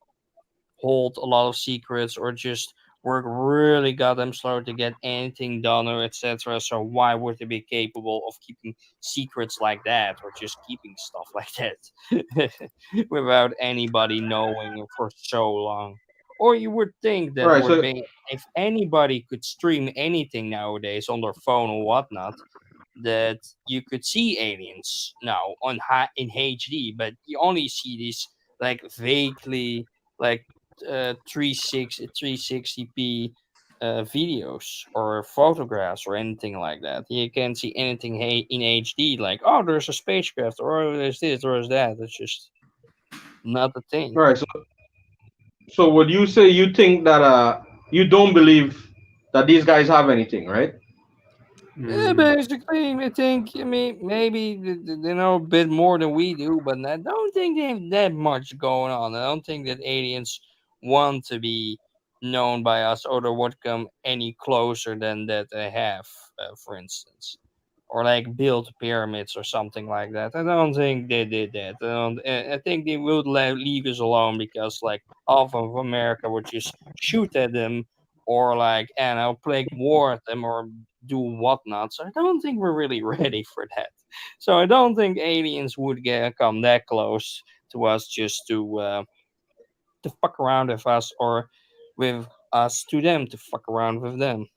hold a lot of secrets or just work really goddamn slow to get anything done or etc. So why would they be capable of keeping secrets like that or just keeping stuff like that without anybody knowing for so long? Or you would think All that right. So if anybody could stream anything nowadays on their phone or whatnot, that you could see aliens now in HD, but you only see these like vaguely like 360p videos or photographs or anything like that. You can't see anything in HD like, oh, there's a spacecraft or oh, there's this or there's that. It's just not a thing. all right. So would you say you think that you don't believe that these guys have anything, right? Yeah, Mm, basically, I think, I mean, maybe they know a bit more than we do, but I don't think they have that much going on. I don't think that aliens want to be known by us or they would come any closer than that they have, for instance. Or like build pyramids or something like that. I don't think they did that. I think they would leave us alone because like half of America would just shoot at them or like and I'll play war at them or do whatnot. So I don't think we're really ready for that. So I don't think aliens would come that close to us just to fuck around with us or with us to them to fuck around with them.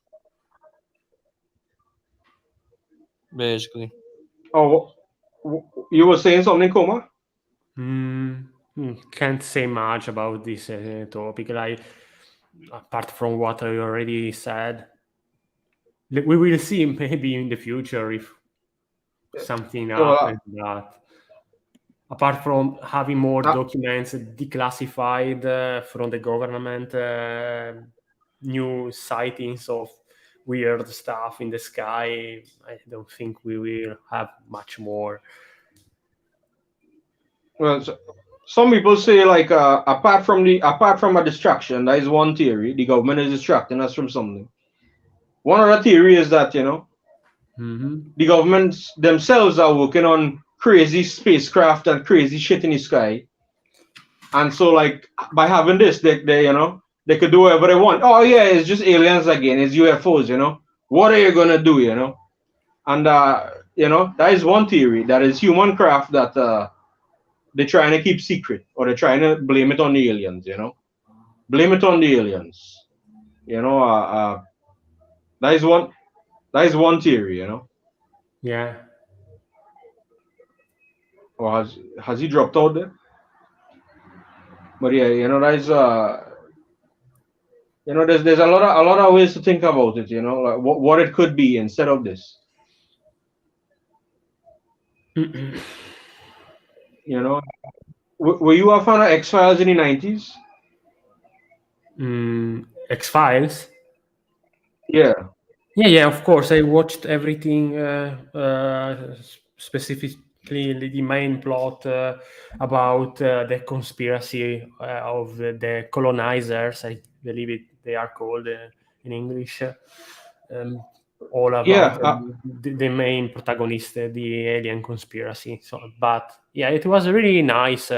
Basically. Oh, you were saying something, Koma? can't say much about this topic. Like, apart from what I already said, we will see maybe in the future if something Well, happens. That apart from having more uh, documents declassified from the government, new sightings of weird stuff in the sky, I don't think we will have much more. well, some people say like apart from a distraction, that is one theory. The government is distracting us from something. One other theory is that Hmm. the governments themselves are working on crazy spacecraft and crazy shit in the sky, and so like by having this, they could do whatever they want. Oh yeah, it's just aliens again. It's UFOs. What are you gonna do? And that is one theory. That is human craft that they're trying to keep secret, or they're trying to blame it on the aliens. Blame it on the aliens. You know, uh, uh, that is one. That is one theory. Yeah. Or has he dropped out there? But yeah, that is there's a lot of ways to think about it. Like what it could be instead of this. You know, were you a fan of X Files in the 90s? X Files. Yeah, Yeah, yeah, of course. I watched everything, specifically the main plot about the conspiracy of the colonizers. I believe they are called in English. Um, all about yeah. the main protagonist, the alien conspiracy. So, but yeah, it was really nice,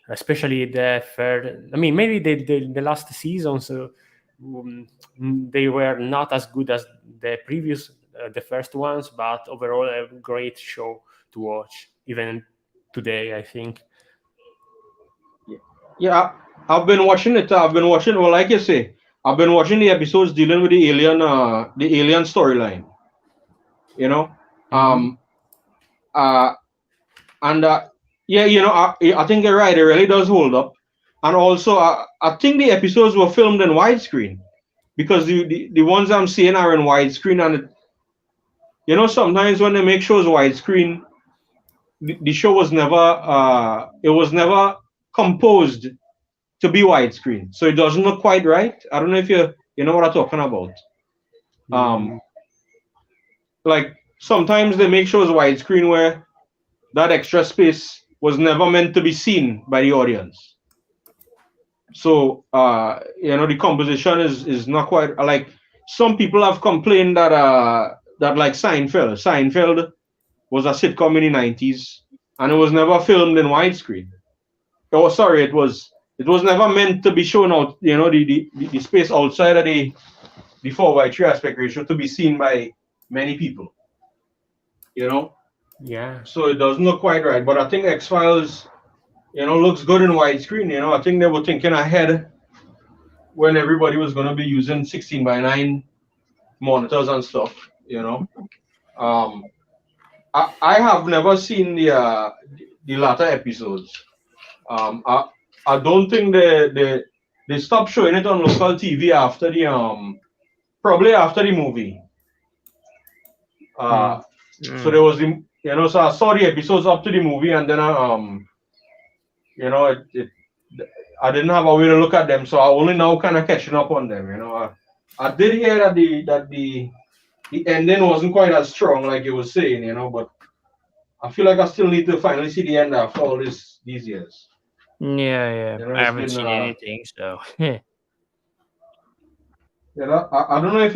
especially the third. I mean, maybe the last seasons. they were not as good as the first ones, but overall a great show to watch, even today, I think. Yeah, I've been watching it. I've been watching. Well, like you say, I've been watching the episodes dealing with the alien storyline. You know, Mhm. um, uh, and yeah, I think you're right. It really does hold up. And also, I think the episodes were filmed in widescreen because the ones I'm seeing are in widescreen, and sometimes when they make shows widescreen, the show was never it was never composed to be widescreen, so it doesn't look quite right. I don't know if you know what I'm talking about. Um, Mm, like sometimes they make shows widescreen where that extra space was never meant to be seen by the audience. So the composition is not quite like some people have complained that like Seinfeld was a sitcom in the 90s and it was never filmed in widescreen. Oh, sorry, it was never meant to be shown out. The space outside of the 4:3 aspect ratio to be seen by many people. You know, yeah. so it doesn't look quite right. But I think X Files, looks good in widescreen. I think they were thinking ahead when everybody was going to be using 16:9 monitors and stuff. Um, I have never seen the latter episodes. I don't think they stopped showing it on local TV after the probably after the movie. Mm. So there was so I saw the episodes up to the movie, and then I didn't have a way to look at them, so I only now kind of catching up on them. I did hear that the ending wasn't quite as strong like you were saying, but I feel like I still need to finally see the end after all these years. Yeah, yeah. I It's haven't been seen anything, so I don't know if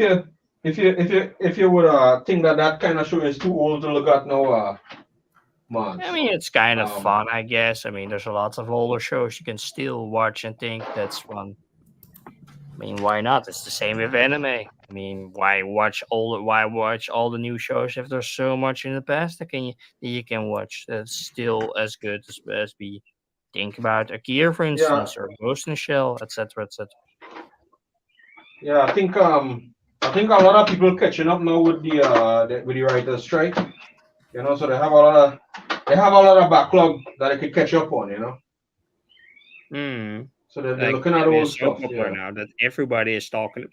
you would think that kind of show is too old to look at now, I Mars. mean it's kind of Um, fun, I guess. I mean, there's a lot of older shows you can still watch and think that's fun. I mean, why not? It's the same with anime. I mean, why watch all the new shows if there's so much in the past that you can watch that's still as good as we think about Akira, for yeah, instance, or Ghost in the Shell, etc., etc. yeah. I think a lot of people catching up now with the writers' strike. So they have a lot of backlog that they could catch up on. Hmm. So they're Like looking at anime old is so stuff. popular Yeah. now that everybody is talking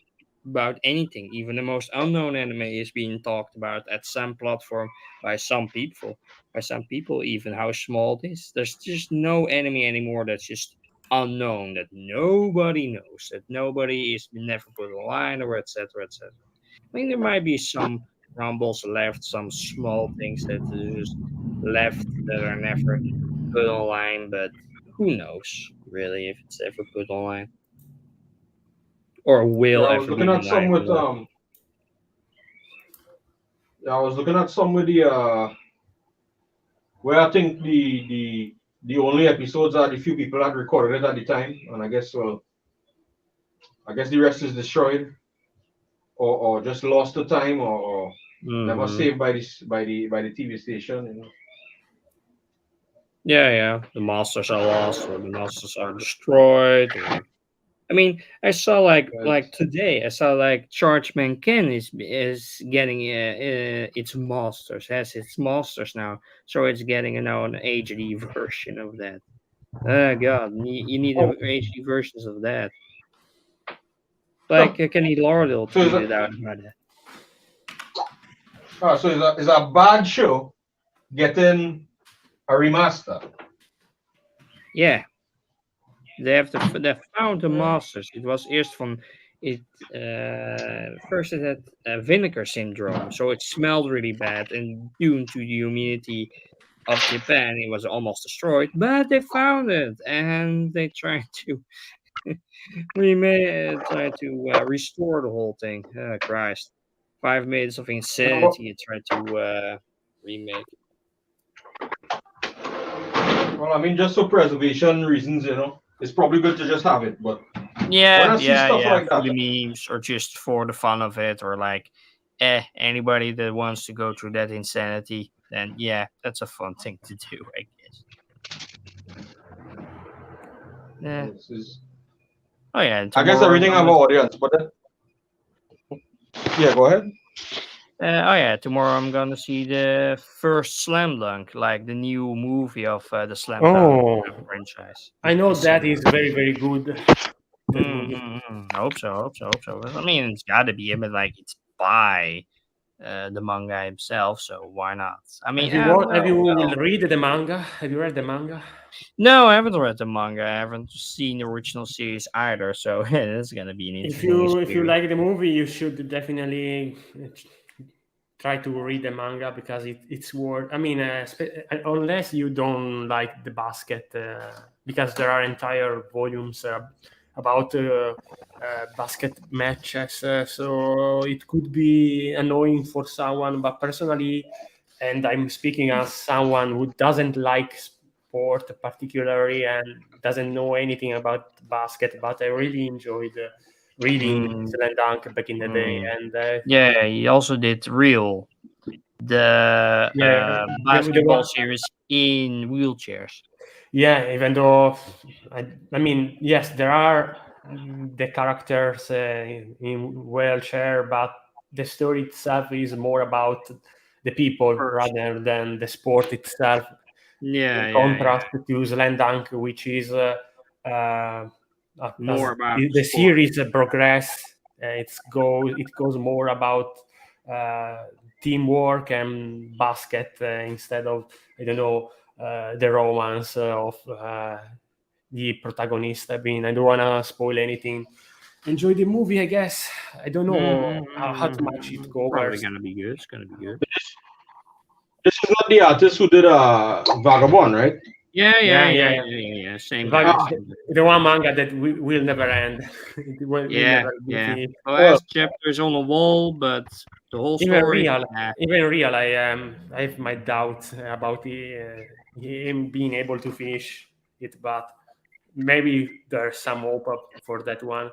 about anything. Even the most unknown anime is being talked about at some platform by some people. By some people, even how small it is. There's just no anime anymore that's just unknown, that nobody knows, that nobody is never put online or etc. etc. I mean, there might be some rumbles left, some small things that are just left that are never put online, but who knows really if it's ever put online or Yeah, will I was ever looking be at some online with really. yeah, I was looking at some with the where I think the only episodes are the few people had recorded it at the time, and I guess the rest is destroyed or just lost to time or never Hmm. saved by the TV station. Yeah, yeah. The masters are lost or the masters are destroyed or I mean, I saw like It's, today. I saw like Chargeman Ken is getting its masters, has its masters now, so it's getting an HD version of that. Oh God, you need oh, HD versions of that. huh. Like Kenny Lauderdale So is tweeted a out about that. so is a bad show getting a remaster? Yeah, they found the Yeah. masters. It was first from it. First it had vinegar syndrome, so it smelled really bad, and due to the humidity of Japan, it was almost destroyed. But they found it, and they tried to restore the whole thing. Oh, Christ, 5 minutes of Well, insanity. It tried to remake. well, I mean, just for preservation reasons, it's probably good to just have it. But When Yeah, I see yeah, stuff yeah. like For that, the memes or just for the fun of it, or like, anybody that wants to go through that insanity, then yeah, that's a fun thing to do, I guess. Yeah. it's- Oh yeah, and I guess tomorrow I'm everything have an gonna. audience. But yeah, go ahead. Oh yeah, tomorrow I'm gonna see the first Slam Dunk, like the new movie of the Slam Dunk Oh, franchise I at know the that cinema. is very, very good. That movie. I hope so. Hope so. Hope so. I mean, it's got to be. I mean, like it's by the manga himself, so why not? I mean, Have you well, read the manga? Have you read the manga? no, I haven't read the manga. I haven't seen the original series either, so that's gonna be an interesting If you experience. like the movie, you should definitely try to read the manga because it's worth. I mean, unless you don't like the basket, because there are entire volumes about basket matches, so it could be annoying for someone. But personally, and I'm speaking as someone who doesn't like sport particularly and doesn't know anything about basket, but I really enjoyed reading Mm, Slam Dunk back in the day, mm. and Yeah, he also did Real, the yeah, the basketball one, series in wheelchairs. yeah. Even though I mean, yes, there are the characters in wheelchair, but the story itself is more about the people First. rather than the sport itself. In Yeah, yeah, yeah. contrast to Slam Dunk, which is uh, as More about the the sport. series progress, it goes more about uh, teamwork and basket instead of I don't know the romance of the protagonist. I mean, I don't wanna spoil anything. Enjoy the movie, I guess. I don't know how much it Probably covers. gonna be good. It's gonna be good. This is not the artist who did Vagabond, right? Yeah, yeah, Yeah, yeah, yeah, yeah, yeah. yeah, yeah. Same guy, The, same guy. the one manga that will never end. Will Yeah, never be yeah. finished. The Well, last chapter is on the wall, but the whole Even story, real, nah. even real, I have my doubts about him being able to finish it, but maybe there's some hope up for that one.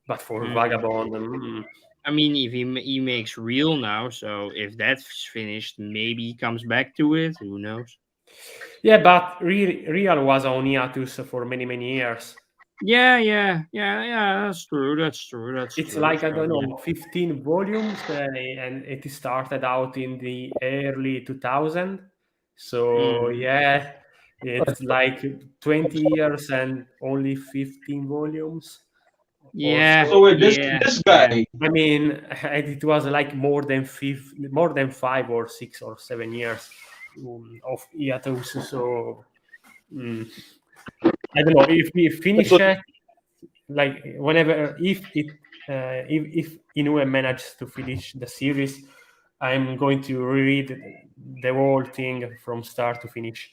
But for Mm. Vagabond, I mean, if he makes real now, so if that's finished, maybe he comes back to it. Who knows? yeah, but real was on hiatus for many many years. Yeah, yeah, yeah, yeah. That's true. That's true. That's It's true. like I don't So know, 15 volumes, and it started out in the early 2000. So mm, yeah, it's like 20 years and only 15 volumes or yeah, so so. wait, yeah, this yeah. guy, I mean, it was like more than 5 or 6 or 7 years of hiatus. So mm, I don't know if we finish so it like whenever if Inoue manages to finish the series, I'm going to read the whole thing from start to finish.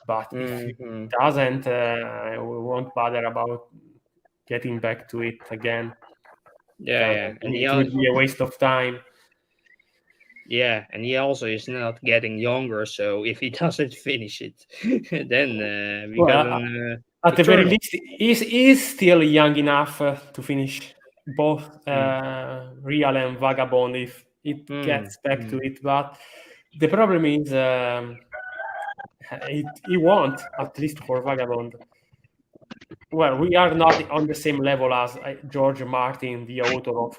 But if it Hmm. doesn't, I won't bother about getting back to it again Yeah, because yeah, and it would be a waste of time. and he also is not getting younger. So if he doesn't finish it, then we got Well, an at the very eternal. least, is still young enough to finish both Mm, Real and Vagabond if it mm, gets back to mm. it. But the problem is he won't, at least for Vagabond. Well, we are not on the same level as George Martin, the author of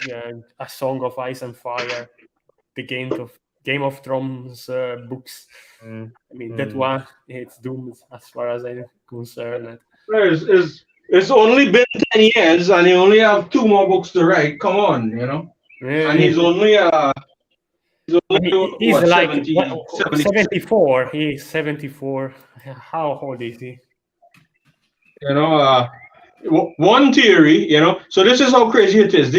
A Song of Ice and Fire, the Game of Thrones books. Mm, I mean, that mm. one, it's doomed as far as I'm concerned. it's only been 10 years, and he only have two more books to write. Come on, and Eh, he's only But he's what like 70. 74. He's 74. How old is he? You know, one theory. So this is how crazy it is.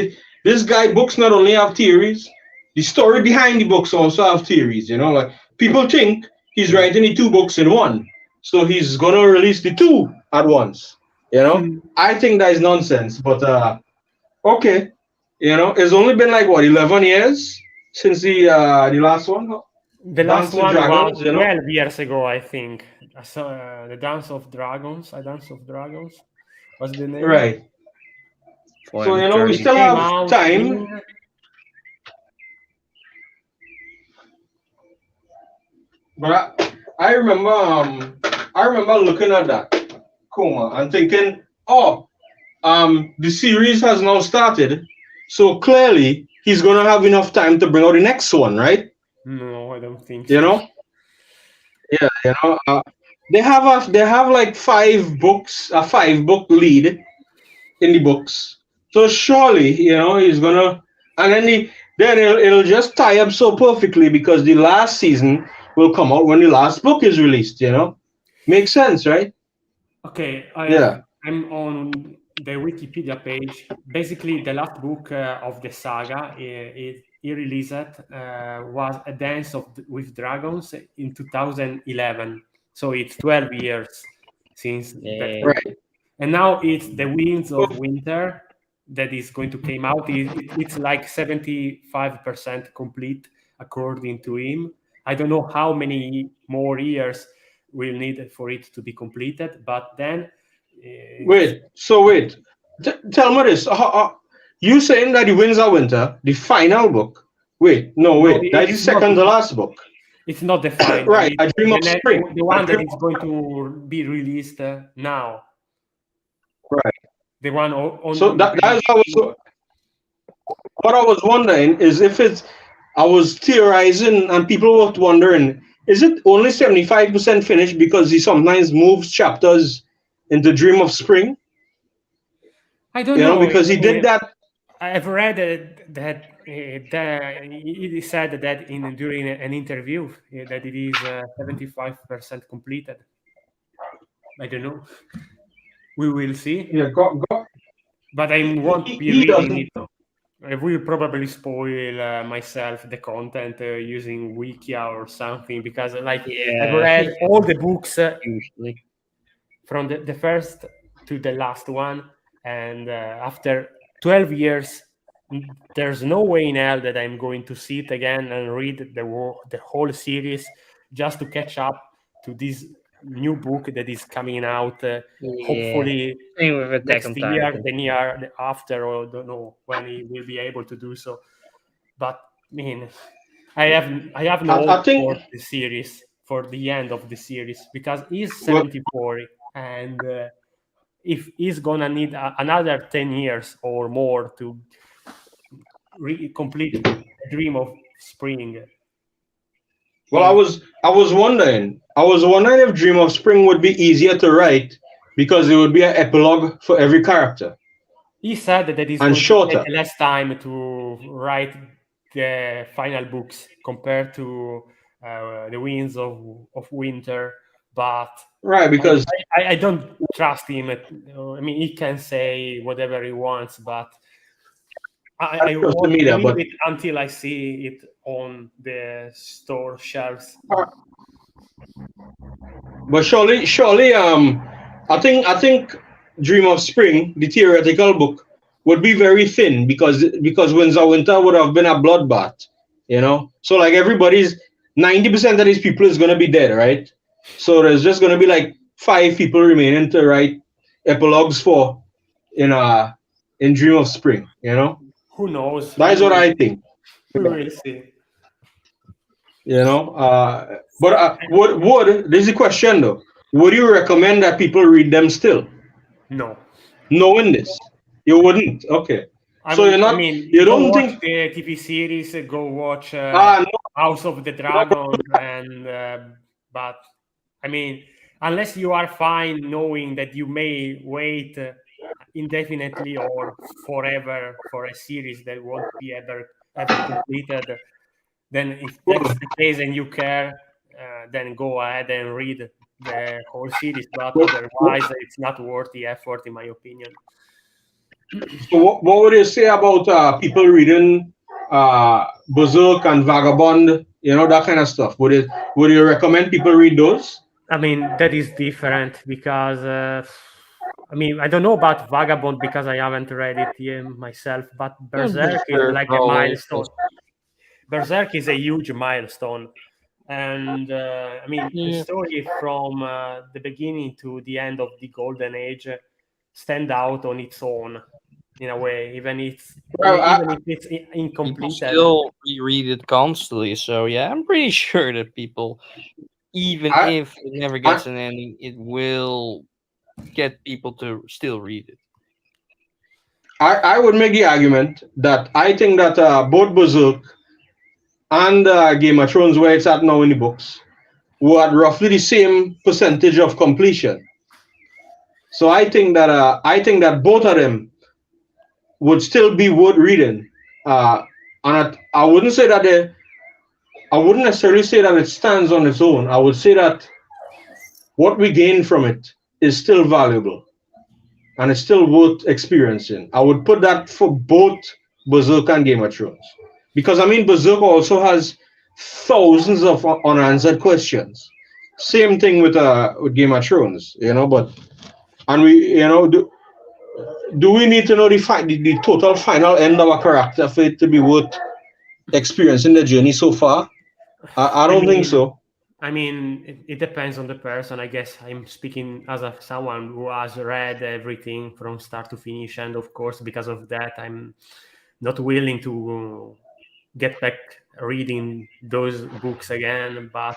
This guy books not only have theories, the story behind the books also have theories. Like people think he's writing the two books in one, so he's gonna release the two at once. I think that is nonsense. But okay, it's only been like what 11 years since the last one, The last Dance with one was Dragons. 12 years ago, I think. So, the Dance of Dragons. A Dance of Dragons was the name. Right. So you know we It still came have out time. But I remember looking at that Koma and thinking, oh, the series has now started, so clearly he's gonna have enough time to bring out the next one, right? No, I don't think You so. know, yeah, you know, they have like 5 books, a 5 book lead in the books, so surely you know he's gonna, and then it'll just tie up so perfectly because the last season will come out when the last book is released. You know, makes sense, right? Okay, Yeah. I'm on the Wikipedia page. Basically, the last book of the saga he released was A Dance with Dragons in 2011. So it's 12 years since that book. Right. And now it's The Winds of Winter that is going to come out. It's like 75% complete according to him. I don't know how many more years we'll need for it to be completed, but then Wait. Tell me this. You saying that the Winds of Winter, the final book? Wait, no, no, wait. That is the it's not. second to last book. It's not the final. Right. It's A Dream of Spring. the one that is going to be released now. Right. The one on. So that's what I was wondering is if it's. I was theorizing and people were wondering, is it only 75% finished because he sometimes moves chapters into Dream of Spring? I don't You know, know. because he did that. I've read that he said that during an interview that it is 75% completed. I don't know. We will see. Yeah, But I won't be he reading doesn't. it. I will probably spoil myself the content using Wikia or something because, like, I've read all the books usually from the first to the last one, and after 12 years, there's no way in hell that I'm going to sit again and read the whole series just to catch up to this new book that is coming out hopefully same with Attack next on year, Titan. the year after, or don't know when he will be able to do so. But I mean, I have no I hope think for the series, for the end of the series, because he's 74, and if he's gonna need another 10 years or more to complete Dream of Spring. well, I was wondering if Dream of Spring would be easier to write because it would be an epilogue for every character He said that he's and going to shorter. take less time to write the final books compared to the Winds of Winter, but Right, because I don't trust him. I mean, he can say whatever he wants, but I trust the won't media, believe but it until I see it on the store shelves. surely, I think Dream of Spring, the theoretical book, would be very thin because Winds of Winter would have been a bloodbath, you know. So like everybody's 90% of these people is gonna be dead, right? So there's just gonna be like 5 people remaining to write epilogues for in Dream of Spring, you know. Who knows? That is what I think. We will see. You know, but would this is a question though? Would you recommend that people read them still? No. Knowing this, you wouldn't. Okay, so you're I not. mean, You go don't watch think? the TV series, go watch No, House of the Dragon, and but I mean, unless you are fine knowing that you may wait indefinitely or forever for a series that won't be ever completed, then if that's the case and you care, then go ahead and read the whole series. But otherwise, it's not worth the effort, in my opinion. so what would you say about people reading Berserk and Vagabond? You know that kind of stuff. Would you recommend people read those? I mean, that is different because I mean, I don't know about Vagabond because I haven't read it yet myself, but Berserk is like a milestone. Berserk is a huge milestone. And I mean, the story from the beginning to the end of the Golden Age stand out on its own. in a way, Well, even if it's People incomplete. still reread it constantly, so yeah, I'm pretty sure that people, even I, if it never I, gets an ending, it will get people to still read it. I would make the argument that I think that both Berserk and Game of Thrones, where it's at now in the books, were at roughly the same percentage of completion. So I think that both of them would still be worth reading. And I wouldn't say that I wouldn't necessarily say that it stands on its own. I would say that what we gain from it is still valuable and it's still worth experiencing. I would put that for both Berserk and Game of Thrones. Because I mean, Berserk also has thousands of unanswered questions. Same thing with Game of Thrones, you know. But and we, you know, do we need to know the total final end of a character for it to be worth experiencing the journey so far? I I don't think mean, so. it depends on the person. I guess I'm speaking as someone who has read everything from start to finish, and of course, because of that, I'm not willing to get back reading those books again. But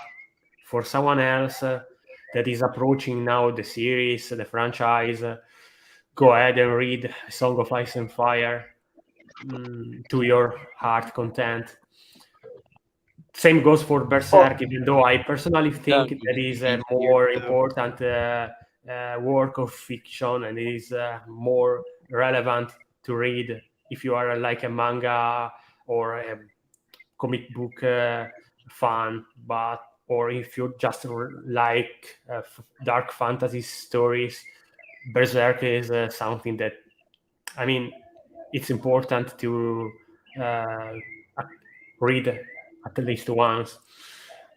for someone else that is approaching now the series, the franchise, go ahead and read Song of Ice and Fire to your heart content. Same goes for Berserk, even though I personally think that is a more important work of fiction and is more relevant to read if you are like a manga or a comic book fan, or if you just like dark fantasy stories. Berserk is something that, I mean, it's important to read at least once.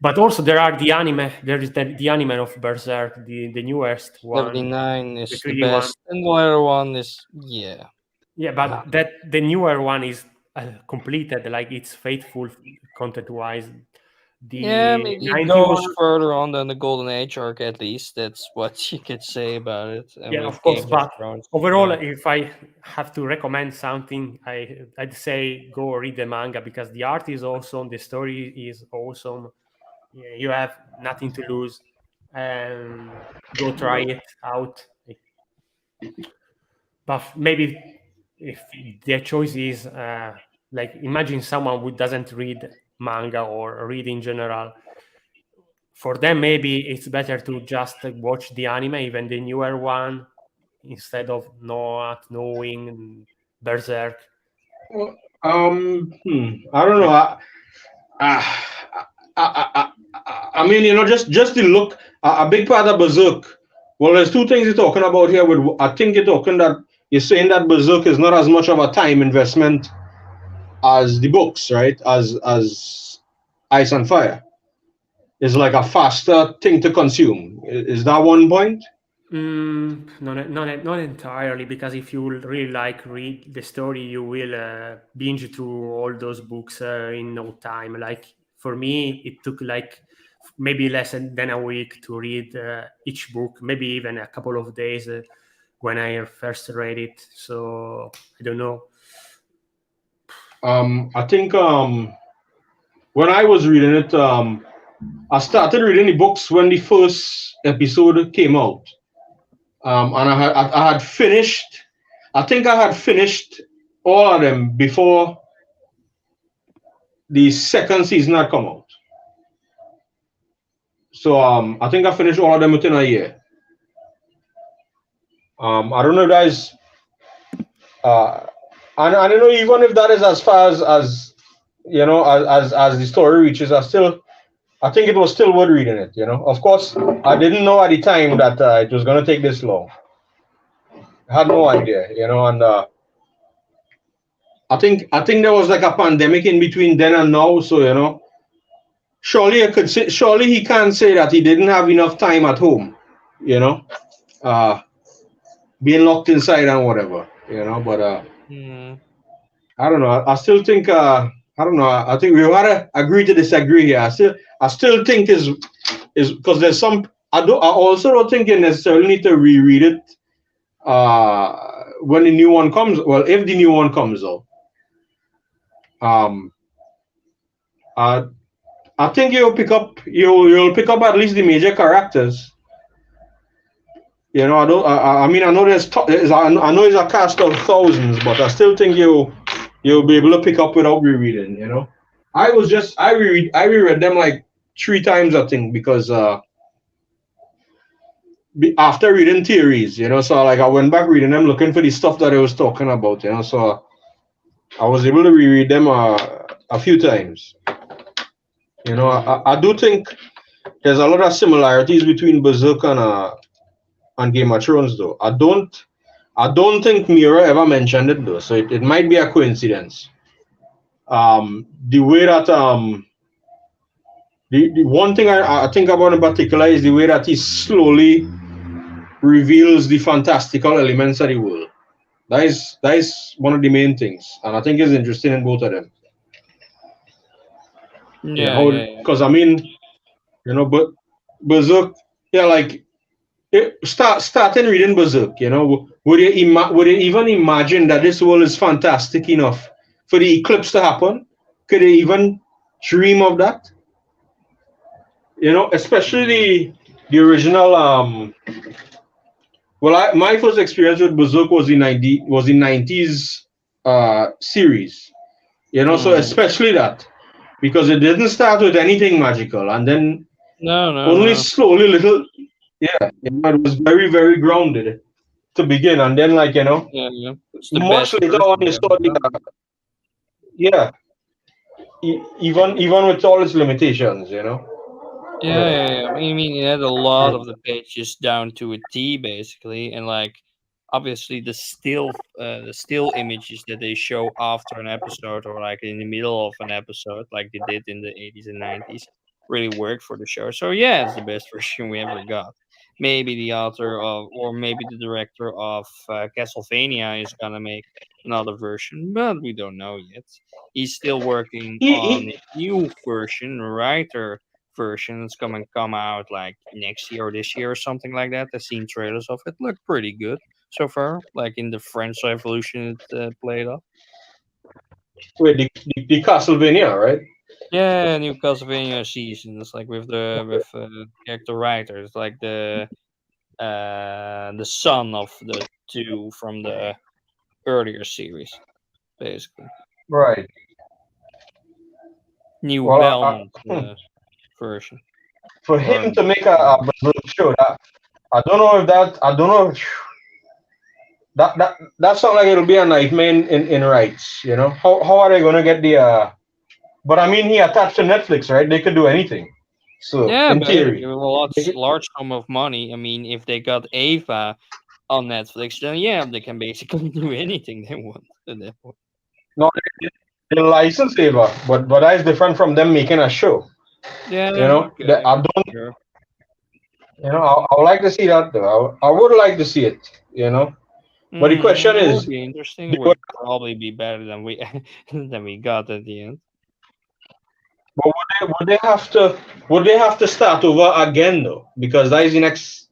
But also there are the anime. There is the anime of Berserk, the newest one, 79 the is the 3D one. best, and the other one is yeah. Yeah, but that the newer one is completed, like it's faithful content wise. Yeah, The maybe it 91, goes further on than the Golden Age arc. At least that's what you could say about it. And yeah, with of course. Games of But Thrones, overall, yeah. if I have to recommend something, I'd say go read the manga because the art is awesome, the story is awesome. Yeah, you have nothing to lose, and go try it out. But maybe if their choice is like, imagine someone who doesn't read manga or read in general, for them maybe it's better to just watch the anime, even the newer one, instead of not knowing Berserk. I don't know. Like, I, I mean, you know, just the look. A big part of Berserk. Well, there's two things you're talking about here. With I think you're saying that Berserk is not as much of a time investment as the books, right? As Ice and Fire. It's like a faster thing to consume. Is that one point? not entirely, because if you really like read the story, you will binge through all those books in no time. Like for me, it took like maybe less than a week to read each book, maybe even a couple of days when I first read it. So I don't know. I think when I was reading it, I started reading the books when the first episode came out. And I had finished. I think I had finished all of them before the second season had come out. So I think I finished all of them within a year. I don't know if that is, uh, and I don't know even if that is as far as you know as the story reaches. I think it was still worth reading it. You know, of course, I didn't know at the time that it was going to take this long. I had no idea, you know, and I think there was like a pandemic in between then and now, so you know, surely he can't say that he didn't have enough time at home, you know, uh, being locked inside and whatever, you know. But Mm. I don't know. I still think I don't know. I think we gotta agree to disagree here. I still think is because there's some. I also don't think you necessarily need to reread it when the new one comes, well, if the new one comes out, um, uh, I think you'll pick up at least the major characters. You know, I don't. I mean, I know I know it's a cast of thousands, but I still think you'll be able to pick up without rereading. You know, I reread them like 3 times I think because after reading theories, you know, so like I went back reading them looking for the stuff that I was talking about. You know, so I was able to reread them a few times. You know, I do think there's a lot of similarities between Berserk and Game of Thrones, though. I don't think Mira ever mentioned it though, so it might be a coincidence. The way that the one thing I think about in particular is the way that he slowly reveals the fantastical elements of the world. That is one of the main things, and I think it's interesting in both of them. Yeah, Yeah, how yeah, yeah. because I mean, but Berserk, yeah, like starting reading Berserk, would you even imagine that this world is fantastic enough for the eclipse to happen? Could they even dream of that? Especially the original. Well, my first experience with Berserk was the 90s series. So Mm. especially that because it didn't start with anything magical, and then No, no, only no. slowly little. Yeah, it was very very grounded to begin, and then Yeah, yeah. It's the much best later on version you they saw ever the done. yeah, even with all its limitations. Yeah, Yeah. yeah, yeah. I mean, it had a lot of the pages down to a T, basically, and like obviously the still images that they show after an episode or like in the middle of an episode, like they did in the 80s and 90s, really worked for the show. So yeah, it's the best version we ever got. Maybe the author of, or maybe the director of Castlevania is gonna make another version, but we don't know yet. He's still working on He a new version, writer version that's gonna come out like next year or this year or something like that. I've seen trailers of it. Look pretty good so far. Like in the French Revolution, it played up. wait the Castlevania, right? Yeah, new Castlevania seasons, like with character writers, like the son of the two from the earlier series, basically. Right. New Well, Belmont version for or him to make a version. Berserk show, I don't know if that sounds like it'll be a nightmare in rights. How are they gonna get the? But I mean, he attached to Netflix, right? They could do anything. So Yeah, in but if theory, you have a they could, large sum of money, I mean, if they got Ava on Netflix, then yeah, they can basically do anything they want at that point. no, they license Ava, but that is different from them making a show. Yeah, okay, I don't. sure. I would like to see that though. I would like to see it. But the question It would is, be interesting. they It would, would probably be better than we than we got at the end. but would they have to start over again though? Because that is the next.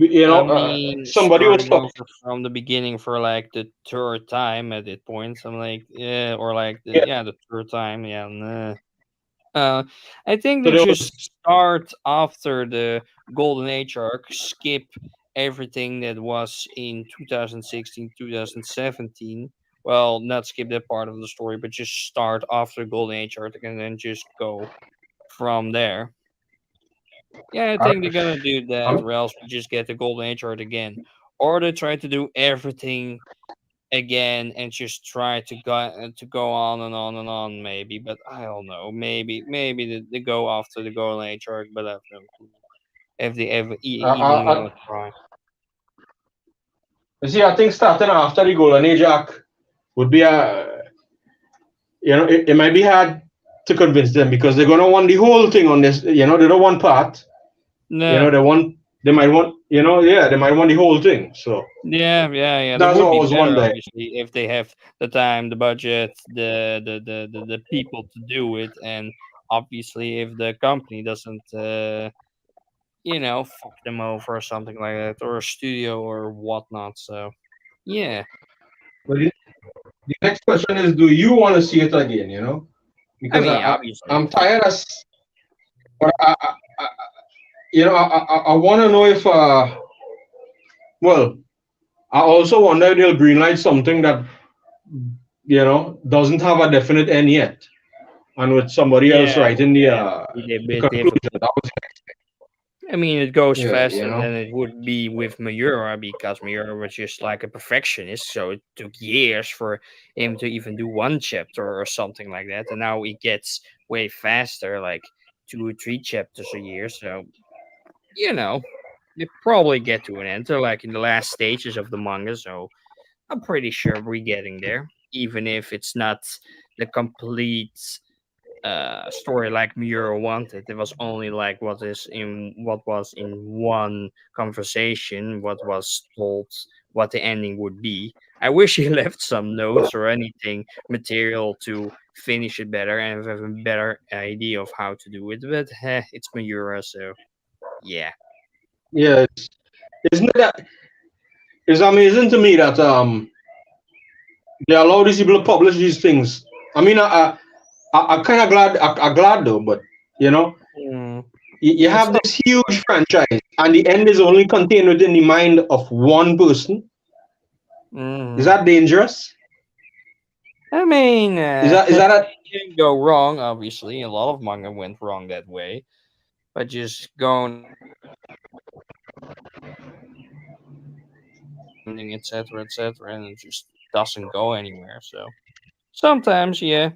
I mean, Somebody was starting talking. over from the beginning for like the third time at that point. I'm like, yeah, or like Yeah. the third time. Yeah, nah. Uh, I think So they there just was start after the Golden Age arc, skip everything that was in 2016, 2017. Well, not skip that part of the story, but just start after the Golden Age arc and then just go from there. Yeah, I I, think they're gonna do that, I'm, or else we just get the Golden Age arc again. Or they try to do everything again and just try to go on and on and on maybe, but I don't know, maybe they go after the Golden Age arc, but I have no clue if they ever I, even I, gonna try. you see, I think starting after the Golden Age arc would be it might be hard to convince them because they're gonna want the whole thing on this. They don't want part. No. They might want, yeah, they might want the whole thing. So Yeah, that that's would what I be was better wondering. obviously if they have the time, the budget, the people to do it, and obviously if the company doesn't fuck them over or something like that, or a studio or whatnot. So Yeah, But the next question is, do you want to see it again? I Because mean, obviously. I'm tired of, but I want to know if well, I also wonder if they'll greenlight something that doesn't have a definite end yet, and with somebody else Yeah, writing yeah, it'd be a the bit conclusion. difficult. That was I mean, it goes yeah, faster than it would be with Miura because Miura was just like a perfectionist, so it took years for him to even do one chapter or something like that. And now it gets way faster, like 2 or 3 chapters a year. So, you know, they probably get to an end. They're like in the last stages of the manga, so I'm pretty sure we're getting there, even if it's not the complete story like Miura wanted. It was only like what was in one conversation, what was told, what the ending would be. I wish he left some notes or anything material to finish it better and have a better idea of how to do it. But it's Miura, so yeah. yeah. Isn't it that? It's amazing to me that they allow these people to publish these things. I mean, I kind of glad. I'm glad though, but you know, Mm, you it's have not. this huge franchise, and the end is only contained within the mind of one person. Is Mm. that dangerous? I mean, Is that a it can go wrong. Obviously, a lot of manga went wrong that way. But just going ending, etc., and it just doesn't go anywhere. So sometimes, yeah,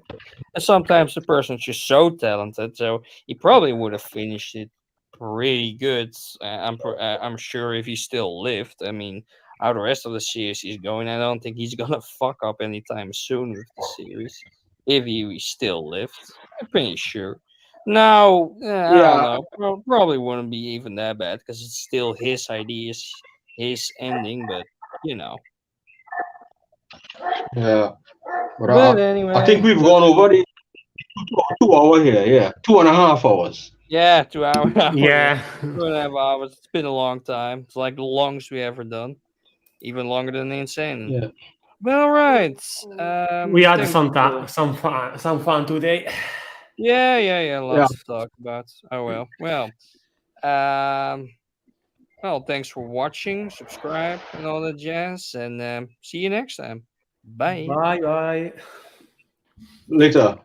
and sometimes the person's just so talented, so he probably would have finished it pretty good. I'm sure if he still lived. I mean, how the rest of the series is going, I don't think he's gonna fuck up anytime soon with the series. If he still lived, I'm pretty sure. No, I don't yeah, know. Probably wouldn't be even that bad because it's still his ideas, his ending. But you know. yeah? But But I think anyway, we've gone over the 2 hour here. Yeah, 2.5 hours. yeah, 2 hour, hour, yeah, Yeah. 2.5 hours. It's been a long time. It's like the longest we ever done, even longer than the insane. Yeah, But all right, We had thanks for some fun today. yeah, yeah. lots to talk about. Oh well, thanks for watching, subscribe, and all that jazz, and see you next time. Bye. Bye bye. Later.